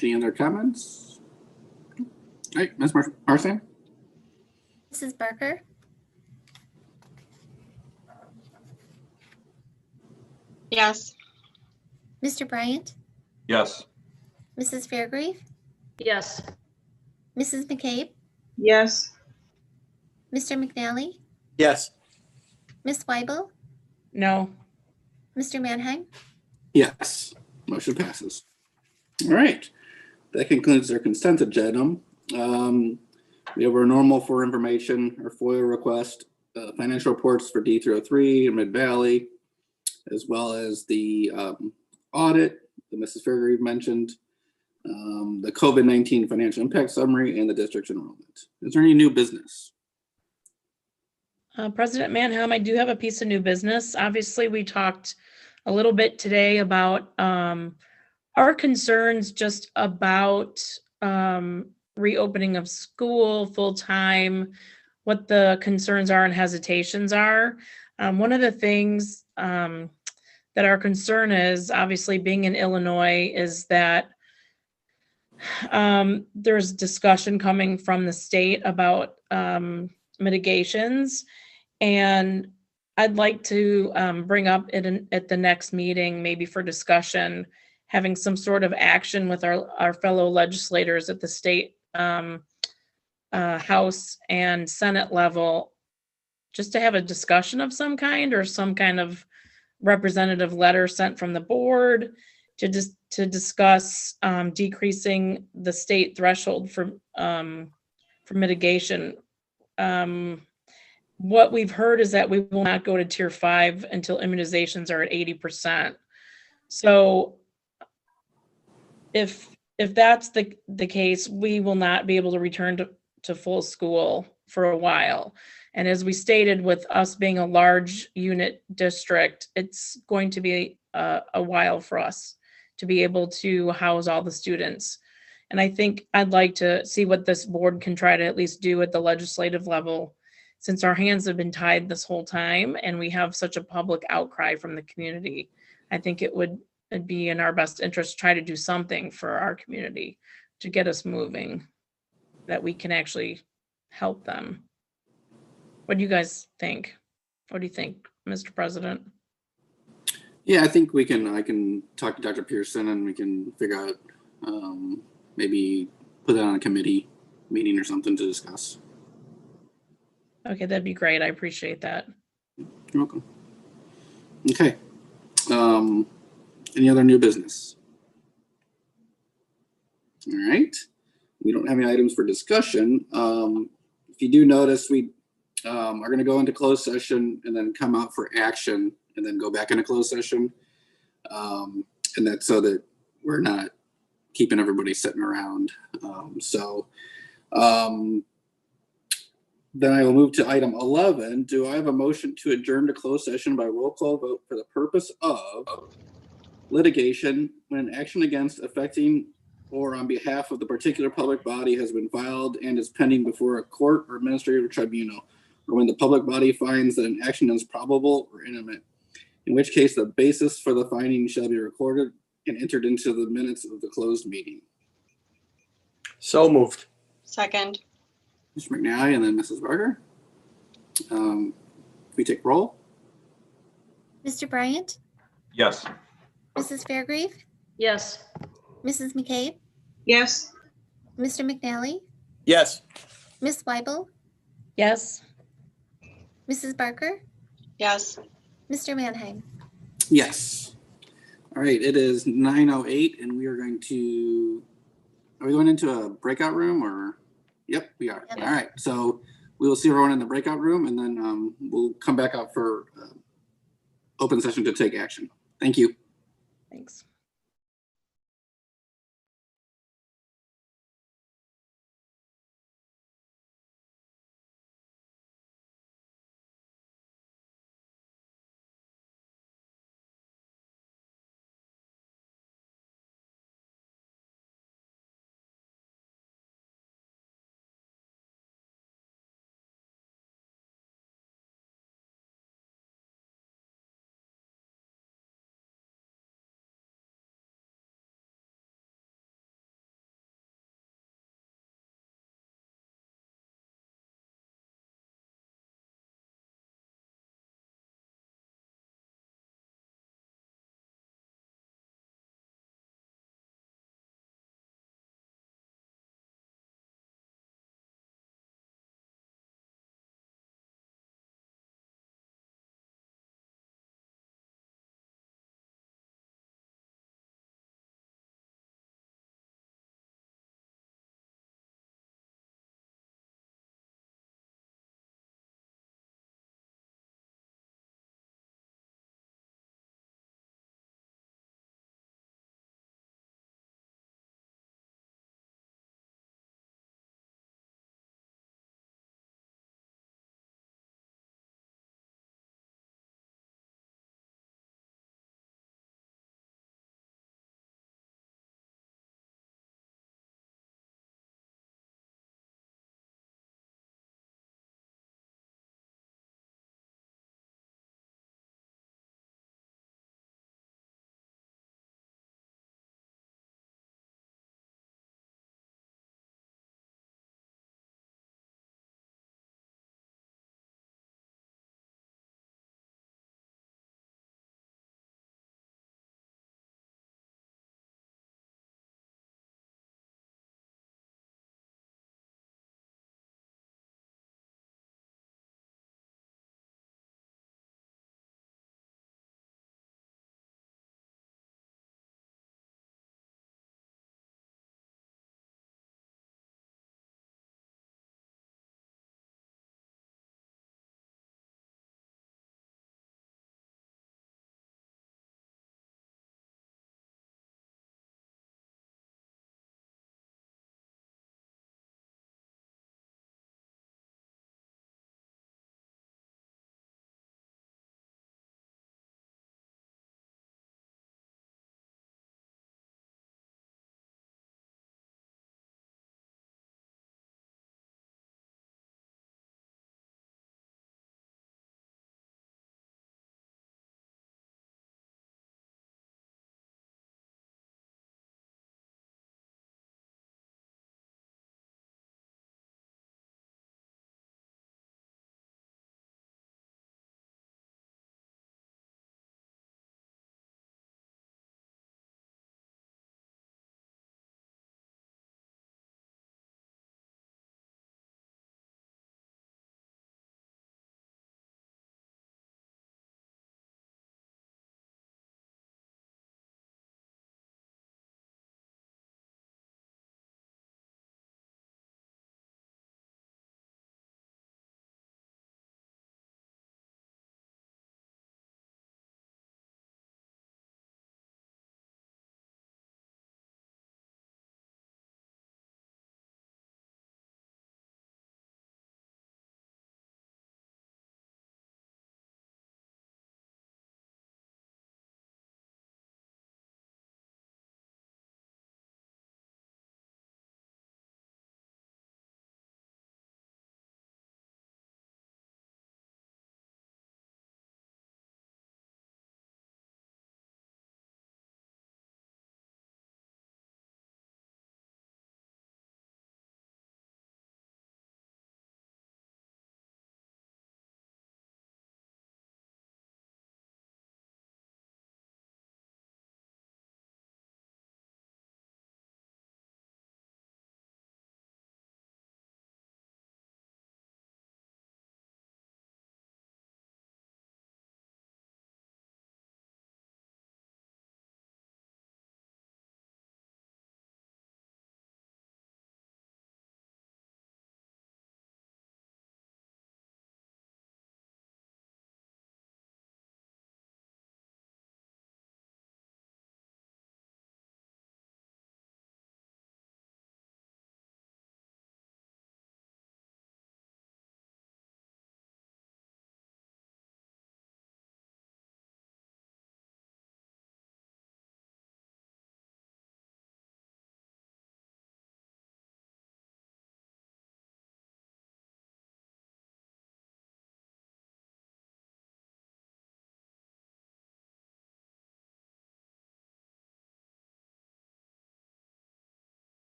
Speaker 25: Any other comments? All right, Ms. Marchand?
Speaker 7: Mrs. Barker?
Speaker 4: Yes.
Speaker 7: Mr. Bryant?
Speaker 5: Yes.
Speaker 7: Mrs. Fairgrieve?
Speaker 1: Yes.
Speaker 7: Mrs. McCabe?
Speaker 26: Yes.
Speaker 7: Mr. McNally?
Speaker 28: Yes.
Speaker 7: Ms. Weibel?
Speaker 3: No.
Speaker 7: Mr. Mannheim?
Speaker 25: Yes. Motion passes. All right. That concludes our consent agenda. We have our normal for information or FOIA request. financial reports for D303 and Mid Valley, as well as the audit that Mrs. Fairgrave mentioned, the COVID-19 financial impact summary, and the district's enrollment. Is there any new business?
Speaker 3: President Manheim, I do have a piece of new business. Obviously, we talked a little bit today about our concerns just about reopening of school full-time, what the concerns are and hesitations are. One of the things that our concern is, obviously being in Illinois, is that there's discussion coming from the state about mitigations. And I'd like to bring up at the next meeting, maybe for discussion, having some sort of action with our fellow legislators at the state House and Senate level, just to have a discussion of some kind, or some kind of representative letter sent from the board to discuss decreasing the state threshold for mitigation. What we've heard is that we will not go to tier 5 until immunizations are at 80%. So if that's the case, we will not be able to return to full school for a while. And as we stated, with us being a large unit district, it's going to be a while for us to be able to house all the students. And I think I'd like to see what this board can try to at least do at the legislative level, since our hands have been tied this whole time and we have such a public outcry from the community. I think it'd be in our best interest to try to do something for our community to get us moving, that we can actually help them. What do you guys think? What do you think, Mr. President?
Speaker 25: Yeah, I think I can talk to Dr. Pearson and we can figure out, maybe put that on a committee meeting or something to discuss.
Speaker 3: Okay, that'd be great. I appreciate that.
Speaker 25: You're welcome. Okay. Any other new business? All right. We don't have any items for discussion. If you do notice, we are going to go into closed session and then come out for action and then go back into closed session. And that's so that we're not keeping everybody sitting around. Then I will move to item 11. Do I have a motion to adjourn to closed session by roll call vote for the purpose of litigation when action against, affecting, or on behalf of the particular public body has been filed and is pending before a court or administrative tribunal, or when the public body finds that an action is probable or imminent, in which case the basis for the finding shall be recorded and entered into the minutes of the closed meeting.
Speaker 28: So moved.
Speaker 4: Second.
Speaker 25: Mr. McNally and then Mrs. Barger. We take roll.
Speaker 7: Mr. Bryant,
Speaker 5: Yes.
Speaker 7: Mrs. Fairgrave,
Speaker 1: Yes.
Speaker 7: Mrs. McCabe,
Speaker 26: Yes.
Speaker 7: Mr. McNally,
Speaker 28: Yes.
Speaker 7: Miss Weibel,
Speaker 3: Yes.
Speaker 7: Mrs. Barker,
Speaker 4: Yes.
Speaker 7: Mr. Mannheim.
Speaker 25: Yes. All right, it is 9:08 and we are going to, are we going into a breakout room or? Yep, we are.
Speaker 7: Yep.
Speaker 25: All right, so we will see everyone in the breakout room and then we'll come back out for open session to take action. Thank you.
Speaker 3: Thanks.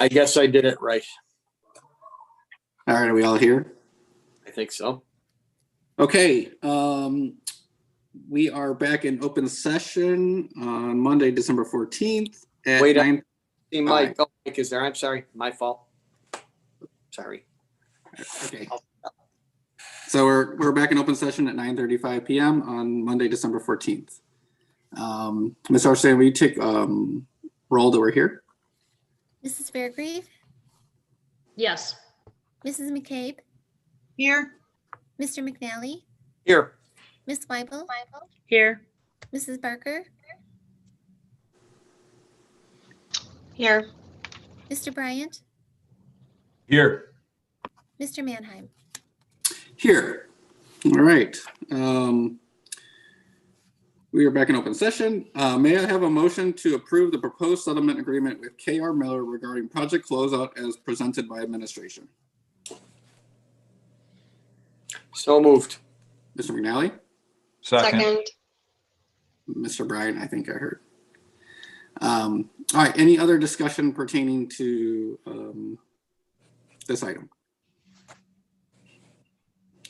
Speaker 28: I guess I did it right.
Speaker 25: All right, are we all here?
Speaker 28: I think so.
Speaker 25: Okay, we are back in open session on Monday, December 14th at
Speaker 28: Wait,
Speaker 25: 9.
Speaker 28: See, Mike, oh, Mike is there. I'm sorry. My fault. Sorry.
Speaker 25: Okay. So we're back in open session at 9:35 p.m. on Monday, December 14th. Ms. Arsen, will you take roll that we're here?
Speaker 7: Mrs. Fairgrieve,
Speaker 1: Yes.
Speaker 7: Mrs. McCabe,
Speaker 26: Here.
Speaker 7: Mr. McNally,
Speaker 28: Here.
Speaker 7: Miss Weibel,
Speaker 3: Here.
Speaker 7: Mrs. Barker,
Speaker 4: Here.
Speaker 7: Mr. Bryant,
Speaker 5: Here.
Speaker 7: Mr. Mannheim.
Speaker 25: Here. All right. We are back in open session. May I have a motion to approve the proposed settlement agreement with K.R. Miller regarding project closeout as presented by administration?
Speaker 28: So moved.
Speaker 25: Mr. McNally?
Speaker 5: Second.
Speaker 25: Mr. Bryant, I think I heard. All right, any other discussion pertaining to this item?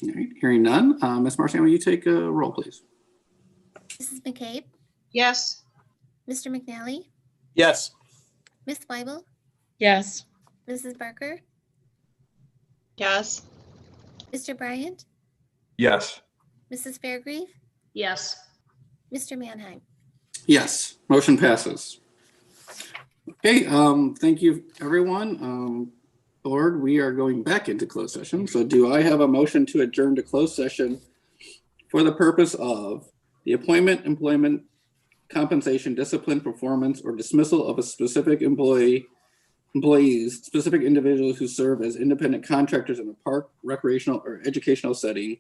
Speaker 25: All right, hearing none. Ms. Marsan, will you take a roll, please?
Speaker 7: Mrs. McCabe,
Speaker 26: Yes.
Speaker 7: Mr. McNally,
Speaker 28: Yes.
Speaker 7: Miss Weibel,
Speaker 3: Yes.
Speaker 7: Mrs. Barker,
Speaker 4: Yes.
Speaker 7: Mr. Bryant,
Speaker 5: Yes.
Speaker 7: Mrs. Fairgrieve,
Speaker 1: Yes.
Speaker 7: Mr. Mannheim.
Speaker 25: Yes, motion passes. Okay, thank you, everyone. Board, we are going back into closed session. So do I have a motion to adjourn to closed session for the purpose of the appointment, employment, compensation, discipline, performance, or dismissal of a specific employees, specific individuals who serve as independent contractors in a park, recreational, or educational setting,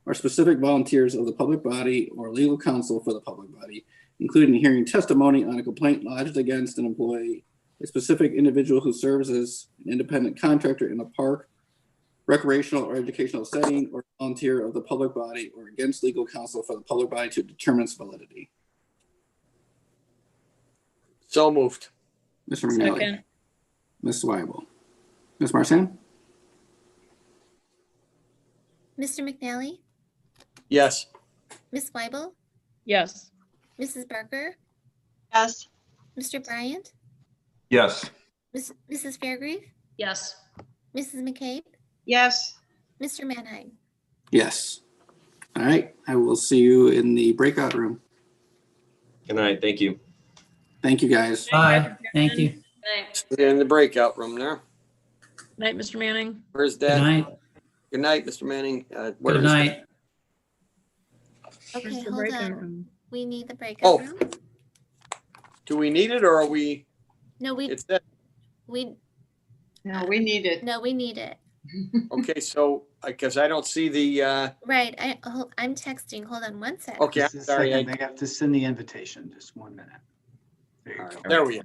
Speaker 25: or specific volunteers of the public body or legal counsel for the public body, including hearing testimony on a complaint lodged against an employee, a specific individual who serves as an independent contractor in a park, recreational, or educational setting, or volunteer of the public body, or against legal counsel for the public body to determine its validity.
Speaker 28: So moved.
Speaker 25: Mr. McNally.
Speaker 3: Second.
Speaker 25: Ms. Weibel. Ms. Marsan?
Speaker 7: Mr. McNally,
Speaker 28: Yes.
Speaker 7: Miss Weibel,
Speaker 3: Yes.
Speaker 7: Mrs. Barker,
Speaker 4: Yes.
Speaker 7: Mr. Bryant,
Speaker 5: Yes.
Speaker 7: Mrs. Fairgrieve,
Speaker 1: Yes.
Speaker 7: Mrs. McCabe,
Speaker 26: Yes.
Speaker 7: Mr. Mannheim.
Speaker 25: Yes. All right, I will see you in the breakout room.
Speaker 9: Good night. Thank you.
Speaker 25: Thank you, guys.
Speaker 8: Bye. Thank you.
Speaker 28: In the breakout room there.
Speaker 3: Night, Mr. Manning.
Speaker 28: Where's
Speaker 8: Good
Speaker 28: that?
Speaker 8: night.
Speaker 28: Good night, Mr. Manning. Where
Speaker 8: Good
Speaker 28: is
Speaker 8: night.
Speaker 7: Okay,
Speaker 3: Where's the
Speaker 7: hold
Speaker 3: breakout
Speaker 7: on.
Speaker 3: room?
Speaker 7: We need the breakout
Speaker 28: Oh.
Speaker 7: room.
Speaker 28: Do we need it or are we?
Speaker 7: No,
Speaker 28: It's that.
Speaker 7: we
Speaker 26: No, we need it.
Speaker 7: no, we need it.
Speaker 28: Okay, so because I don't see the.
Speaker 7: Right. I'm texting. Hold on one second.
Speaker 28: Okay, I'm
Speaker 27: Just a
Speaker 28: sorry.
Speaker 27: second, they have to send the invitation. Just 1 minute. There you go.
Speaker 28: There we go.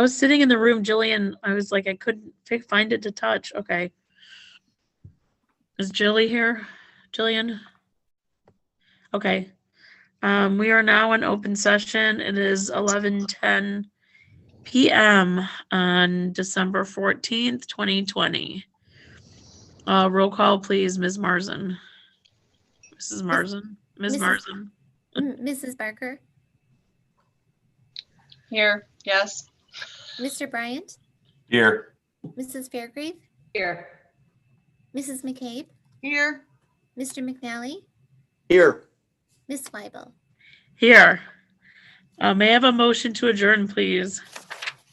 Speaker 3: I was sitting in the room, Jillian. I was like, I couldn't find it to touch. Okay. Is Jilly here? Jillian? Okay. We are now in open session. It is 11:10 p.m. on December 14th, 2020. Roll call, please, Ms. Marzin. Mrs. Marzin. Ms. Marzin.
Speaker 7: Mrs. Barker,
Speaker 4: Here, yes.
Speaker 7: Mr. Bryant,
Speaker 5: Here.
Speaker 7: Mrs. Fairgrave,
Speaker 1: Here.
Speaker 7: Mrs. McCabe,
Speaker 26: Here.
Speaker 7: Mr. McNally,
Speaker 28: Here.
Speaker 7: Miss Weibel.
Speaker 3: Here. May I have a motion to adjourn, please?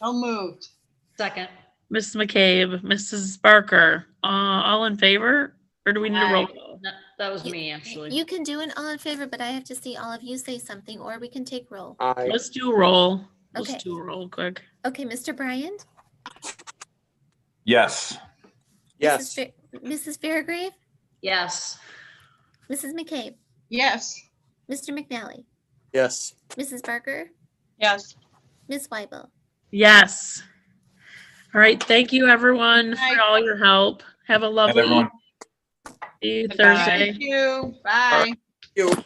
Speaker 26: So moved.
Speaker 1: Second.
Speaker 3: Ms. McCabe, Mrs. Barker, all in favor? Or do we need a roll call?
Speaker 1: That was me, actually.
Speaker 7: You can do an all in favor, but I have to see all of you say something, or we can take roll.
Speaker 3: Let's do a roll.
Speaker 7: Okay.
Speaker 3: Let's do a roll quick.
Speaker 7: Okay, Mr. Bryant,
Speaker 5: Yes.
Speaker 28: Yes.
Speaker 7: Mrs. Fairgrave,
Speaker 1: Yes.
Speaker 7: Mrs. McCabe,
Speaker 26: Yes.
Speaker 7: Mr. McNally,
Speaker 28: Yes.
Speaker 7: Mrs. Barker,
Speaker 4: Yes.
Speaker 7: Miss Weibel.
Speaker 3: Yes. All right. Thank you, everyone,
Speaker 26: Bye.
Speaker 3: for all your help. Have a lovely
Speaker 5: everyone.
Speaker 3: Thursday.
Speaker 26: Thank you. Bye.
Speaker 28: Thank you.